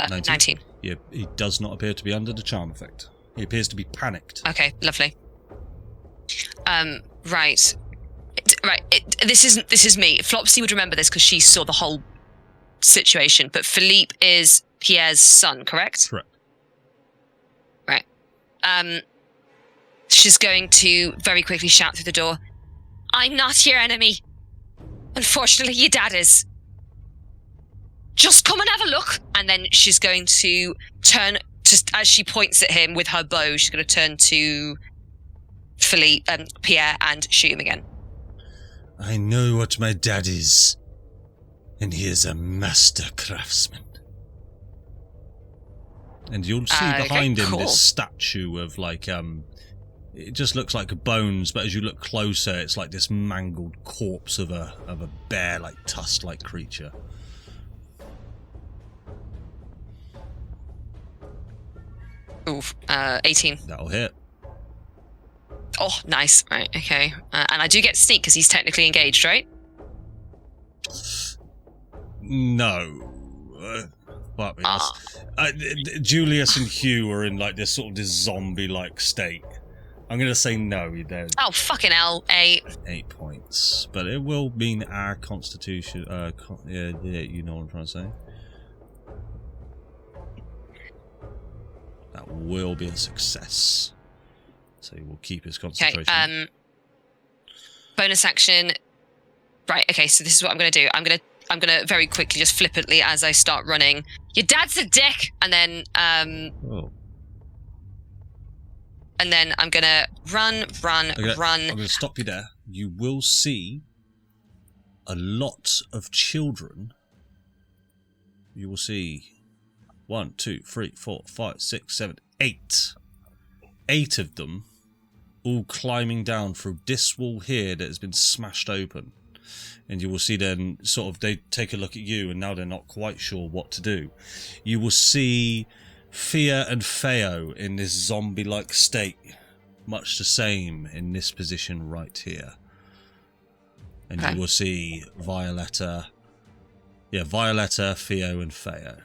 19. Yeah, he does not appear to be under the charm effect. He appears to be panicked. Okay, lovely. Right. This is me. Flopsy would remember this because she saw the whole situation. But Philippe is Pierre's son, correct? Correct. Right. She's going to very quickly shout through the door, "I'm not your enemy. Unfortunately, your dad is. Just come and have a look." And then she's going to turn, just as she points at him with her bow, she's going to turn to Pierre and shoot him again. I know what my dad is, and he is a master craftsman. And you'll see behind him this statue of it just looks like bones, but as you look closer, it's like this mangled corpse of a bear, tusk-like creature. Oof, 18. That'll hit. Oh, nice. Right, okay. And I do get sneak because he's technically engaged, right? No. Julius and Hugh are in this zombie-like state. I'm going to say no. Oh, fucking hell. 8. 8 points. But it will mean our constitution... yeah, you know what I'm trying to say. That will be a success. So he will keep his concentration. Okay, bonus action. Right, okay, so this is what I'm going to do. I'm going to very quickly, just flippantly, as I start running, "Your dad's a dick!" And then, And then I'm going to run. I'm going to stop you there. You will see a lot of children. You will see 1, 2, 3, 4, 5, 6, 7, 8. 8 of them all climbing down through this wall here that has been smashed open. And you will see then they take a look at you, and now they're not quite sure what to do. You will see Fia and Feo in this zombie-like state, much the same in this position right here. And you will see Violetta, Fio, and Feo.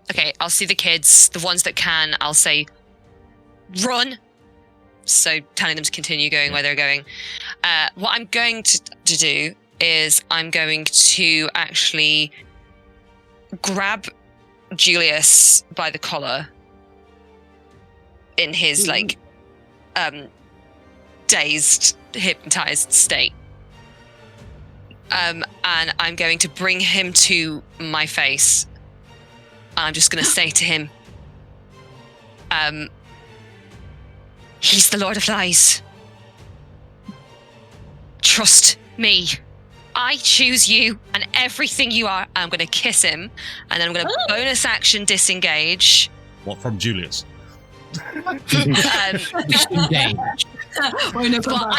Okay, I'll see the kids, the ones that can, I'll say, "Run!" So telling them to continue going where they're going. What I'm going to do is I'm going to actually grab Julius by the collar in his, dazed, hypnotized state. And I'm going to bring him to my face. I'm just going to say to him, "He's the Lord of Lies. Trust me. I choose you and everything you are." I'm going to kiss him, and then I'm going to bonus action disengage. What, from Julius? I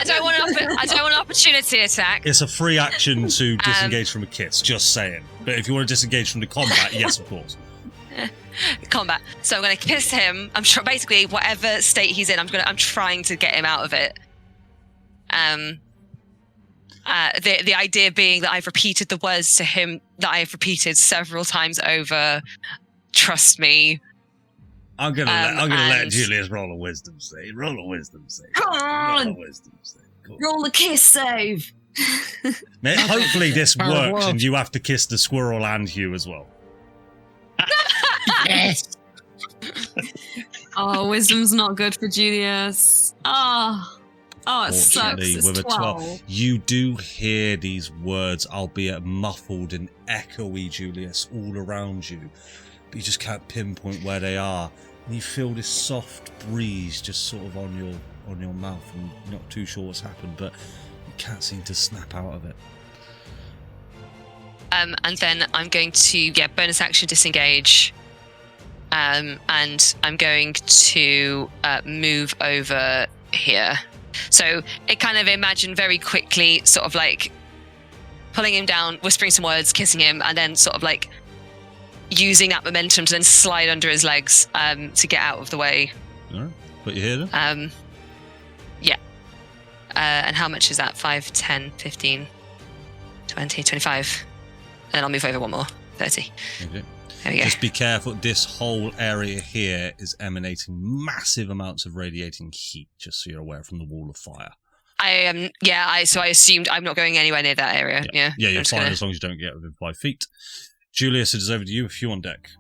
don't want an opportunity attack. It's a free action to disengage from a kiss, just saying. But if you want to disengage from the combat, yes, of course. Combat. So I'm going to kiss him. I'm sure basically whatever state he's in, I'm trying to get him out of it. The idea being that I've repeated the words to him that I have repeated several times over. Trust me. I'm gonna let Julius roll a wisdom save. Roll a wisdom save. Come on! Roll a wisdom save. Cool. Roll the kiss save. Hopefully this works, and you have to kiss the squirrel and Hugh as well. Yes. Oh, wisdom's not good for Julius. Oh, it sucks. Fortunately, It's with a 12. you do hear these words, albeit muffled and echoey, Julius, all around you. But you just can't pinpoint where they are. And you feel this soft breeze just sort of on your mouth, and you're not too sure what's happened, but you can't seem to snap out of it. And then I'm going to bonus action disengage. And I'm going to move over here. So it kind of imagine very quickly, sort of like pulling him down, whispering some words, kissing him, and then sort of like using that momentum to then slide under his legs to get out of the way. All right, but you hear them? Yeah. And how much is that? 5, 10, 15, 20, 25. And then I'll move over one more. 30. Okay. There we go. Just be careful. This whole area here is emanating massive amounts of radiating heat, just so you're aware, from the wall of fire. I am, so I assumed I'm not going anywhere near that area. Yeah, you're fine as long as you don't get within 5 feet. Julius, it is over to you if you're on deck.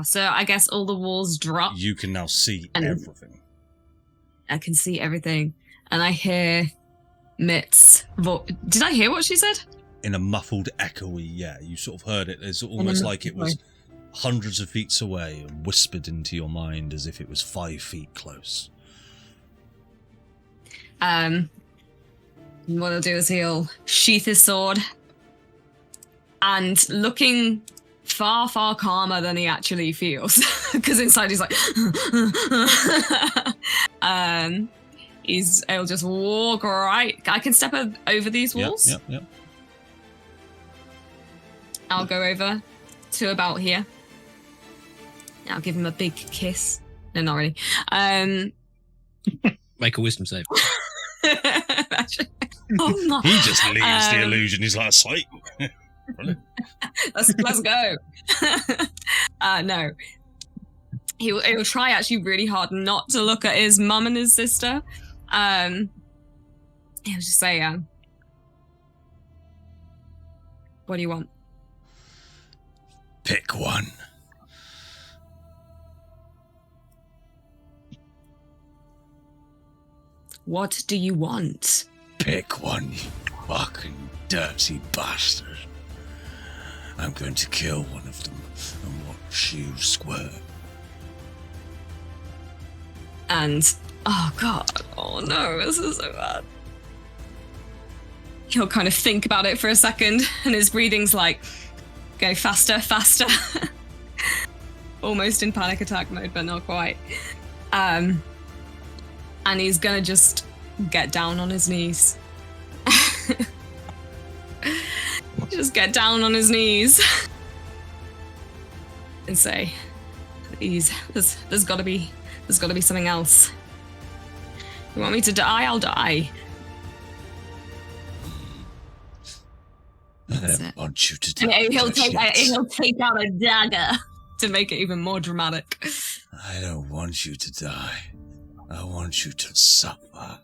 So I guess all the walls drop. You can now see everything. I can see everything. And I hear Mitt's voice. Did I hear what she said? In a muffled, echoey, you sort of heard it. It's almost like it was hundreds of feet away and whispered into your mind as if it was 5 feet close. What he'll do is he'll sheath his sword, and looking far, far calmer than he actually feels, because inside he's like, he'll just walk right. I can step over these walls. Yep. I'll go over to about here. I'll give him a big kiss. No, not really. Make a wisdom save. Oh my. He just leaves the illusion. He's like, sweet. let's go. No. He'll try actually really hard not to look at his mum and his sister. He'll just say, what do you want? Pick one. What do you want? Pick one, you fucking dirty bastard. I'm going to kill one of them and watch you squirt. And, oh god, oh no, this is so bad. He'll kind of think about it for a second, and his breathing's like, go faster, faster. Almost in panic attack mode, but not quite. And he's gonna just get down on his knees. Just get down on his knees and say, please, there's gotta be something else. You want me to die? I'll die. I don't want you to die. And he'll take out a dagger to make it even more dramatic. I don't want you to die. I want you to suffer.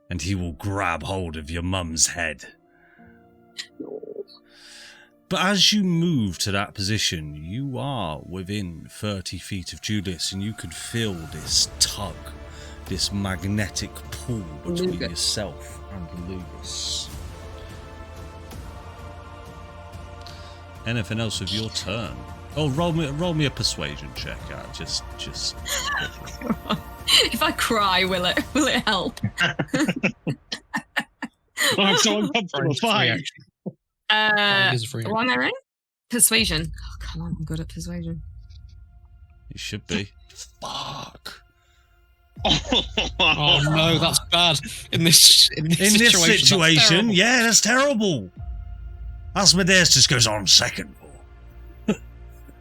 And he will grab hold of your mum's head. But as you move to that position, you are within 30 feet of Julius, and you can feel this tug, this magnetic pull between yourself and Lucas. Anything else of your turn? Oh, roll me a persuasion check. Just. If I cry, will it help? I'm so uncomfortable. Fine. What am I in? Persuasion. Oh, come on, I'm good at persuasion. You should be. Fuck. Oh no, that's bad. In this situation, yeah, that's terrible. Asmodeus just goes on second.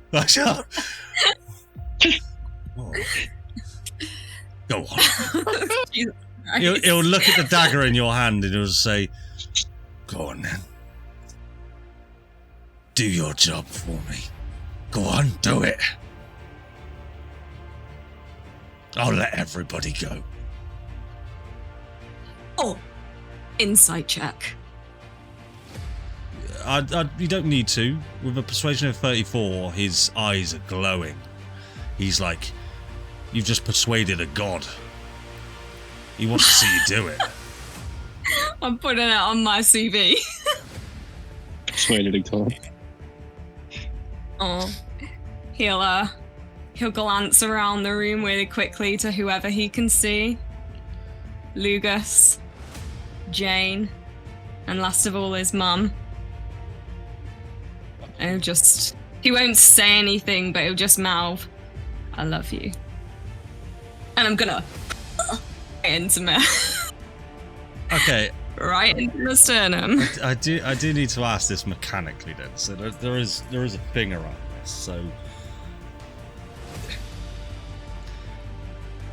Oh. Go on. He'll look at the dagger in your hand and he'll say, go on then. Do your job for me. Go on, do it. I'll let everybody go. Oh, insight check. You don't need to. With a persuasion of 34, his eyes are glowing. He's like, you've just persuaded a god. He wants to see you do it. I'm putting it on my CV. Persuaded a god. Oh, he'll glance around the room really quickly to whoever he can see. Lugus, Jane, and last of all his mum. And he won't say anything, but he'll just mouth, "I love you." And I'm gonna into me. Okay. Right into the sternum. I do need to ask this mechanically then. So there is a thing around this. So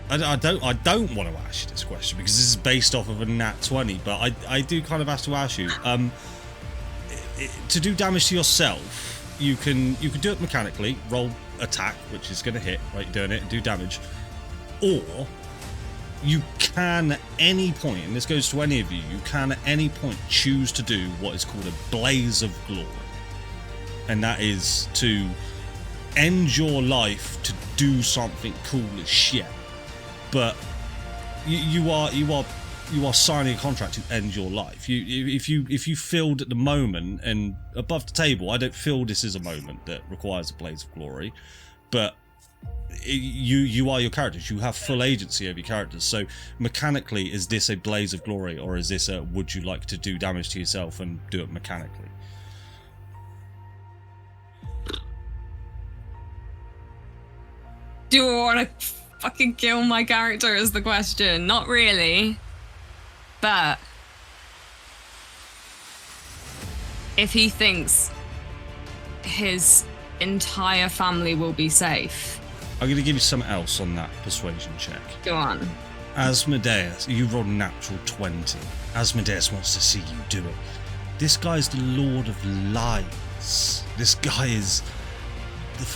I don't want to ask you this question because this is based off of a nat 20, but I do kind of have to ask you. To do damage to yourself, you can do it mechanically. Roll attack, which is going to hit. Right, you're doing it and do damage, or you can at any point, and this goes to any of you, you can at any point choose to do what is called a blaze of glory. And that is to end your life to do something cool as shit. But you are signing a contract to end your life. If you filled at the moment and above the table, I don't feel this is a moment that requires a blaze of glory, but you are your characters. You have full agency over your characters. So mechanically, is this a blaze of glory, or is this a would you like to do damage to yourself and do it mechanically? Do I want to fucking kill my character is the question. Not really. But if he thinks his entire family will be safe. I'm going to give you something else on that persuasion check. Go on. Asmodeus, you rolled a natural 20. Asmodeus wants to see you do it. This guy's the Lord of Lies. This guy is the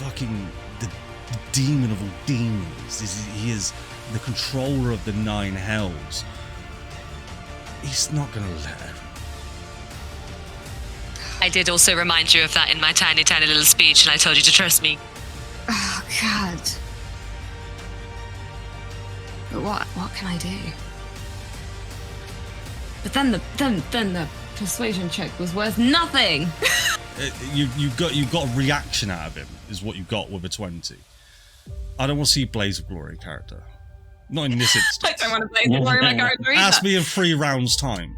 demon of all demons. He is the controller of the 9 hells. He's not going to let her. I did also remind you of that in my tiny, tiny little speech, and I told you to trust me. Oh, God. But what can I do? But then the persuasion check was worth nothing. You got a reaction out of him, is what you got with a 20. I don't want to see Blaze of Glory character. Not in this instance. I don't want to play the Glory my character either. Ask me in 3 rounds' time.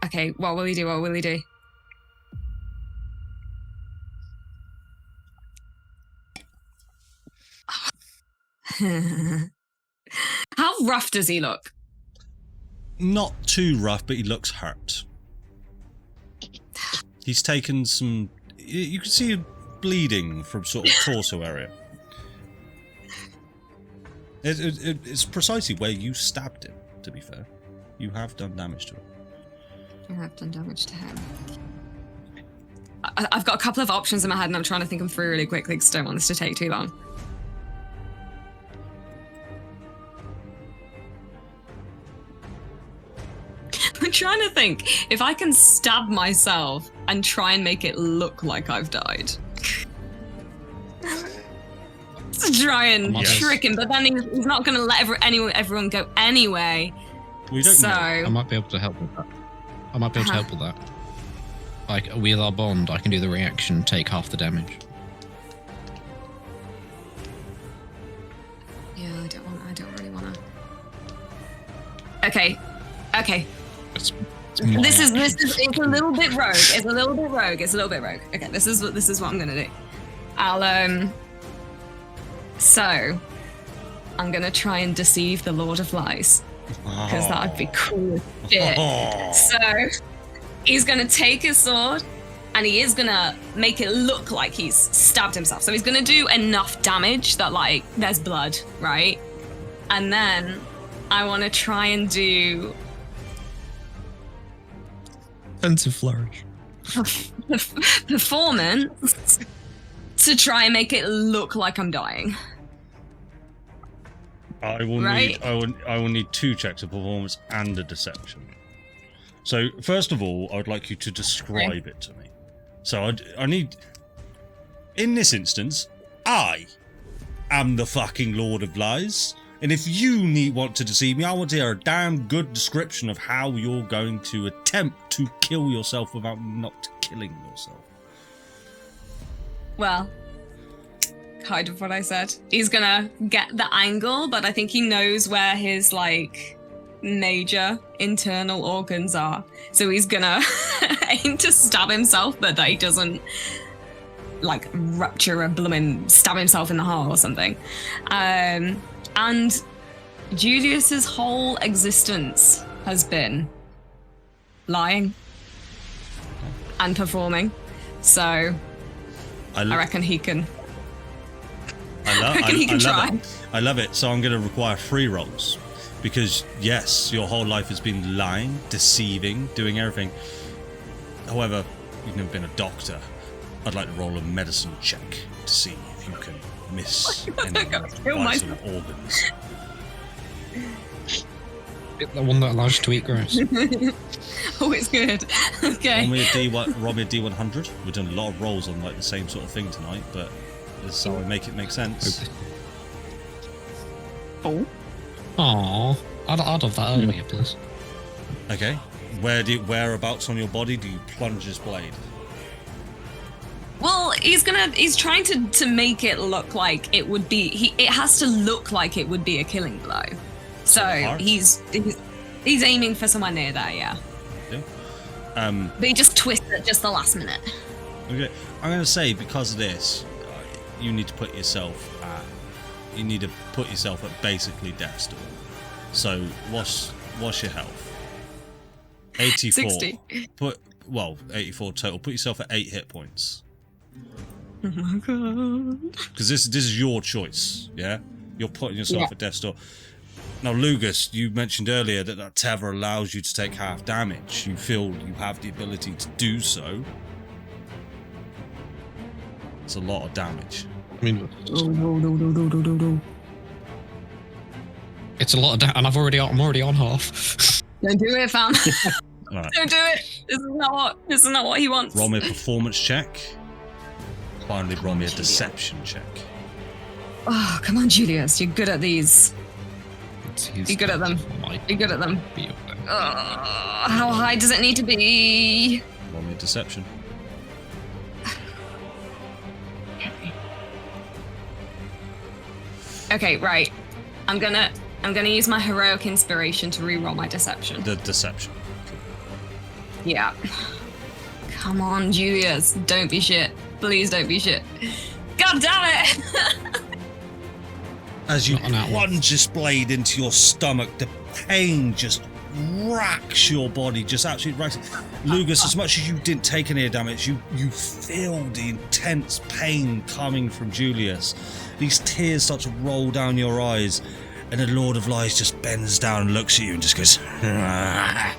Okay, what will he do? How rough does he look? Not too rough, but he looks hurt. He's taken some... You can see him bleeding from sort of torso area. It's precisely where you stabbed him, to be fair. You have done damage to him. I have done damage to him. I've got a couple of options in my head and I'm trying to think them through really quickly because I don't want this to take too long. I'm trying to think if I can stab myself and try and make it look like I've died. To try and trick him, but then he's not going to let everyone go anyway. We don't know. I might be able to help with that. Like, with our bond, I can do the reaction, take half the damage. Yeah, I don't really want to. Okay. It's a little bit rogue. It's a little bit rogue. Okay, this is what I'm gonna do. So I'm gonna try and deceive the Lord of Lies. Because that would be cool as shit. So he's gonna take his sword and he is gonna make it look like he's stabbed himself. So he's gonna do enough damage that like there's blood, right? And then I wanna try and do Offensive flourish. Performance to try and make it look like I'm dying. I will need 2 checks of performance and a deception. So, first of all, I would like you to describe it to me. So, I need... In this instance, I am the fucking Lord of Lies. And if you want to deceive me, I want to hear a damn good description of how you're going to attempt to kill yourself without not killing yourself. Well, kind of what I said. He's gonna get the angle, but I think he knows where his, like, major internal organs are. So he's gonna aim to stab himself, but that he doesn't, like, rupture a blooming, stab himself in the heart or something. And Julius's whole existence has been lying and performing. So I reckon he can. I love it. So I'm going to require 3 rolls. Because, yes, your whole life has been lying, deceiving, doing everything. However, you've never been a doctor. I'd like to roll a medicine check to see if you can miss any vital organs. The one that allows you to eat grass. Oh, it's good. Okay. Roll me a D100. We're doing a lot of rolls on like the same sort of thing tonight, but this is how I make it make sense. Oh. Aww. I'd have that earlier, please. Okay. Whereabouts on your body do you plunge this blade? Well, he's trying to make it look like it would be. It has to look like it would be a killing blow. So he's aiming for somewhere near there, yeah. But he just twists at just the last minute. Okay, I'm going to say because of this, you need to put yourself at basically death's door. So what's your health? 84. 60. 84 total. Put yourself at 8 hit points. Oh my god. Because this is your choice, yeah? You're putting yourself at death's door. Now, Lugus, you mentioned earlier that tether allows you to take half damage. You feel you have the ability to do so. It's a lot of damage. I mean, No. it's a lot of damage, and I'm already on half. Don't do it, fam. Right. Don't do it. This is not what he wants. Roll me a performance check. Finally, roll me a deception check. Oh, come on, Julius. You're good at these. You're good at them. You're good at them. How high does it need to be? Roll me a deception. Okay, right. I'm gonna use my heroic inspiration to re-roll my deception. The deception. Yeah. Come on, Julius. Don't be shit. Please don't be shit. God damn it! As you plunge this blade into your stomach, the pain just racks your body, just absolutely racks. Lugus, as much as you didn't take any damage, you feel the intense pain coming from Julius. These tears start to roll down your eyes, and the Lord of Lies just bends down and looks at you and just goes, a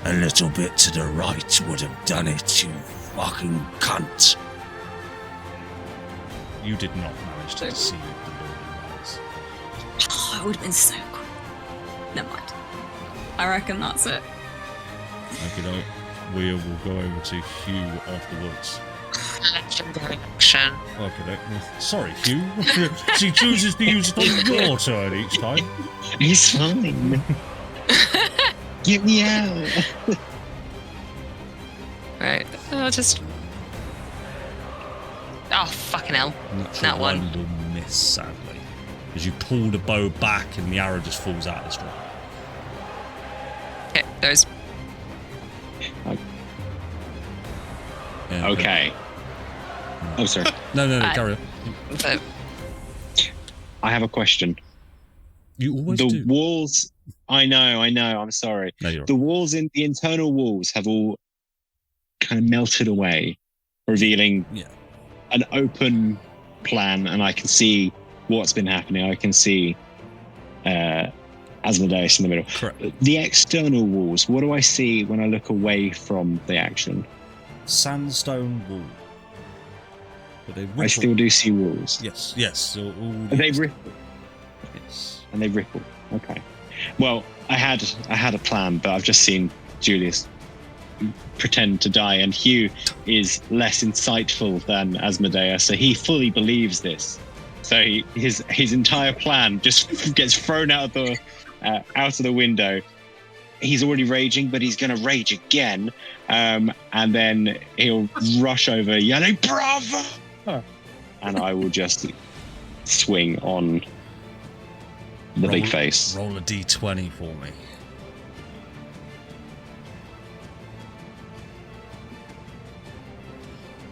little bit to the right would have done it, you fucking cunt. You did not manage to deceive the Lord of Lies. Oh, it would have been so cool. Never mind. I reckon that's it. Okay, we will go over to Hugh afterwards. Legendary action. Okay, sorry, Hugh. She chooses to use it on your turn each time. He's fine. Get me out. Right. I'll just. Oh, fucking hell. That one. Little miss, sadly. As you pull the bow back and the arrow just falls out of the string. Okay, those. Yeah, Okay. Oh, sorry. No, carry on. So, I have a question. You always The do. walls. I know. I'm sorry. No, you're The walls in the internal walls have all kind of melted away, revealing an open plan, and I can see what's been happening. I can see Asmodeus in the middle. Correct. The external walls, what do I see when I look away from the action? Sandstone wall. But they ripple. I still do see walls. Yes. They ripple. Yes. And they ripple. Okay. Well, I had a plan, but I've just seen Julius pretend to die, and Hugh is less insightful than Asmodeus, so he fully believes this. So his entire plan just gets thrown out of the window. He's already raging, but he's going to rage again, and then he'll rush over yelling "Bravo!" and I will just swing on the big face. Roll a d20 for me.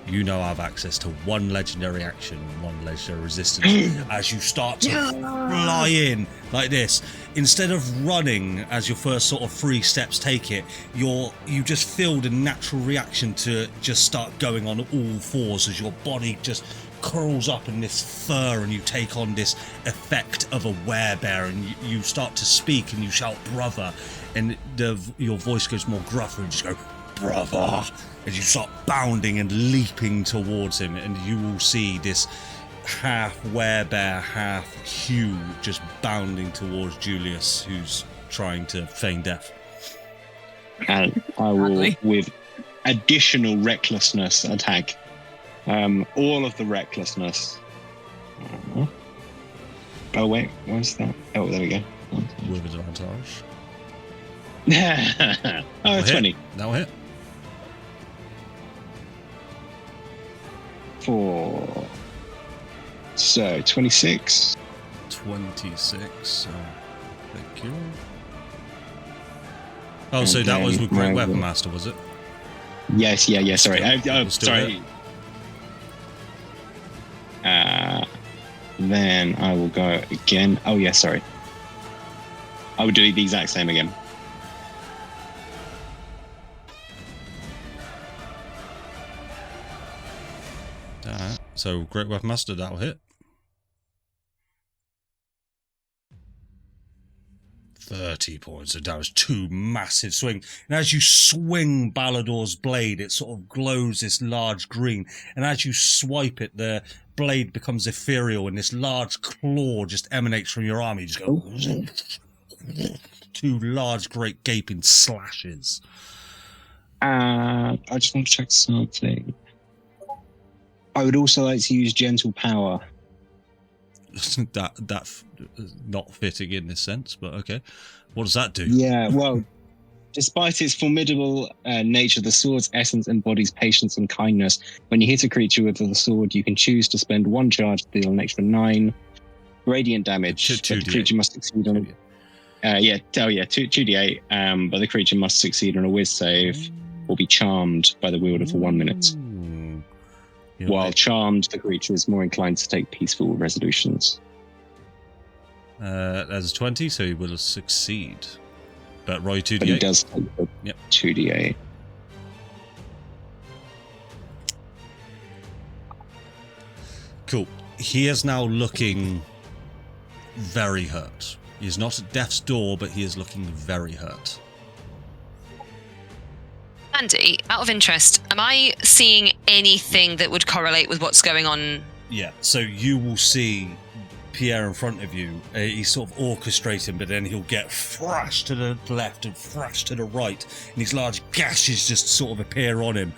You now have access to one legendary action and one legendary resistance as you start to fly in like this. Instead of running as your first sort of 3 steps take it, you just feel the natural reaction to just start going on all fours as your body just curls up in this fur and you take on this effect of a werebear, and you start to speak and you shout "brother," and your voice goes more gruff and you just go "brother" as you start bounding and leaping towards him, and you will see this half werebear, half Hugh just bounding towards Julius, who's trying to feign death. And I will, with additional recklessness, attack. All of the recklessness. Oh wait, where's that? Oh, there we go. With advantage. 20. That'll hit. 4. So 26. 26. Thank you. Oh, so that was with Great Weapon Master, was it? Yes, yeah. Sorry. Sorry. Then I will go again. Oh yeah, sorry. I would do the exact same again. So Great Weapon Master, that'll hit. 30 points of damage. 2 massive swings. And as you swing Baldur's blade, it sort of glows this large green. And as you swipe it, the blade becomes ethereal and this large claw just emanates from your arm. You just go... 2 large, great gaping slashes. I just want to check something. I would also like to use Gentle Power. That not fitting in this sense, but okay. What does that do? Yeah, well, despite its formidable nature, the sword's essence embodies patience and kindness. When you hit a creature with the sword, you can choose to spend 1 charge to deal an extra 9 radiant damage. But the creature must succeed on 2d8. But the creature must succeed on a whiz save or be charmed by the wielder for 1 minute. While charmed, the creature is more inclined to take peaceful resolutions. That's a 20, so he will succeed. But roll 2d8. But he does take 2d8. Cool. He is now looking very hurt. He is not at death's door, but he is looking very hurt. Andy, out of interest, am I seeing anything that would correlate with what's going on? Yeah, so you will see Pierre in front of you. He's sort of orchestrating, but then he'll get thrashed to the left and thrashed to the right, and these large gashes just sort of appear on him.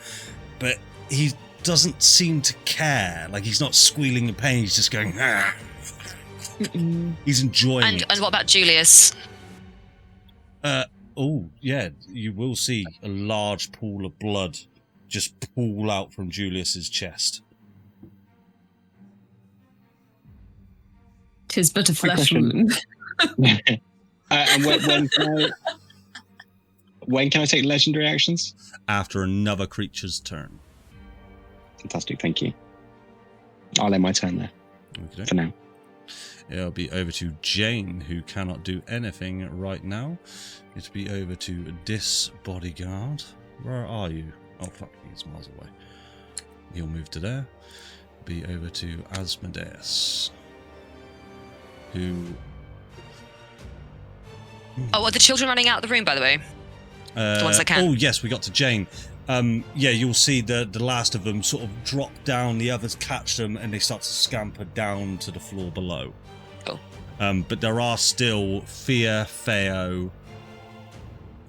But he doesn't seem to care. Like, he's not squealing in pain, he's just going, ah. He's enjoying it. And what about Julius? Oh, yeah, you will see a large pool of blood just pool out from Julius's chest. 'Tis but a flesh wound. And when can I take legendary actions? After another creature's turn. Fantastic, thank you. I'll end my turn there for now. It'll be over to Jane, who cannot do anything right now. It'll be over to this bodyguard. Where are you? Oh, fuck, he's miles away. He'll move to there. Be over to Asmodeus, who... Oh, are the children running out of the room, by the way? The ones that can. Oh, yes, we got to Jane. Yeah, you'll see the last of them sort of drop down, the others catch them, and they start to scamper down to the floor below. Cool. But there are still Faerûn,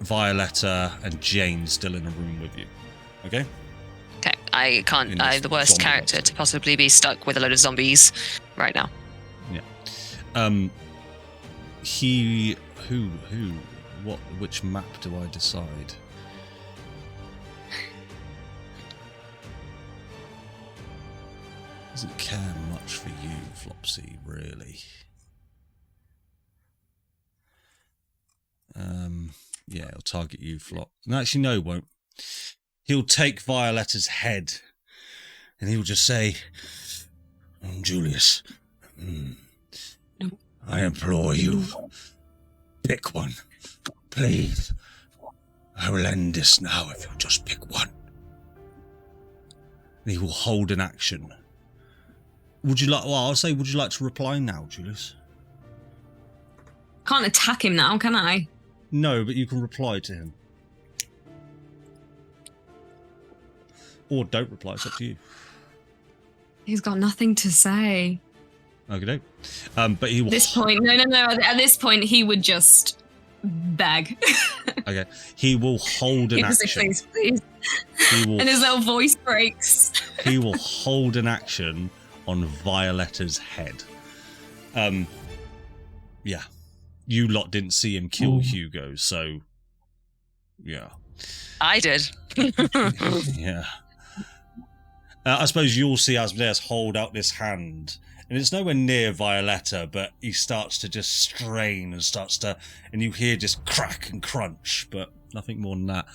Violetta and Jane still in a room with you. Okay? Okay, I can't. I'm the worst zombie character monster. to possibly be stuck with a load of zombies right now. Which map do I decide? Doesn't care much for you, Flopsy, really. Yeah, he'll target you, Flop. No, actually, no, he won't. He'll take Violetta's head and he'll just say, Julius, I implore you, pick one, please. I will end this now if you'll just pick one. And he will hold an action. Would you like to reply now, Julius? Can't attack him now, can I? No, but you can reply to him. Or don't reply, it's up to you. He's got nothing to say. Okay, but he will. At this point, no. At this point, he would just beg. Okay, he will hold an Give us a action. please. He will, And his little voice breaks. he will hold an action on Violetta's head. Yeah. You lot didn't see him kill Hugo, so yeah. I did. Yeah. I suppose you'll see Asmodeus hold out this hand, and it's nowhere near Violetta, but he starts to just strain and you hear just crack and crunch, but nothing more than that.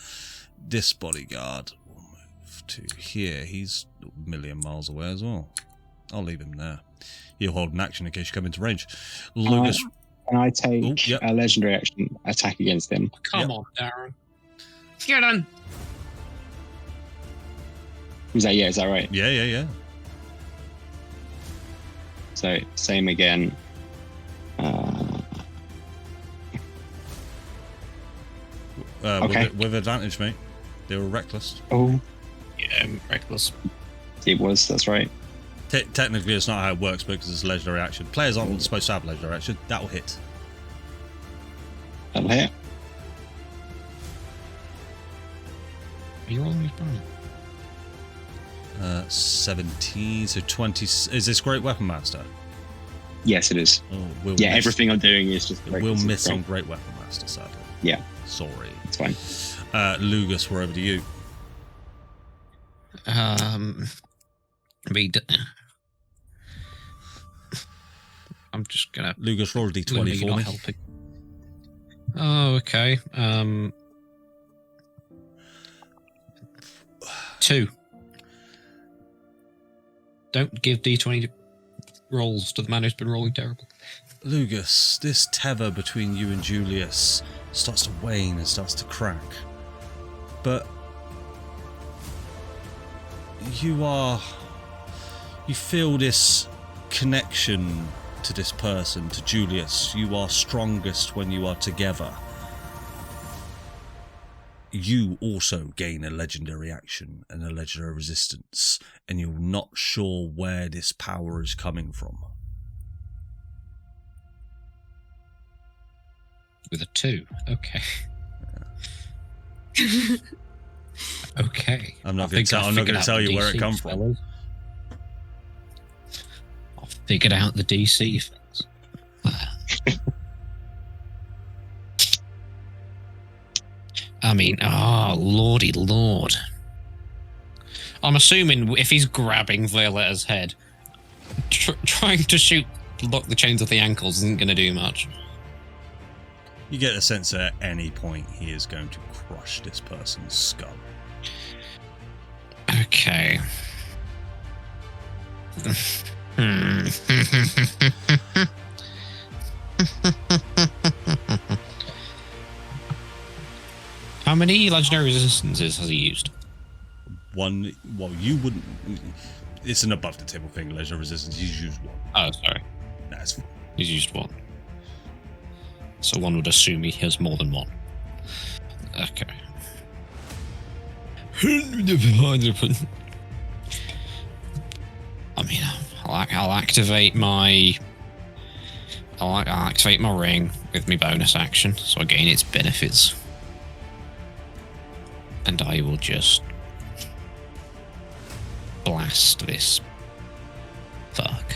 This bodyguard will move to here. He's a million miles away as well. I'll leave him there. He'll hold an action in case you come into range. Lucas, Can I take a legendary action attack against him? Come on, Darren. You're done. Is that right? Yeah. So same again. Okay. With advantage, mate. They were reckless. Oh, Yeah, I'm reckless. it was. That's right. Technically, it's not how it works because it's a legendary action. Players aren't supposed to have legendary action. That will hit. That'll hit. Are you rolling your phone? 17, so 20. Is this Great Weapon Master? Yes, it is. Oh, we'll Yeah, miss. everything I'm doing is just. We'll miss on Great Weapon Master, sadly. Yeah, Sorry. it's fine. Lugus, we're over to you. I'm just gonna. Lugus, roll a d20 Luna, you're for not me. helping. Oh, okay. 2. Don't give D20 rolls to the man who's been rolling terrible. Lugus, this tether between you and Julius starts to wane and starts to crack. But you feel this connection to this person, to Julius. You are strongest when you are together. You also gain a legendary action and a legendary resistance, and you're not sure where this power is coming from. With a 2. Okay. Okay. I'm not going to tell you where it comes from. I've figured out the DC things. I mean, lordy lord. I'm assuming if he's grabbing Violetta's head, trying to lock the chains off the ankles isn't going to do much. You get the sense that at any point he is going to crush this person's skull. Okay. How many legendary resistances has he used? One, well, you wouldn't. It's an above the table thing, legendary resistance. He's used one. Oh, sorry. That's fine. He's used 1. So one would assume he has more than 1. Okay. I mean, I'll activate my ring with my bonus action, so I gain its benefits. And I will just blast this fuck.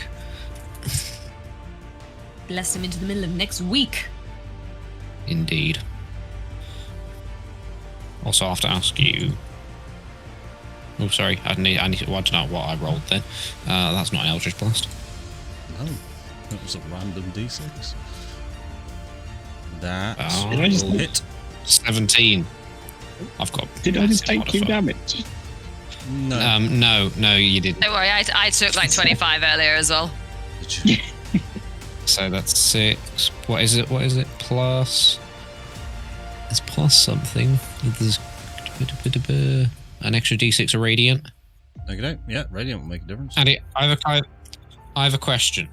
Blast him into the middle of next week. Indeed. Also, I have to ask you. Oh, sorry. I need to. I don't know what I rolled then. That's not an Eldritch Blast. No, that was a random d6. That Did I just will hit. 17. I've got. Did I just massive take you modifier. damage? No. No, you didn't. Don't worry, I took like 25 earlier as well. So that's 6. What is it? Plus. It's plus something. There's an extra d6 of radiant. Okay, yeah, radiant will make a difference. And I have a question.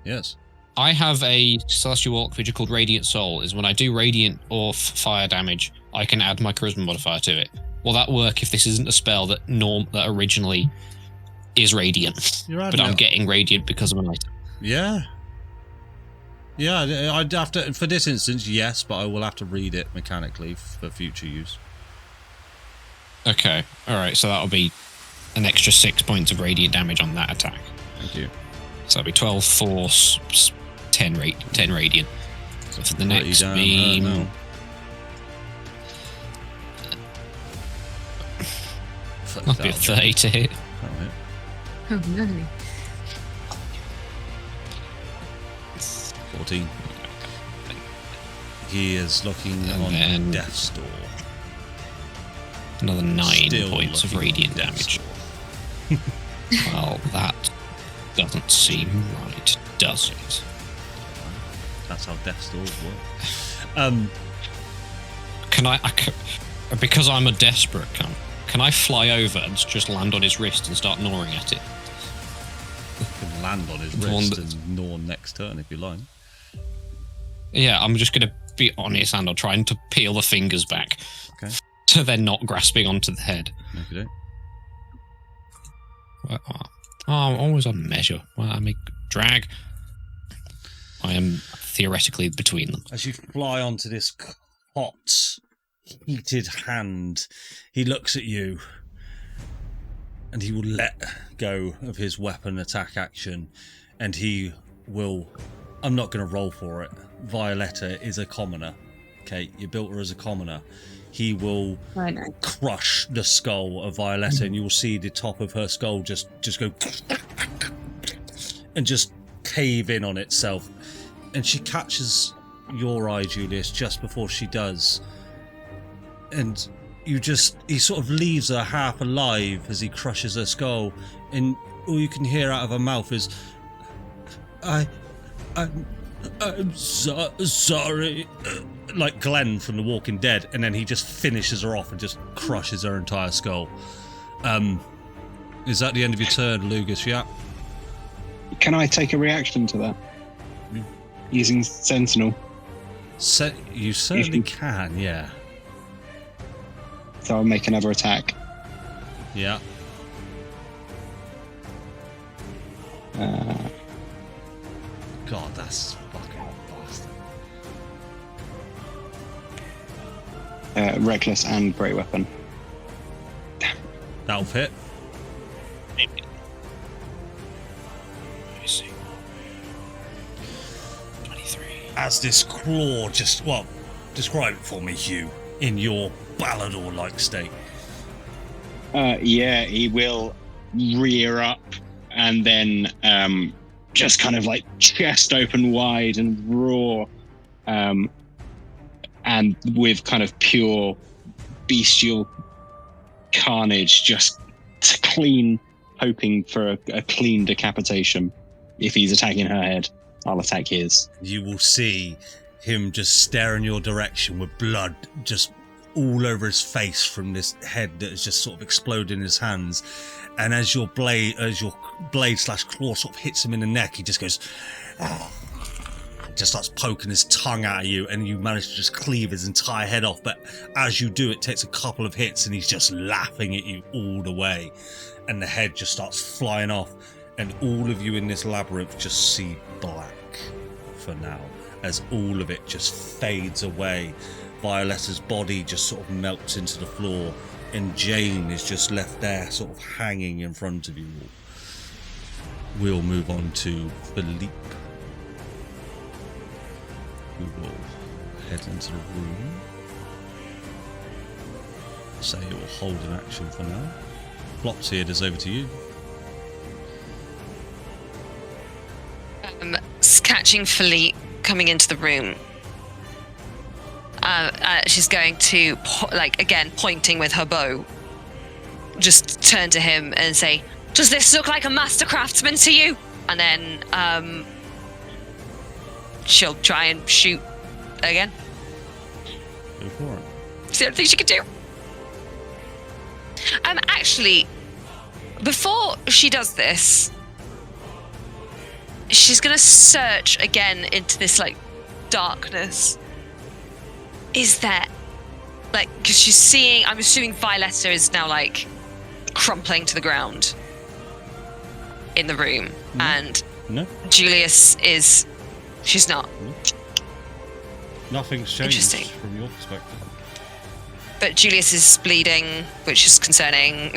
Yes. I have a celestial orc creature called Radiant Soul. Is when I do radiant or fire damage, I can add my charisma modifier to it. Will that work if this isn't a spell that originally is radiant, but I'm getting radiant because of an item? Yeah. Yeah, I'd have to, for this instance, yes, but I will have to read it mechanically for future use. Okay, alright, so that'll be an extra 6 points of radiant damage on that attack. Thank you. So that'll be 12 force, 10 radiant. So for the next beam... That'll be a 30 to hit. Alright. Oh, no. 14. He is looking And on then- death's door. Another 9 Still points of looking on radiant death's damage. door. Well, that doesn't seem right, does it? That's how death's doors work. Because I'm a desperate cunt, can I fly over and just land on his wrist and start gnawing at it? You can land on his The one wrist that- and gnaw next turn if you like. Yeah, I'm just going to be on his hand. I'll try to peel the fingers back. Okay. So they're not grasping onto the head. Okay. I'm always on measure. Well, I make drag. I am theoretically between them. As you fly onto this hot, heated hand, he looks at you and he will let go of his weapon attack action and he will... I'm not going to roll for it. Violetta is a commoner. Okay, you built her as a commoner. He will crush the skull of Violetta and you will see the top of her skull just go and just cave in on itself. And she catches your eye, Julius, just before she does. And he sort of leaves her half alive as he crushes her skull. And all you can hear out of her mouth is, I'm sorry. Like Glenn from The Walking Dead. And then he just finishes her off and just crushes her entire skull. Is that the end of your turn, Lugus? Yeah. Can I take a reaction to that? Using Sentinel. You certainly can, yeah. So I'll make another attack. Yeah. God, that's fucking bastard. Reckless and Great Weapon. That'll fit. Let me see. 23. As this claw describe it for me, Hugh, in your Baldur-like state. Yeah, he will rear up and then just kind of like chest open wide and roar, and with kind of pure bestial carnage, just hoping for a clean decapitation. If he's attacking her head, I'll attack his. You will see him just stare in your direction with blood just all over his face from this head that is just sort of exploding in his hands. And as your blade slash claw sort of hits him in the neck, he just goes, just starts poking his tongue out at you, and you manage to just cleave his entire head off. But as you do, it takes a couple of hits, and he's just laughing at you all the way. And the head just starts flying off, and all of you in this labyrinth just see black for now, as all of it just fades away. Violetta's body just sort of melts into the floor, and Jane is just left there, sort of hanging in front of you all. We'll move on to Philippe, who will head into the room. Say it will hold an action for now. Flopsy, it is over to you. Catching Philippe coming into the room. She's going to, again, pointing with her bow, just turn to him and say, "Does this look like a master craftsman to you?" And then she'll try and shoot again. Go for it. It's the only thing she can do. Actually, before she does this, she's gonna search again into this darkness. Is there because she's seeing, I'm assuming Violetta is now crumpling to the ground in the room, and Julius is, she's not. Nothing's changed Interesting. From your perspective. But Julius is bleeding, which is concerning.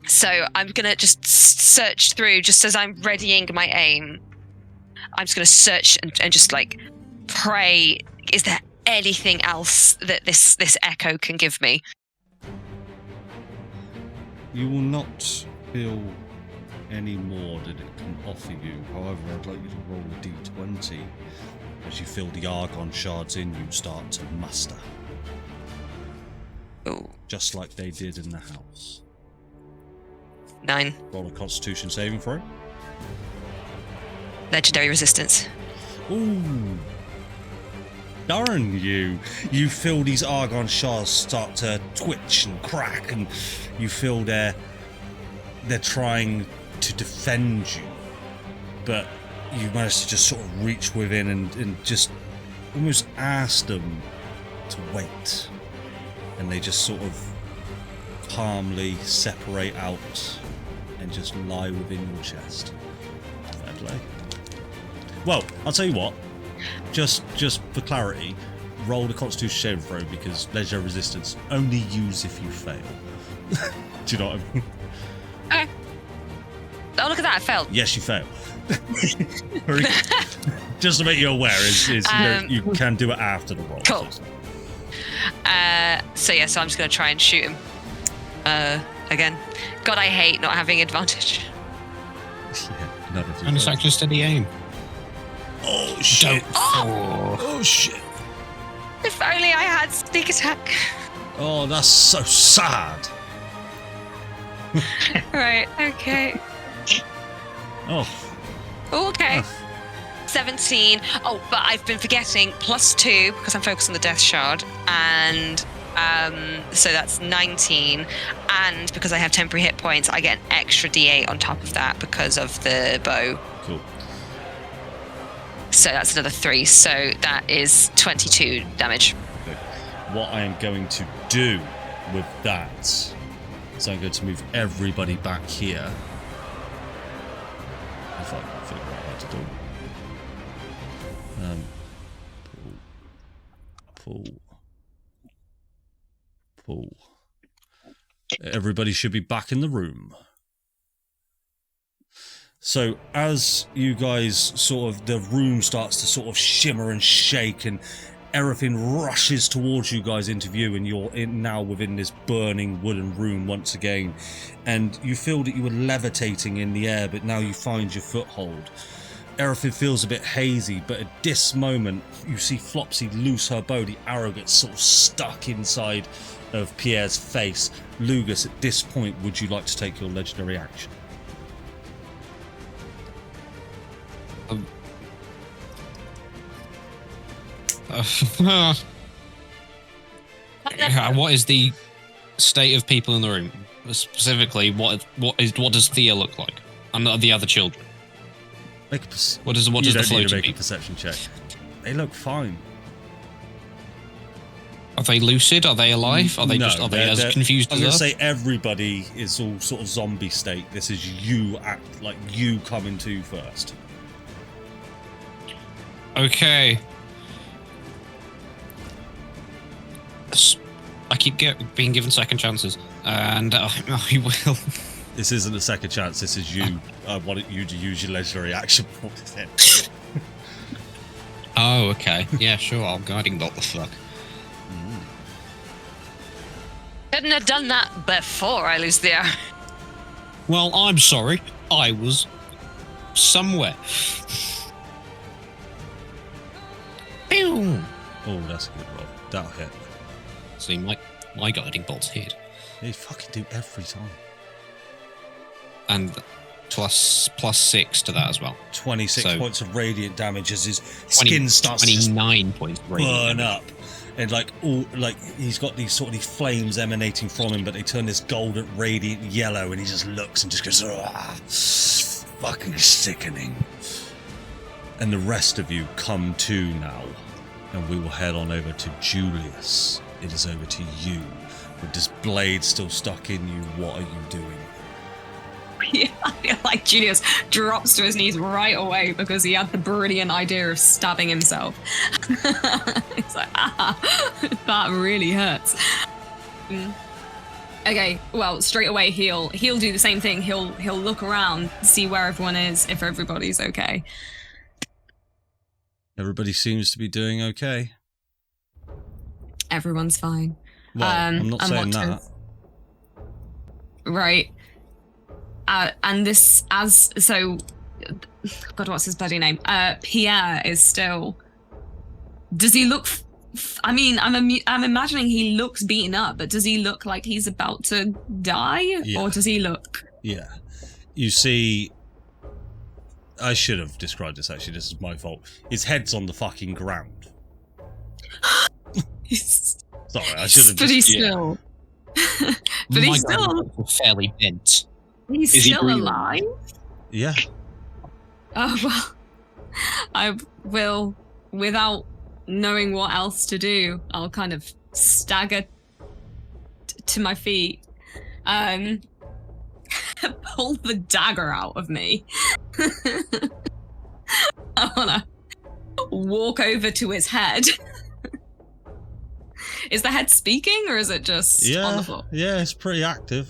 So I'm gonna just search through, just as I'm readying my aim. I'm just gonna search and just pray. Is there anything else that this echo can give me? You will not feel any more that it can offer you. However, I'd like you to roll a d20. As you feel the Argon shards in you start to muster. Ooh. Just like they did in the house. 9. Roll a Constitution saving throw. Legendary resistance. Ooh. Darn you. You feel these Argon shards start to twitch and crack, and you feel they're trying to defend you. But you manage to just sort of reach within and just almost ask them to wait. And they just sort of calmly separate out and just lie within your chest. Fair play. Well, I'll tell you what. Just for clarity, roll the Constitution saving throw, because legendary resistance only use if you fail. Do you know what I mean? Okay. Oh, look at that! I failed. Yes, you fail. Just to make you aware, you can do it after the roll. Cool. So I'm just going to try and shoot him. Again. God, I hate not having advantage. Yeah, none of you. And it's actually steady aim. Oh shit! Oh shit! If only I had sneak attack. Oh, that's so sad. Right. Okay. Oh. Okay. 17. Oh, but I've been forgetting +2 because I'm focused on the death shard, and so that's 19. And because I have temporary hit points, I get an extra D8 on top of that because of the bow. Cool. So that's another 3. So that is 22 damage. Okay. What I am going to do with that is I'm going to move everybody back here. If I can figure out how to do it. Pull. Everybody should be back in the room. So as you guys the room starts to sort of shimmer and shake, and everything rushes towards you guys into view, and you're now within this burning wooden room once again, and you feel that you were levitating in the air, but now you find your foothold. Everything feels a bit hazy, but at this moment you see Flopsy loose her bow. The arrow gets sort of stuck inside of Pierre's face. Lugus, at this point, would you like to take your legendary action? What is the state of people in the room? Specifically, what does Thea look like, and the other children? What does the floating need to make be? a perception check. They look fine. Are they lucid? Are they alive? Are they as confused as us? I was going to say everybody is all sort of zombie state. This is you act like you coming to first. Okay. I keep being given second chances, and I will. This isn't a second chance. This is you. I wanted you to use your legendary action point. Oh, okay. Yeah, sure. I'll guiding bolt the fuck. Couldn't have done that before I lose the arrow. Well, I'm sorry. I was somewhere. Pew! Oh, that's a good roll. That'll hit. See, my guiding bolts hit. They fucking do every time. And plus 6 to that as well. 26 So- points of radiant damage as his skin starts to 29 points. burn up. And he's got these flames emanating from him, but they turn this golden radiant yellow, and he just looks and just goes, fucking sickening. And the rest of you come to now, and we will head on over to Julius. It is over to you. With this blade still stuck in you, what are you doing? Yeah, I feel like Julius drops to his knees right away because he had the brilliant idea of stabbing himself. It's like, that really hurts. Okay, well, straight away he'll do the same thing. He'll look around, see where everyone is, if everybody's okay. Everybody seems to be doing okay. Everyone's fine. Well, I'm not saying that. Right. And this, God, what's his bloody name? Pierre is still. Does he look? I mean, I'm imagining he looks beaten up, but does he look like he's about to die, Yeah. or does he look? Yeah. You see, I should have described this actually. This is my fault. His head's on the fucking ground. Sorry, I should have. But he's still. But he's still fairly bent. He's Is he still breathing? alive. Yeah. Oh well, I will, without knowing what else to do, I'll kind of stagger to my feet, pull the dagger out of me. I wanna walk over to his head. Is the head speaking, or is it just on the floor? Yeah, it's pretty active.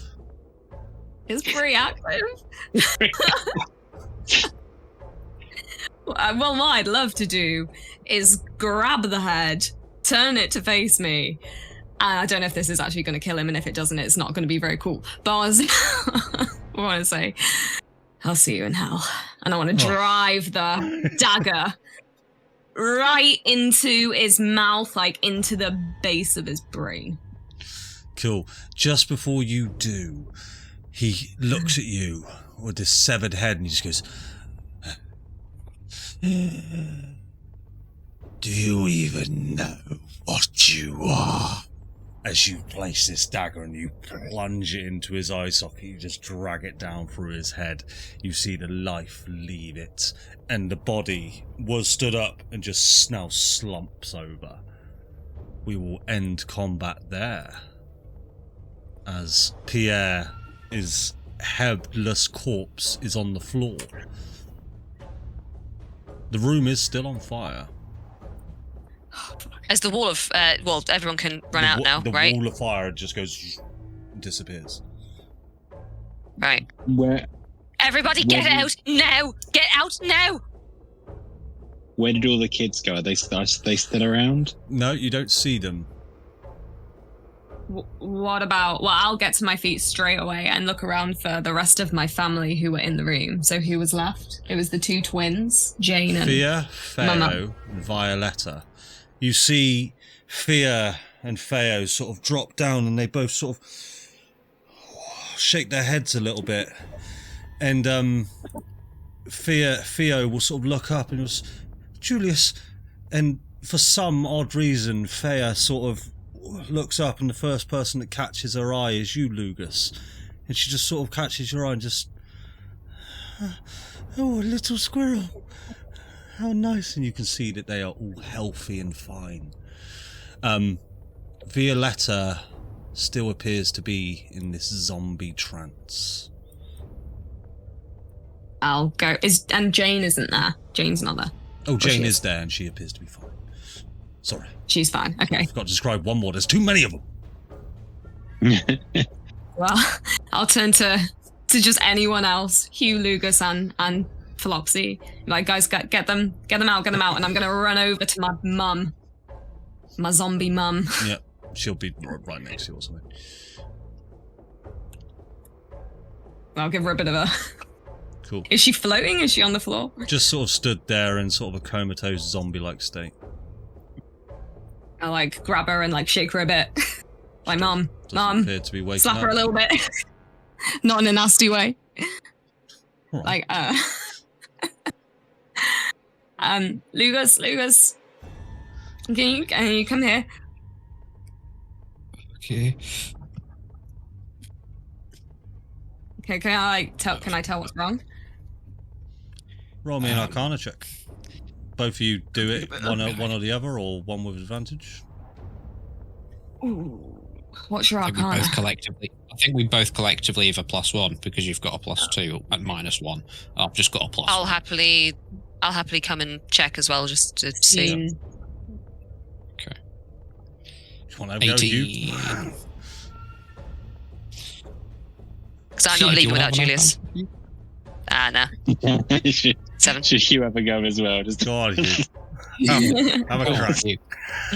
It's pretty active. Well, what I'd love to do is grab the head, turn it to face me. And I don't know if this is actually going to kill him, and if it doesn't, it's not going to be very cool. But I want to say, I'll see you in hell. And I want to drive the dagger right into his mouth, like into the base of his brain. Cool. Just before you do, he looks at you with this severed head and he just goes, do you even know what you are? As you place this dagger and you plunge it into his eye socket, you just drag it down through his head. You see the life leave it, and the body was stood up and just now slumps over. We will end combat there, as Pierre, his headless corpse, is on the floor. The room is still on fire. As the wall of, everyone can run out now, the right? wall of fire just goes, disappears. Right. Where Everybody get out now! Get out now! where did all the kids go? Are they still around? No, you don't see them. What about? Well, I'll get to my feet straight away and look around for the rest of my family who were in the room. So who was left? It was the two twins, Jane and Fia, Mama. Faerûn, and Violetta. You see Fia and Faerûn sort of drop down and they both sort of shake their heads a little bit. And Theo will sort of look up and goes, Julius. And for some odd reason, Fea sort of looks up and the first person that catches her eye is you, Lugus. And she just sort of catches your eye and just, oh, a little squirrel. How nice. And you can see that they are all healthy and fine. Violetta still appears to be in this zombie trance. I'll go. And Jane isn't there. Jane's not there. Oh, she Jane is. is there and she appears to be fine. Sorry. She's fine. Okay. I forgot to describe one more. There's too many of them. Well, I'll turn to just anyone else, Hugh, Lugus, and Flopsy. Like, guys, get them out, and I'm gonna run over to my mum, my zombie mum. Yeah, she'll be right next to you or something. I'll give her a bit of a. Cool. Is she floating? Is she on the floor? Just sort of stood there in sort of a comatose zombie-like state. I like grab her and like shake her a bit. Like, Doesn't mum, appear to be waking slap up. her a little bit. Not in a nasty way. All right. Like, Lugus, can you come here? Okay. Okay, can I tell what's wrong? Roll me an Arcana check. Both of you do it, one or the other, or one with advantage. Ooh. What's your I think we arcana? both collectively have a +1 because you've got a +2 and -1. I've just got a +1. I'll happily come and check as well, just to see. Okay. Come on, over you. 18. Because I'm Hugh, not do leaving you without have an Julius. Nah. should, 7. should Hugh have a go as well? Just God, you. Have a Oh, crack. Hugh.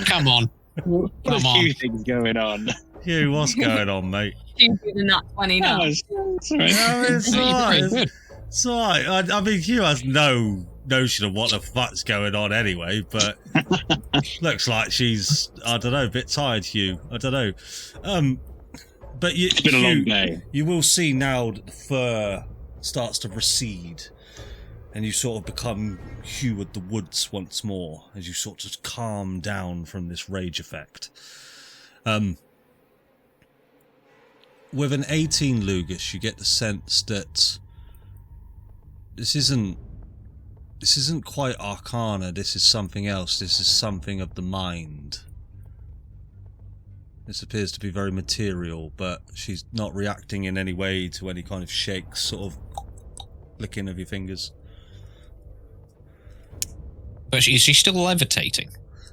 Come on. There's a Come on. few things going on. Hugh, what's going on, mate? She's doing that 20 now. Oh, sorry. Yeah, it's You're alright. pretty good. It's alright. I mean, Hugh has no notion of what the fuck's going on anyway, but looks like she's, I don't know, a bit tired, Hugh. I don't know. But It's been a Hugh, long day. You will see now that the fur starts to recede, and you sort of become Hugh of the woods once more as you sort of calm down from this rage effect. With an 18 Lugus, you get the sense that this isn't quite Arcana. This is something else. This is something of the mind. This appears to be very material, but she's not reacting in any way to any kind of shakes, sort of licking of your fingers. But is she still levitating?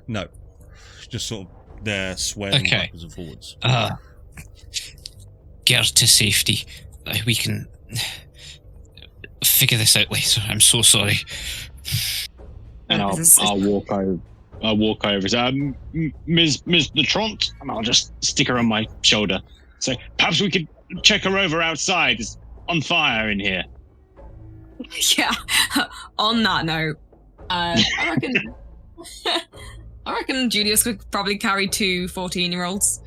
No. She's just sort of there swaying Okay. backwards and forwards. Get her to safety. We can figure this out later. I'm so sorry. And I'll walk over. I'll walk over. So, Ms. Trent, and I'll just stick her on my shoulder. So perhaps we could check her over outside. It's on fire in here. Yeah. On that note, I reckon Julius could probably carry 2 14-year-olds.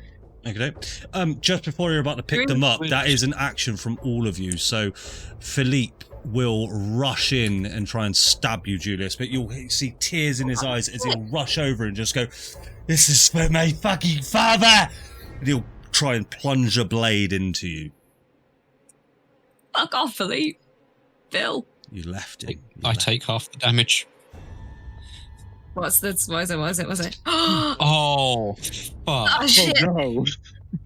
Okay. Just before you're about to pick them up, that is an action from all of you. So Philippe will rush in and try and stab you, Julius, but you'll see tears in his eyes as he'll rush over and just go, "This is for my fucking father!" And he'll try and plunge a blade into you. Fuck off, Philippe. Bill. You left him. I take half the damage. What's this? What is it? Oh, fuck. Oh, shit. Oh, no.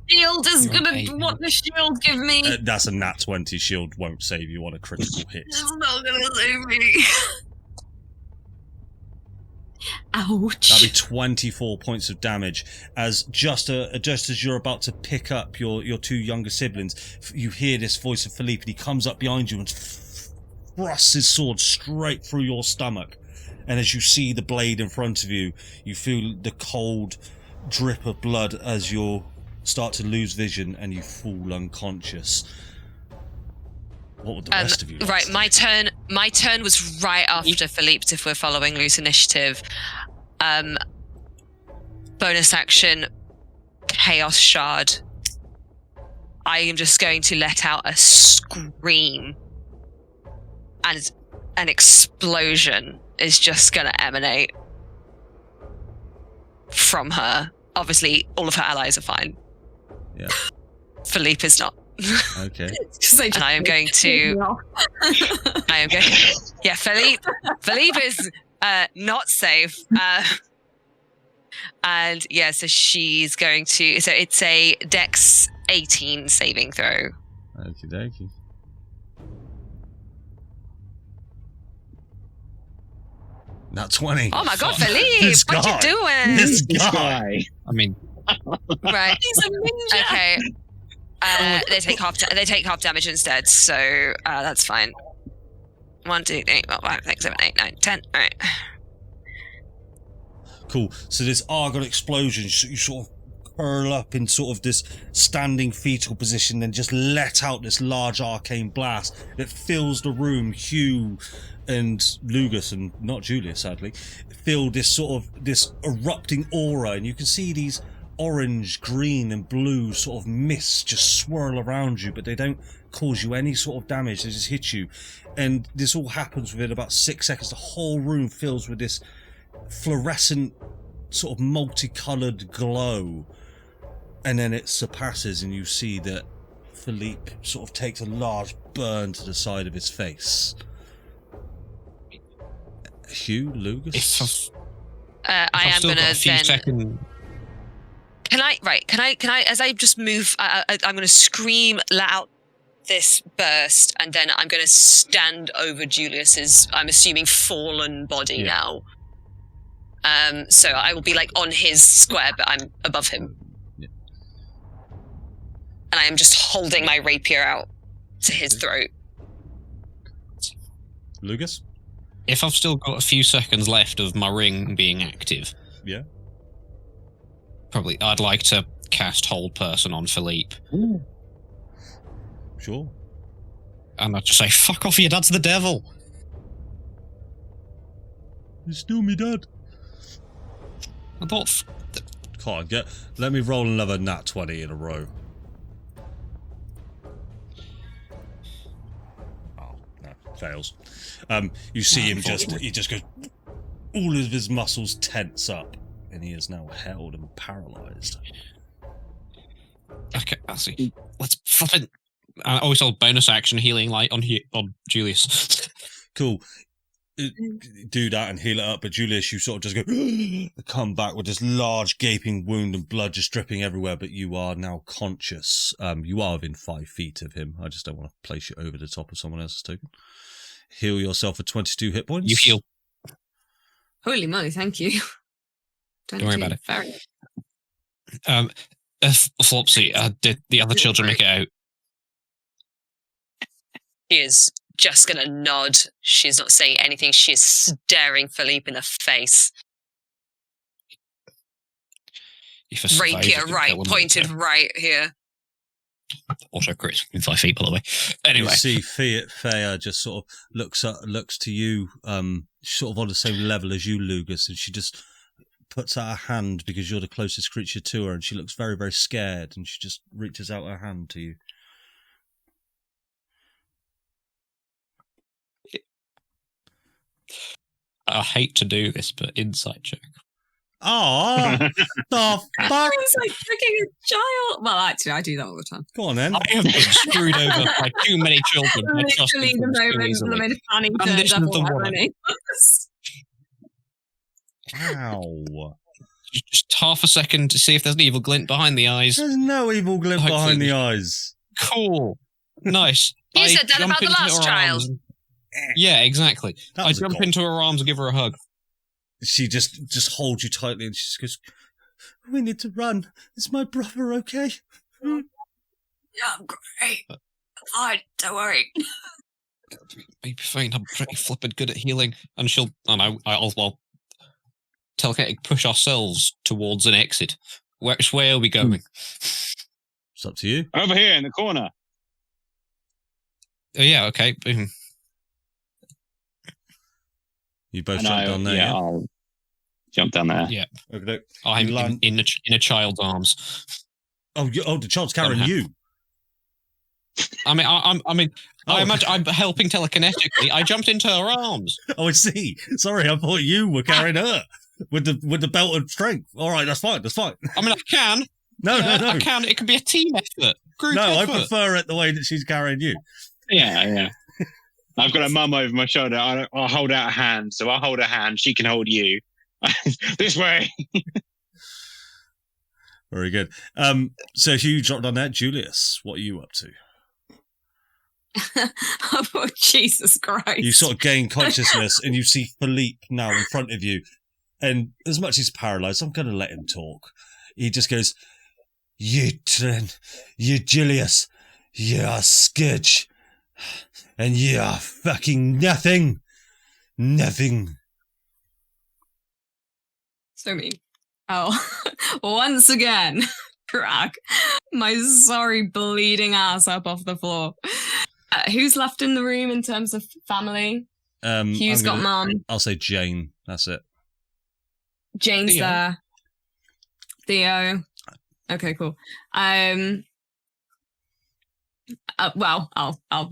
Shield is You're gonna. amazing. What the shield give me? That's a nat 20. Shield won't save you on a critical hit. It's not gonna save me. Ouch. That'll be 24 points of damage. As just as you're about to pick up your 2 younger siblings, you hear this voice of Philippe, and he comes up behind you and thrusts his sword straight through your stomach. And as you see the blade in front of you, you feel the cold drip of blood as you start to lose vision and you fall unconscious. What would the rest of you like Right, to do? my turn was right after Philippe, if we're following loose initiative. Bonus action, Chaos Shard. I am just going to let out a scream, and an explosion is just going to emanate from her. Obviously, all of her allies are fine. Yeah. Philippe is not. Okay. And I am going to. Yeah, Philippe is not safe. And yeah, so she's going to. So it's a Dex 18 saving throw. Okie dokie. Not 20. Oh my God, Fuck. Philippe! This What guy. you doing? This This guy. guy. I mean, Right. He's a ninja. Okay. They take half damage instead, so that's fine. 1, 2, 3, 4, 5, 6, 7, 8, 9, 10. All right. Cool. So this argon explosion, you sort of curl up in sort of this standing fetal position, and just let out this large arcane blast that fills the room. Hugh and Lugus, and not Julius, sadly, feel this erupting aura, and you can see these orange, green, and blue sort of mists just swirl around you, but they don't cause you any sort of damage. They just hit you, and this all happens within about 6 seconds. The whole room fills with this fluorescent sort of multicolored glow, and then it surpasses, and you see that Philippe sort of takes a large burn to the side of his face. Hugh, Lugus? I I've am still gonna got a few then. seconds. Can I? As I just move, I'm gonna scream, let out this burst, and then I'm gonna stand over Julius's, I'm assuming, fallen body now. So I will be like on his square, but I'm above him. Yeah. And I am just holding my rapier out to his throat. Lugus? If I've still got a few seconds left of my ring being active, Yeah. probably I'd like to cast Hold Person on Philippe. Sure. And I'd just say, fuck off, your dad's the devil. You're still me dad. I thought, Can't get. Let me roll another nat 20 in a row. Oh, no. Fails. You see him he just goes, all of his muscles tense up, and he is now held and paralyzed. okay, I see. Let's flip it. I always hold bonus action healing light on Julius. Cool. Do that and heal it up, but Julius, you sort of just go, come back with this large gaping wound and blood just dripping everywhere, but you are now conscious. You are within 5 feet of him. I just don't want to place you over the top of someone else's token. Heal yourself for 22 hit points. You heal. Holy moly, thank you. Don't worry about it. Very. Flopsy, did the other children make it out? She is just gonna nod. She's not saying anything. She is staring Philippe in the face. If a survivor Rapier can right, kill them, pointed right here. Auto crit in 5 feet, by the way. Anyway, You see Fea just sort of looks to you, sort of on the same level as you, Lugus, and she just puts out her hand because you're the closest creature to her, and she looks very, very scared, and she just reaches out her hand to you. I hate to do this, but insight check. Oh, the fuck! It's like tricking a child. Well, actually, I do that all the time. Go on then. I have been screwed over by too many children. by trusting Literally, the them too moment easily. the moment Fanny turns Condition up of the all that woman. money. Ow. Just half a second to see if there's an evil glint behind the eyes. There's no evil glint Hopefully. behind the eyes. Cool. Nice. You I said that jump about the into last her child. arms and- Yeah, exactly. That I was a jump cop. into her arms and give her a hug. She just holds you tightly, and she just goes, "We need to run. Is my brother okay?" Yeah, I'm great. Fine, don't worry. Maybe fine. I'm pretty flippin' good at healing, and I'll telekinetic push ourselves towards an exit. Which way are we going? It's up to you. Over here in the corner. Oh, yeah, okay. You both And jump down there, yeah? I'll jump down there. Yeah. Okay. I'm You land- in a child's arms. Oh, the child's carrying Somehow. you. I mean, Oh. I imagine I'm helping telekinetically. I jumped into her arms. Oh, I see. Sorry, I thought you were carrying her with the belt of strength. All right, that's fine. That's fine. I mean, I can. No, Yeah, no, no. I can. It can be a team effort. Group No, I effort. prefer it the way that she's carrying you. Yeah. I've got a mum over my shoulder. I'll hold out a hand. So I'll hold her hand. She can hold you. This way. Very good. So Hugh dropped on that. Julius, what are you up to? Oh, Jesus Christ. You sort of gain consciousness and you see Philippe now in front of you. And as much as he's paralysed, I'm going to let him talk. He just goes, "You Trent, you Julius, you are scourge. And you are fucking nothing. Nothing." So mean. Oh, once again, drag my sorry bleeding ass up off the floor. Who's left in the room in terms of family? Hugh's got mum. I'll say Jane. That's it. Jane's Theo. there. Theo. Okay, cool. Well, I'll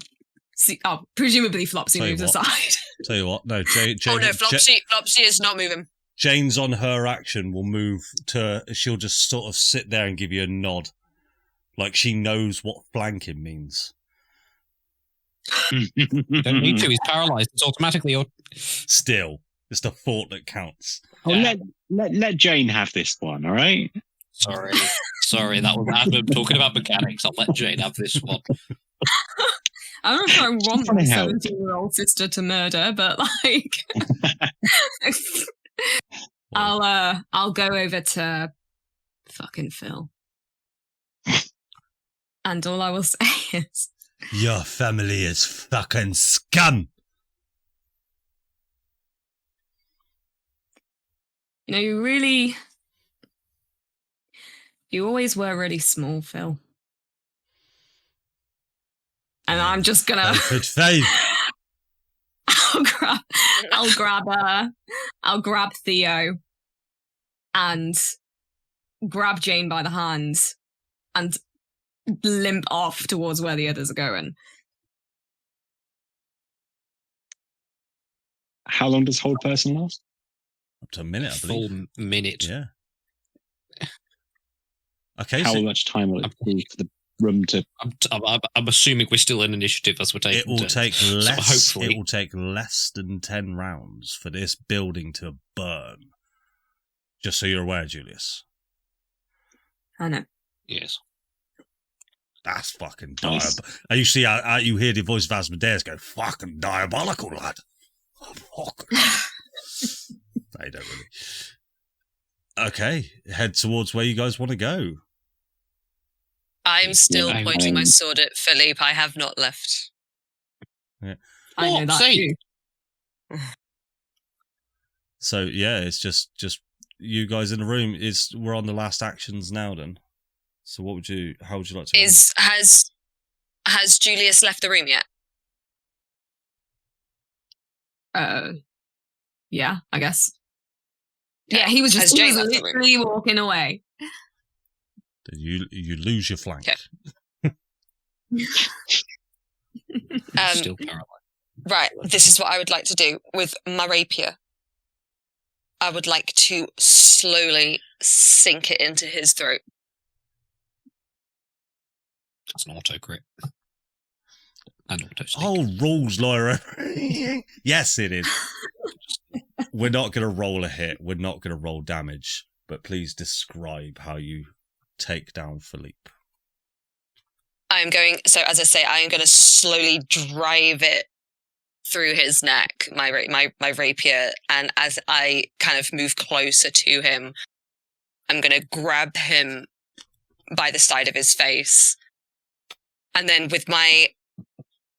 see. Oh, presumably Flopsy Tell you moves what. aside. Tell you what, no, Jane. Oh no, Flopsy is not moving. Jane's on her action will move to. She'll just sort of sit there and give you a nod, like she knows what flanking means. You don't need to. He's paralysed. It's automatically. Still, it's the thought that counts. Oh, let Jane have this one, all right? Sorry. That was Adam talking about mechanics. I'll let Jane have this one. I don't know if I want trying my to help. 17-year-old sister to murder, but like, I'll go over to fucking Phil, and all I will say is, Your family is fucking scum. you know, you always were really small, Phil. And I'm just gonna. Good faith. I'll grab Theo and grab Jane by the hand and limp off towards where the others are going. How long does hold person last? Up to a minute, I believe. Full minute. Yeah. Okay. How So much time will it take for the room to? I'm assuming we're still in initiative as we're taking. it will turns. take So less. hopefully, It will take less than 10 rounds for this building to burn. Just so you're aware, Julius. I know. yes. That's fucking Nice. diabolical. You see, you hear the voice of Asmodeus go, "Fucking diabolical, lad." Oh, fuck. They don't really. Okay, head towards where you guys want to go. I'm still Yeah, pointing my sword at Philippe. I have not left. I know that Say. too. So yeah, it's just you guys in the room. We're on the last actions now. Then, so how would you like to? Has Julius left the room yet? Yeah, I guess. Okay. Yeah, he was Has Jane left the room? literally walking away. Then you lose your flank. Okay. Still paralysed. Right, this is what I would like to do with my rapier. I would like to slowly sink it into his throat. That's an auto crit. And auto stick. Oh, rules, Lyra. Yes, it is. We're not going to roll a hit. We're not going to roll damage. But please describe how you take down Philippe. So as I say, I am going to slowly drive it through his neck, my rapier, and as I kind of move closer to him, I'm going to grab him by the side of his face. And then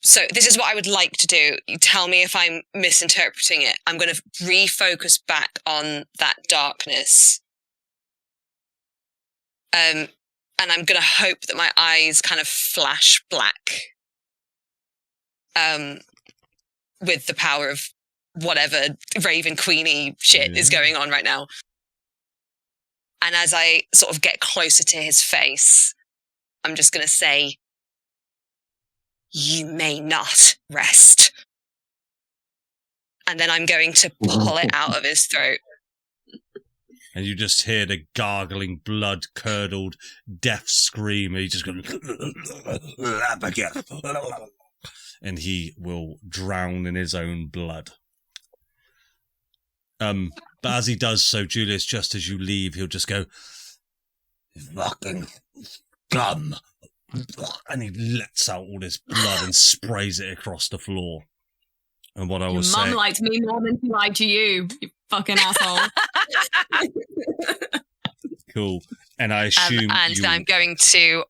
so this is what I would like to do. You tell me if I'm misinterpreting it. I'm going to refocus back on that darkness. And I'm going to hope that my eyes kind of flash black. With the power of whatever Raven Queenie shit is going on right now. And as I sort of get closer to his face, I'm just going to say, "You may not rest." And then I'm going to pull it out of his throat. And you just hear the gargling, blood-curdled death scream. And he just goes... and he will drown in his own blood. But as he does so, Julius, just as you leave, he'll just go, "Fucking scum. and he lets out all this blood and sprays it across the floor. And what I Your was mum saying, liked me more than she liked you fucking asshole. cool. And I assume and I'm going to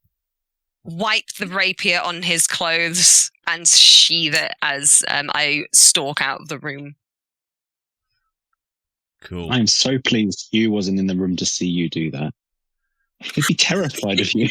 wipe the rapier on his clothes and sheathe it as I stalk out of the room. cool. I'm so pleased Hugh wasn't in the room to see you do that. He'd be terrified of you.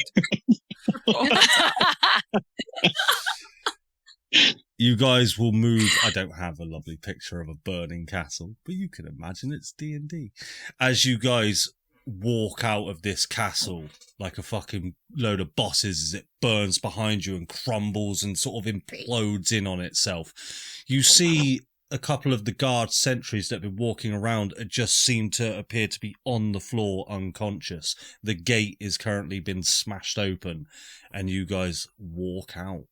You guys will move. I don't have a lovely picture of a burning castle, but you can imagine it's D&D. As you guys walk out of this castle like a fucking load of bosses as it burns behind you and crumbles and sort of implodes in on itself, you see a couple of the guard sentries that have been walking around just seem to appear to be on the floor unconscious. The gate is currently been smashed open and you guys walk out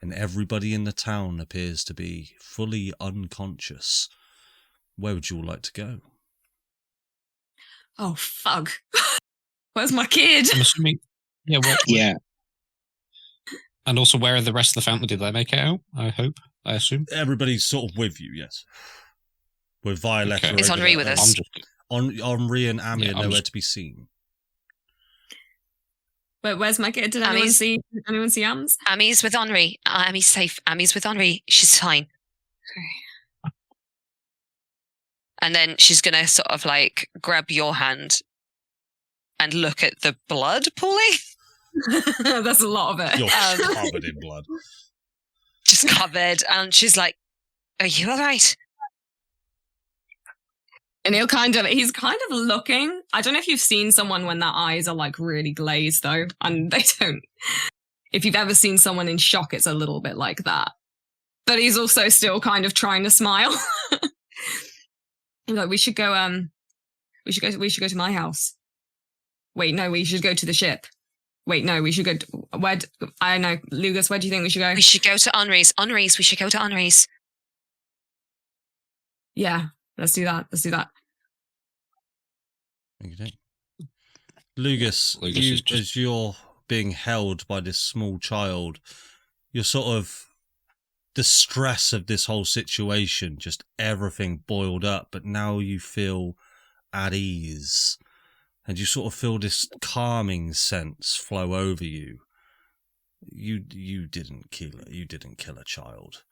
and everybody in the town appears to be fully unconscious. Where would you all like to go? Oh, fuck. Where's my kid? I'm assuming. Yeah. Yeah. And also, where are the rest of the family? Did they make it out? I hope. I assume. Everybody's sort of with you, yes. With Violetta. Okay. Is Henri with us? Henri and Ami Yeah, are nowhere to be seen. Where's my kid? Did anyone see Ams? Ami's with Henri. Ami's safe. Ami's with Henri. She's fine. And then she's going to sort of like grab your hand and look at the blood pooling. That's a lot of it. You're covered in blood. Just covered. And she's like, are you all right? And he's kind of looking. I don't know if you've seen someone when their eyes are like really glazed though. And they don't. If you've ever seen someone in shock, it's a little bit like that. But he's also still kind of trying to smile. Like, we should go to my house. Wait, no, we should go to the ship. Wait, no, we should go I don't know, Lucas, where do you think we should go? We should go to Henri's. We should go to Henri's. Yeah, let's do that. Okay. Lugus, as you're being held by this small child, you're sort of the stress of this whole situation, just everything boiled up, but now you feel at ease and you sort of feel this calming sense flow over you. You didn't kill it. You didn't kill a child.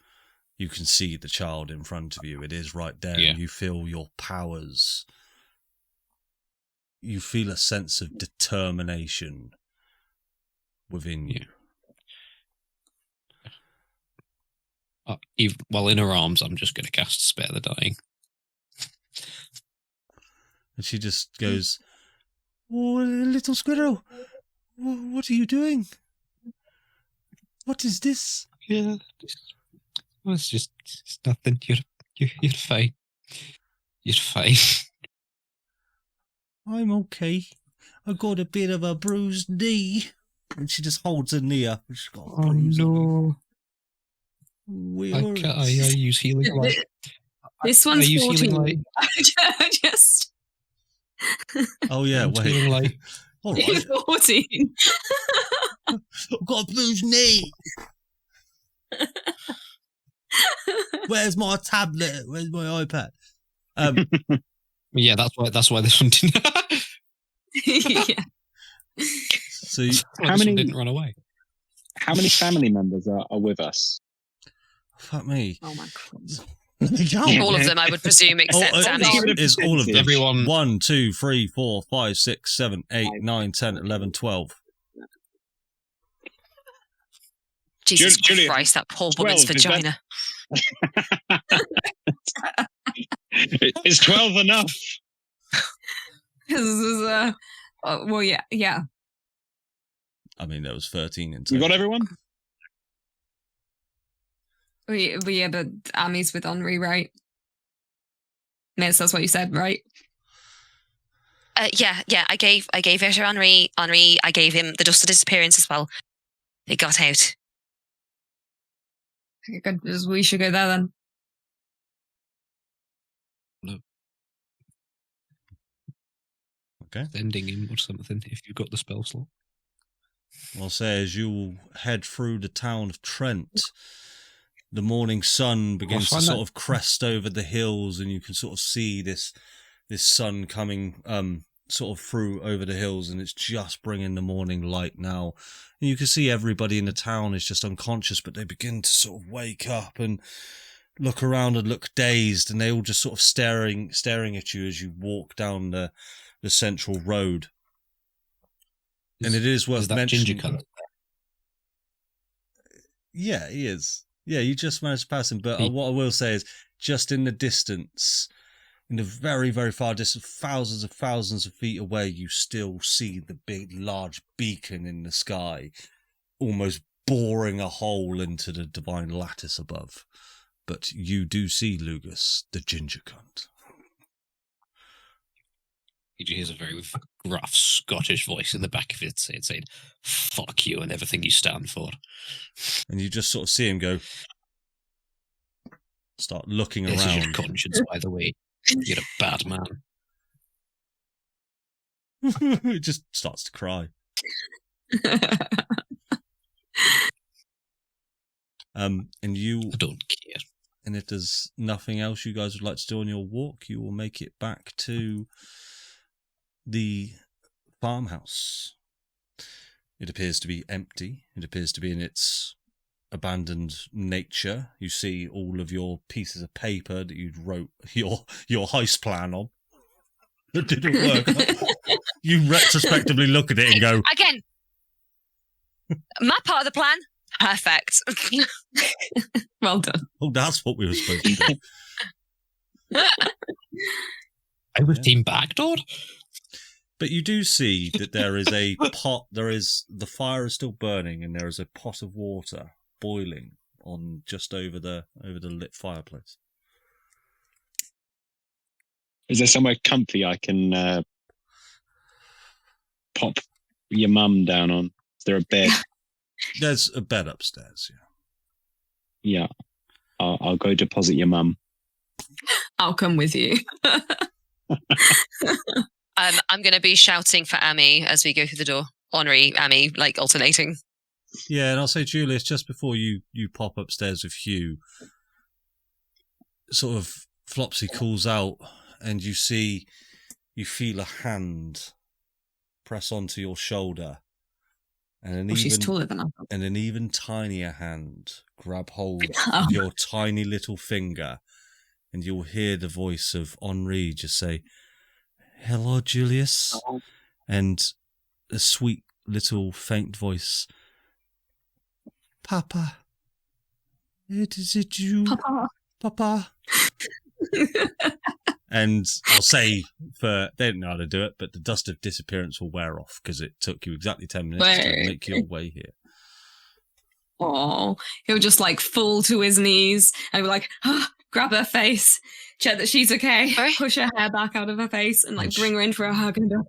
You can see the child in front of you. It is right there. Yeah. And you feel your powers. You feel a sense of determination within you. While in her arms, I'm just going to cast Spare the Dying. And she just goes, "Oh, little squirrel, what are you doing? What is this?" Yeah, it's nothing. You're fine. You're fine. I'm okay. I got a bit of a bruised knee. And she just holds her knee up. She's got a bruise. no! I use healing light. This one's I use 14. healing light. Just Oh yeah, Use wait. healing light. All right. 14. I've got a bruised knee. Where's my tablet? Where's my iPad? Yeah, that's why this one didn't. Yeah. So How this many- one didn't run away? How many family members are with us? fuck me. Oh my god. Let me count. All of them, I would presume, except Ami. Is all of them. Everyone. 1, 2, 3, 4, 5, 6, 7, 8, 9, 10, 11, 12. Jesus Julia, Christ, that poor woman's 12, is that- vagina. Is 12 enough? This is well, yeah. I mean, there was 13 in You total. got everyone? Yeah, but Ami's with Henri, right? Miss, that's what you said, right? Yeah. I gave it to Henri. Henri, I gave him the dust of disappearance as well. They got out. Okay, good. We should go there then. Okay. Ending him or something if you've got the spell slot. I'll say as you head through the town of Trent, the morning sun begins to sort of crest over the hills, and you can sort of see this sun coming sort of through over the hills, and it's just bringing the morning light now. And you can see everybody in the town is just unconscious, but they begin to sort of wake up and look around and look dazed, and they all just sort of staring at you as you walk down the central road. And it is worth mentioning. Ginger cunt? Yeah, he is. Yeah, you just managed to pass him. But what I will say is, just in the distance, in the very, very far distance, thousands of feet away, you still see the big, large beacon in the sky, almost boring a hole into the divine lattice above. But you do see Lugus, the ginger cunt. He hears a very gruff Scottish voice in the back of his head saying, "Fuck you and everything you stand for." And you just sort of see him go, start looking around. This is your conscience, by the way. You're a bad man. He just starts to cry. And you... I don't care. And if there's nothing else you guys would like to do on your walk, you will make it back to the farmhouse. It appears to be empty. It appears to be in its abandoned nature. You see all of your pieces of paper that you wrote your heist plan on. It didn't work. You retrospectively look at it and go, again, my part of the plan, perfect. Well done. Oh, that's what we were supposed to do. I was team backdoor. But you do see that there is a pot, the fire is still burning, and there is a pot of water boiling on just over the lit fireplace. Is there somewhere comfy I can pop your mum down on? Is there a bed? There's a bed upstairs, yeah. I'll go deposit your mum. I'll come with you. I'm going to be shouting for Amy as we go through the door. Henri, Amy, like alternating. Yeah, and I'll say, Julius, just before you pop upstairs with Hugh, sort of Flopsy calls out, and you feel a hand press onto your shoulder, and she's taller than I thought. And an even tinier hand grab hold of your tiny little finger, and you'll hear the voice of Henri just say, "Hello, Julius," and a sweet little faint voice, "Papa, is it you, Papa?" And I'll say, they don't know how to do it, but the dust of disappearance will wear off because it took you exactly 10 minutes to make your way here. Oh, he'll just like fall to his knees and be like, grab her face, check that she's okay, push her hair back out of her face, and like bring her in for a hug and go,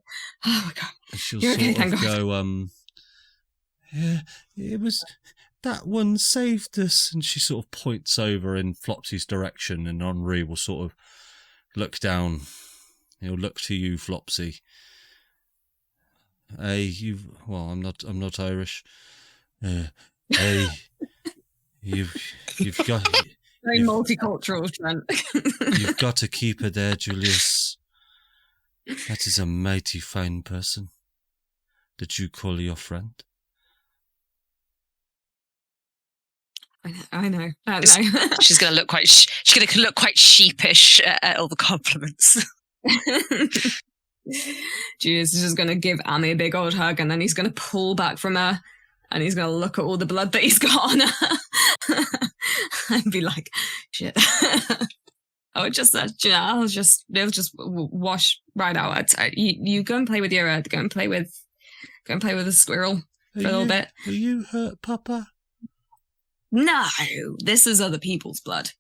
"Oh my God, she'll you're sort okay, thank of God." go, "Yeah, it was that one saved us," and she sort of points over in Flopsy's direction, and Henri will sort of look down. He'll look to you, Flopsy. "Hey, I'm not Irish. Hey, you've got." Very multicultural, Trent. "You've got to keep her there, Julius. That is a mighty fine person that you call your friend." I know. She's going to look quite. She's going to look quite sheepish at all the compliments. Julius is just going to give Amy a big old hug, and then he's going to pull back from her, and he's going to look at all the blood that he's got on her, and be like, "Shit." They'll just wash right out. You go and play with your go and play with a squirrel for a little bit. Are you hurt, Papa? No, this is other people's blood.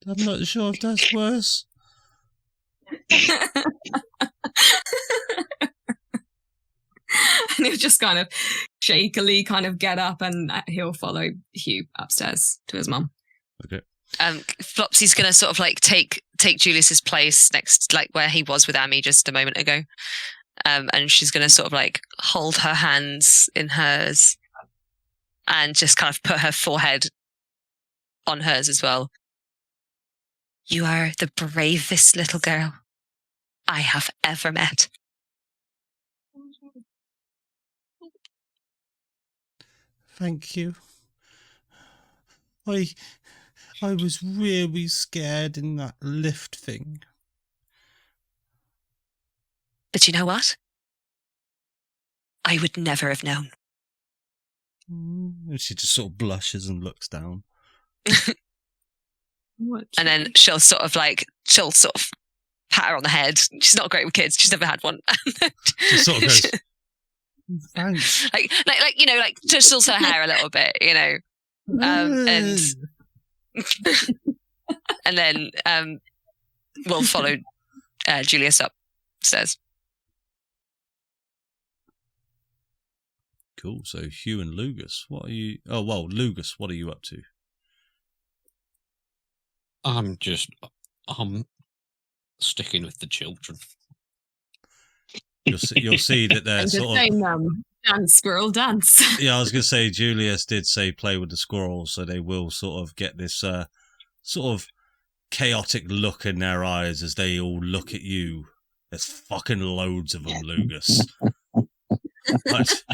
I'm not sure if that's worse. And he'll just kind of shakily kind of get up, and he'll follow Hugh upstairs to his mum. Okay. Flopsy's going to sort of like take Julius's place next, like where he was with Amy just a moment ago. and she's going to sort of like hold her hands in hers and just kind of put her forehead on hers as well. You are the bravest little girl I have ever met. Thank you. I was really scared in that lift thing. But you know what? I would never have known. And she just sort of blushes and looks down. And then she'll sort of pat her on the head. She's not great with kids. She's never had one. She sort of goes, thanks. like just her hair a little bit, and and then we'll follow Julius upstairs. Cool. So Hugh and Lugus, what are you? Oh well, Lugus, what are you up to? I'm sticking with the children. You'll see that they're sort of dance, squirrel dance. Yeah, I was going to say Julius did say play with the squirrels, so they will sort of get this sort of chaotic look in their eyes as they all look at you. There's fucking loads of them, Lugus. But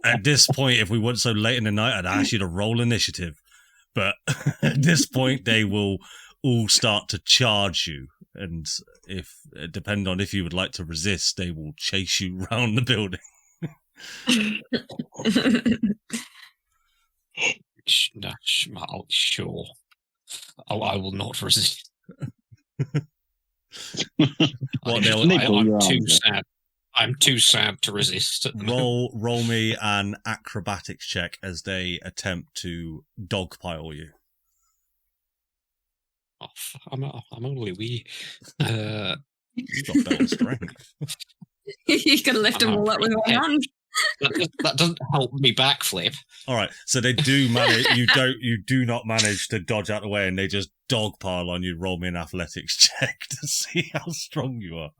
at this point, if we weren't so late in the night, I'd ask you to roll initiative. But at this point, they will all start to charge you. And if depending on if you would like to resist, they will chase you around the building. Sure. I will not resist. I'm too sad to resist. Roll me an acrobatics check as they attempt to dogpile you. Oh, I'm only wee. You've got better strength. You can lift them all up with one hand. That doesn't help me backflip. All right, so they do manage. You do not manage to dodge out of the way, and they just dogpile on you. Roll me an athletics check to see how strong you are.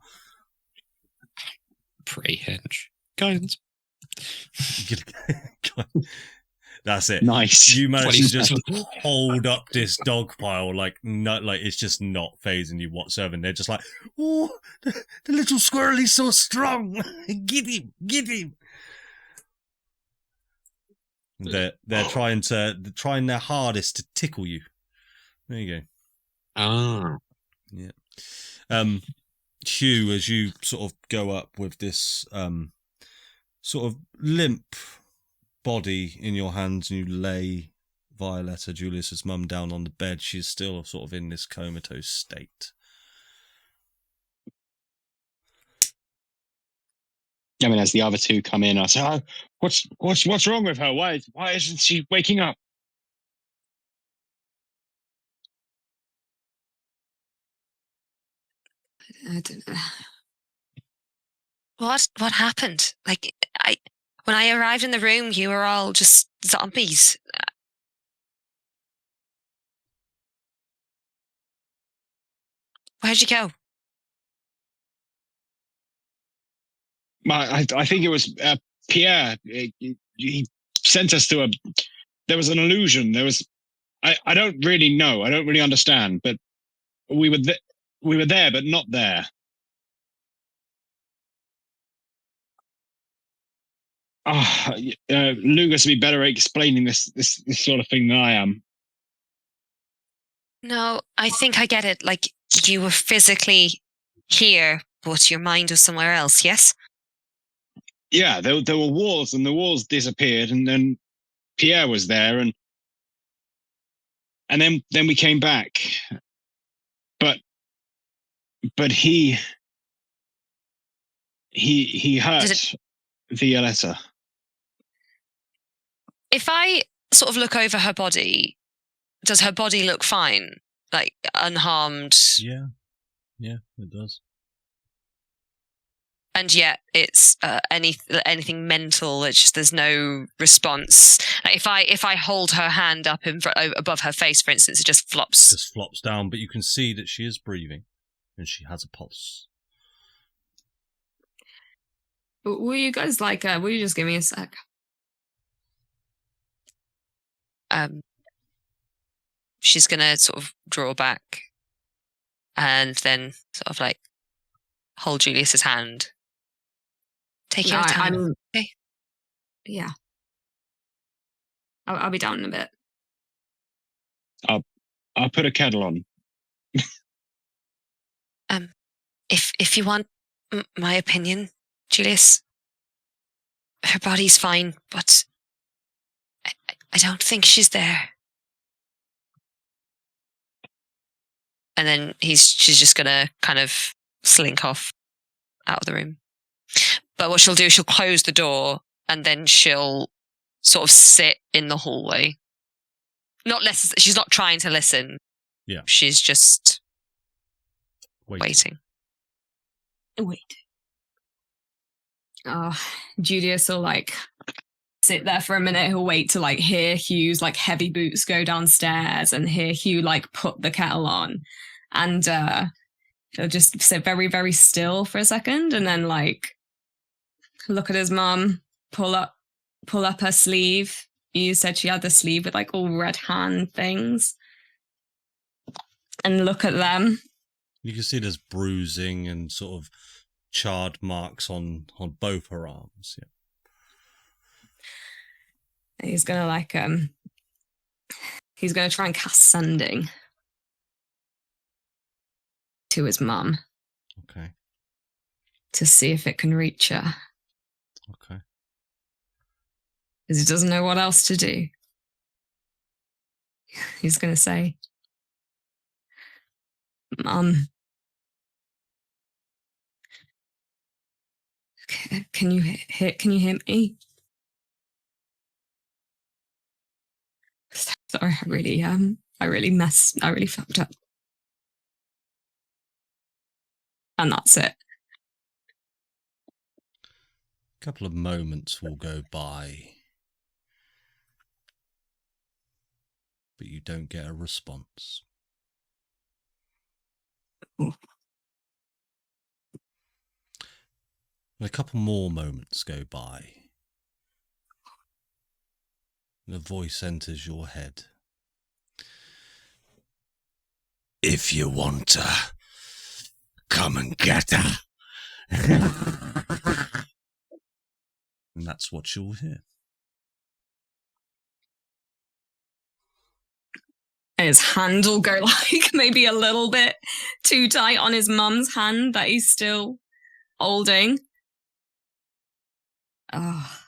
Pray hinge. Guidance. That's it. Nice. You manage to just hold up this dog pile like it's just not phasing you whatsoever. And they're just like, oh, the little squirrely's so strong. Get him. They're trying their hardest to tickle you. There you go. Ah. Yeah. Hugh, as you sort of go up with this sort of limp body in your hands, and you lay Violetta, Julius's mum, down on the bed. She's still sort of in this comatose state. I mean, as the other two come in, I say, "Oh, what's wrong with her? Why isn't she waking up?" I don't know. What happened? When I arrived in the room, you were all just zombies. Where'd you go? I think it was Pierre. He sent us to there was an illusion. I don't really know. I don't really understand. But we were there, but not there. Lugus would be better at explaining this sort of thing than I am. No, I think I get it. Like, you were physically here, but your mind was somewhere else, yes? Yeah, there were walls, and the walls disappeared, and then Pierre was there, and then we came back. But he hurt Violetta. If I sort of look over her body, does her body look fine? Like, unharmed? Yeah, it does. And yet it's anything mental. It's just there's no response. Like if I hold her hand up above her face, for instance, it just flops. Just flops down, but you can see that she is breathing, and she has a pulse. Will you guys will you just give me a sec? She's gonna sort of draw back and then sort of like hold Julius's hand. Take your time. Okay. Yeah. I'll be down in a bit. I'll put a kettle on. If you want my opinion, Julius, her body's fine, but I don't think she's there. And then she's just gonna kind of slink off out of the room. But what she'll do, she'll close the door and then she'll sort of sit in the hallway. She's not trying to listen. Yeah. She's just waiting. Wait. Oh, Julius will sit there for a minute. He'll wait to hear Hugh's heavy boots go downstairs and hear Hugh put the kettle on, and he'll just sit very, very still for a second, and then look at his mum, pull up her sleeve. You said she had the sleeve with all red hand things, and look at them. You can see there's bruising and sort of charred marks on both her arms. Yeah. He's gonna he's gonna try and cast sending to his mum. Okay. To see if it can reach her. Okay. Because he doesn't know what else to do. He's gonna say, Mum, can you hear me? Sorry, I really fucked up. And that's it. A couple of moments will go by, but you don't get a response. Ooh. And a couple more moments go by. And a voice enters your head. If you want her, come and get her. And that's what you'll hear. His hand will go maybe a little bit too tight on his mum's hand that he's still holding. Oh.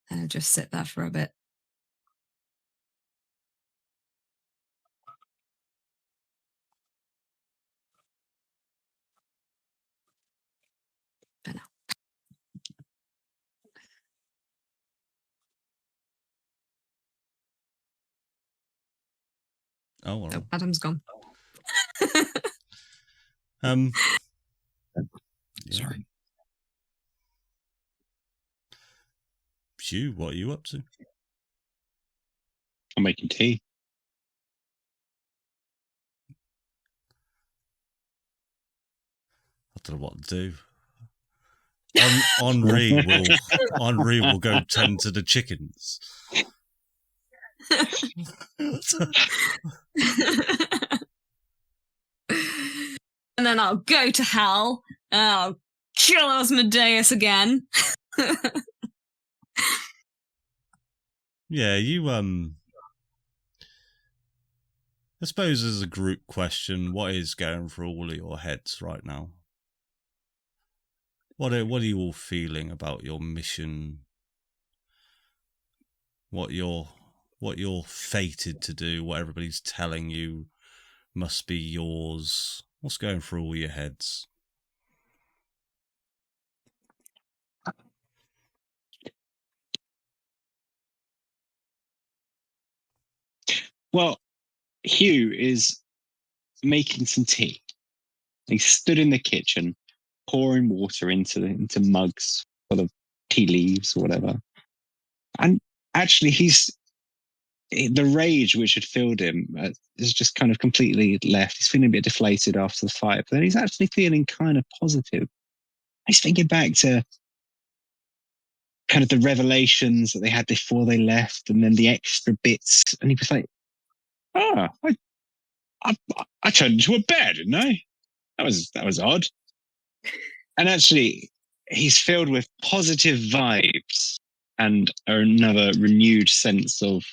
And I'll just sit there for a bit. But no. Oh, all right. Oh, Adam's gone. Sorry. Hugh, what are you up to? I'm making tea. I don't know what to do. Henri will go tend to the chickens. And then I'll go to hell and I'll kill Asmodeus again. Yeah, you I suppose as a group question, what is going through all of your heads right now? What are you all feeling about your mission? What you're fated to do, what everybody's telling you must be yours. What's going through all your heads? Well, Hugh is making some tea. He stood in the kitchen, pouring water into mugs full of tea leaves or whatever. And actually, he's the rage which had filled him is just kind of completely left. He's feeling a bit deflated after the fight, but then he's actually feeling kind of positive. He's thinking back to kind of the revelations that they had before they left, and then the extra bits, and he was like, I turned into a bear, didn't I? That was odd. And actually, he's filled with positive vibes and another renewed sense of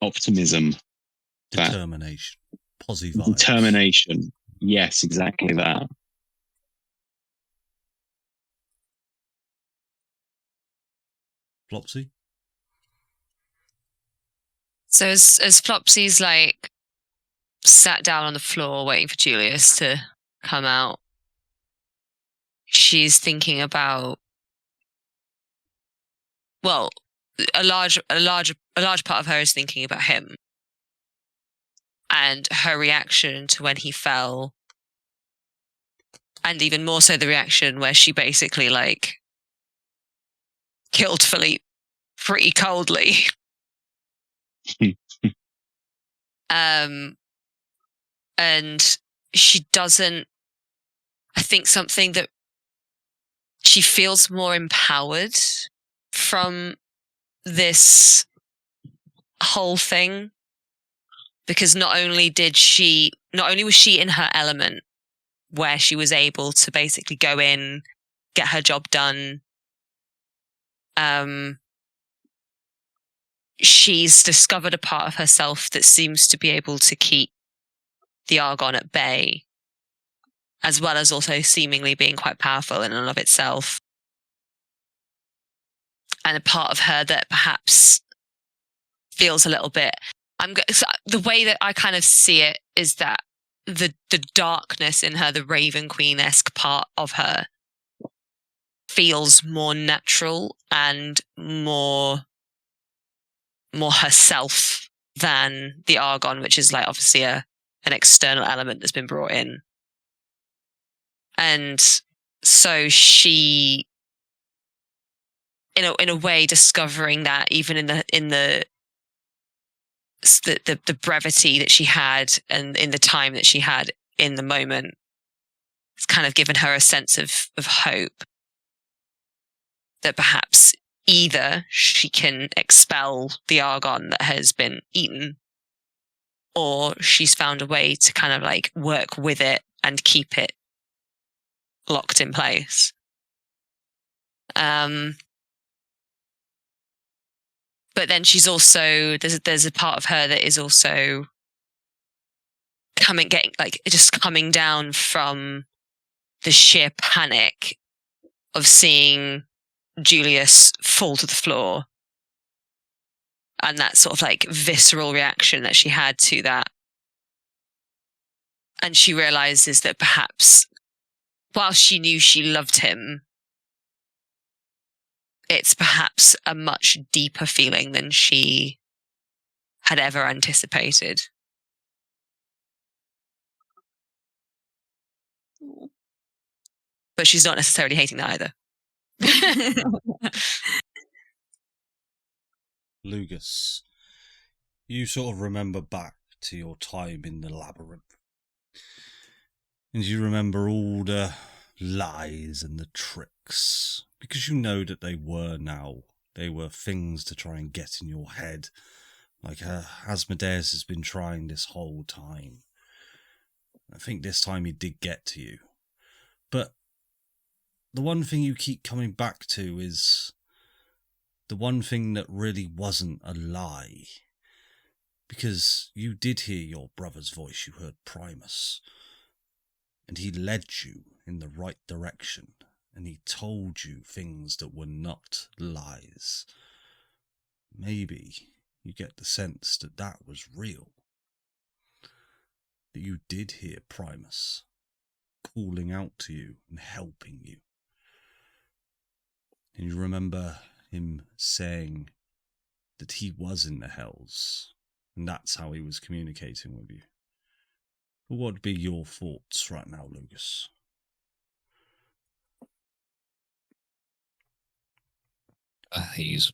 optimism. Determination. Positive vibes. Determination. Yes, exactly that. Flopsy? So as Flopsy's like sat down on the floor waiting for Julius to come out, she's thinking about, well, a large part of her is thinking about him and her reaction to when he fell, and even more so the reaction where she basically like killed Philippe pretty coldly. And she doesn't, I think something that she feels more empowered from this whole thing, because not only was she in her element where she was able to basically go in, get her job done. She's discovered a part of herself that seems to be able to keep the Argon at bay, as well as also seemingly being quite powerful in and of itself. And a part of her that perhaps feels a little bit, the way that I kind of see it is that the darkness in her, the Raven Queen-esque part of her, feels more natural and more herself than the Argon, which is like obviously an external element that's been brought in. And so she, in a way, discovering that even in the brevity that she had and in the time that she had in the moment, it's kind of given her a sense of hope that perhaps either she can expel the Argon that has been eaten, or she's found a way to kind of like work with it and keep it locked in place. But then she's also, there's a part of her that is also coming down from the sheer panic of seeing Julius fall to the floor, and that sort of like visceral reaction that she had to that. And she realizes that perhaps while she knew she loved him, it's perhaps a much deeper feeling than she had ever anticipated. But she's not necessarily hating that either. Lugus, you sort of remember back to your time in the Labyrinth. And you remember all the lies and the tricks, because you know that they were things to try and get in your head, like Asmodeus has been trying this whole time. I think this time he did get to you. But the one thing you keep coming back to is the one thing that really wasn't a lie. Because you did hear your brother's voice, you heard Primus. And he led you in the right direction. And he told you things that were not lies. Maybe you get the sense that that was real. That you did hear Primus calling out to you and helping you. And you remember him saying that he was in the Hells, and that's how he was communicating with you. But what would be your thoughts right now, Lugus? He's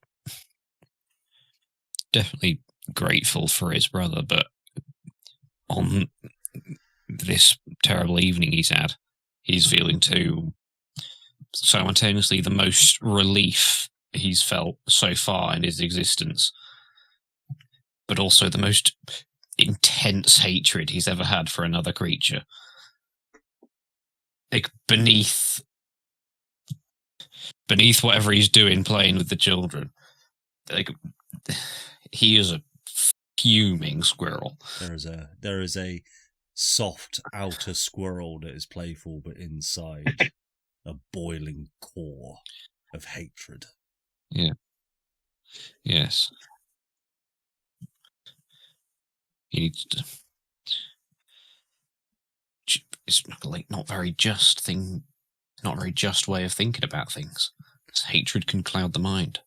definitely grateful for his brother, but on this terrible evening he's had, he's feeling too simultaneously the most relief he's felt so far in his existence, but also the most intense hatred he's ever had for another creature. Like, beneath whatever he's doing playing with the children, like, he is a fuming squirrel. There is a soft outer squirrel that is playful, but inside a boiling core of hatred. Yeah. Yes. He needs to. It's like not very just way of thinking about things. Hatred can cloud the mind.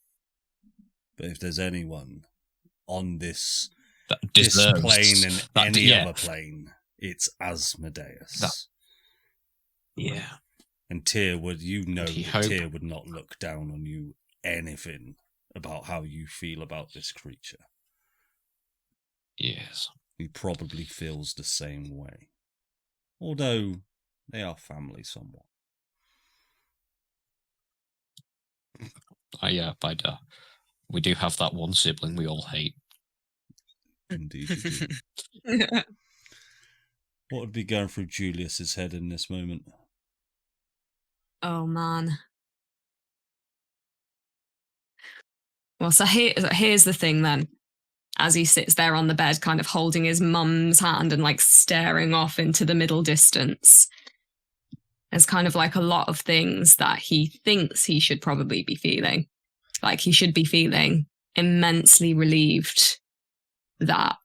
But if there's anyone on this deserves plane and that, any yeah. other plane, it's Asmodeus. Yeah. And Tyr hope. Tyr would not look down on you anything about how you feel about this creature. Yes. He probably feels the same way. Although they are family somewhat. We do have that one sibling we all hate. Indeed you do. What would be going through Julius's head in this moment? Oh, man. Well, so here's the thing then. As he sits there on the bed, kind of holding his mum's hand and like staring off into the middle distance, there's kind of like a lot of things that he thinks he should probably be feeling. Like he should be feeling immensely relieved that,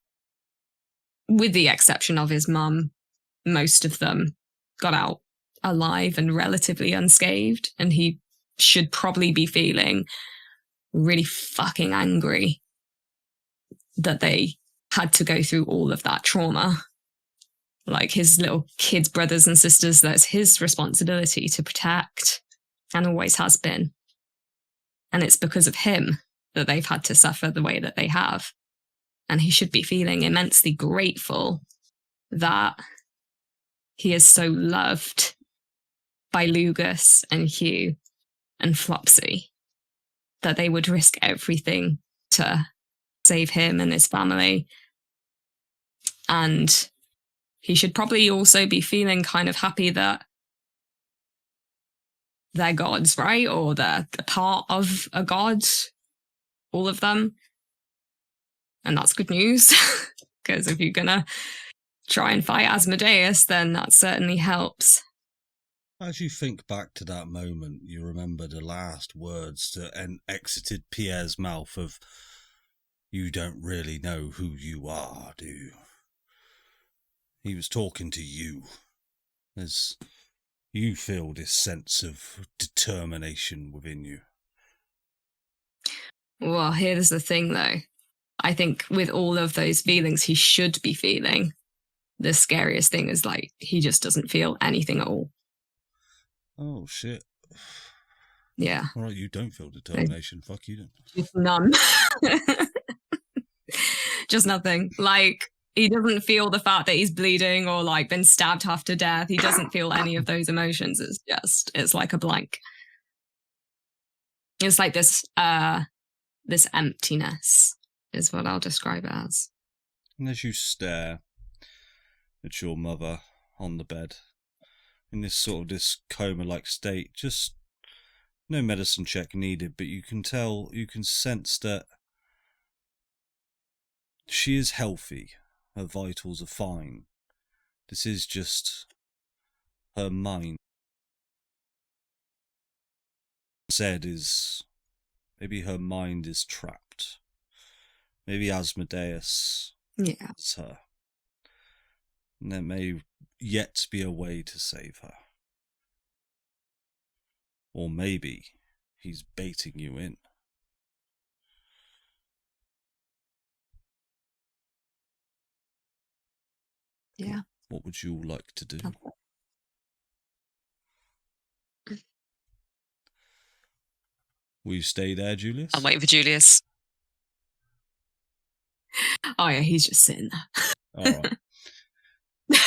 with the exception of his mum, most of them got out alive and relatively unscathed. And he should probably be feeling really fucking angry that they had to go through all of that trauma. Like his little kids, brothers and sisters, that's his responsibility to protect, and always has been. And it's because of him that they've had to suffer the way that they have. And he should be feeling immensely grateful that he is so loved by Lugus and Hugh and Flopsy that they would risk everything to save him and his family. And he should probably also be feeling kind of happy that they're gods, right? Or they're a part of a god, all of them. And that's good news, because if you're going to try and fight Asmodeus, then that certainly helps. As you think back to that moment, you remember the last words that exited Pierre's mouth of, "You don't really know who you are, do you?" He was talking to you, as you feel this sense of determination within you. Well, here's the thing, though. I think with all of those feelings he should be feeling, the scariest thing is like he just doesn't feel anything at all. Oh, shit. Yeah. All right, you don't feel determination. Fuck you, don't. Just none. Just nothing. Like, he doesn't feel the fact that he's bleeding or like been stabbed half to death. He doesn't feel any of those emotions. It's like a blank. It's like this emptiness is what I'll describe it as. And as you stare at your mother on the bed, in this coma-like state, just no medicine check needed, but you can sense that she is healthy. Her vitals are fine. This is just her mind. Said is maybe her mind is trapped. Maybe Asmodeus is her. And there may yet be a way to save her. Or maybe he's baiting you in. Yeah. What would you like to do? Will you stay there, Julius? I'm waiting for Julius. Oh yeah, he's just sitting All right. there.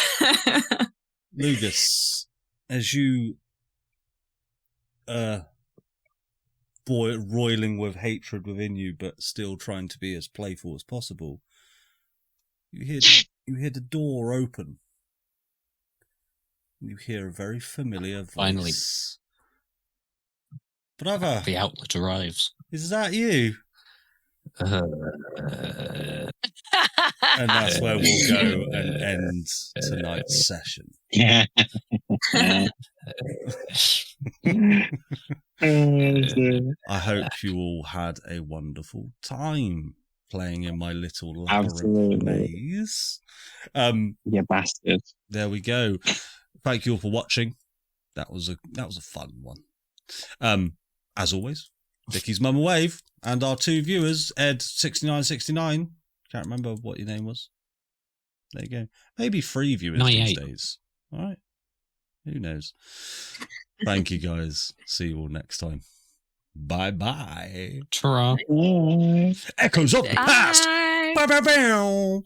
Lugus, as you roiling with hatred within you, but still trying to be as playful as possible, you hear the door open. You hear a very familiar voice. Finally. Brother, The outlet arrives. is that you? And that's where we'll go and end tonight's session. Yeah. I hope you all had a wonderful time playing in my little labyrinth Absolutely. maze. You bastard. There we go. Thank you all for watching. That was a fun one. As always, Vicky's Mama Wave and our two viewers, Ed6969. Can't remember what your name was. There you go. Maybe 3 viewers 98. these days. All right. Who knows? Thank you guys. See you all next time. Bye bye. Ta-ra. Echoes of the past. Bye. Bow, bow, bow.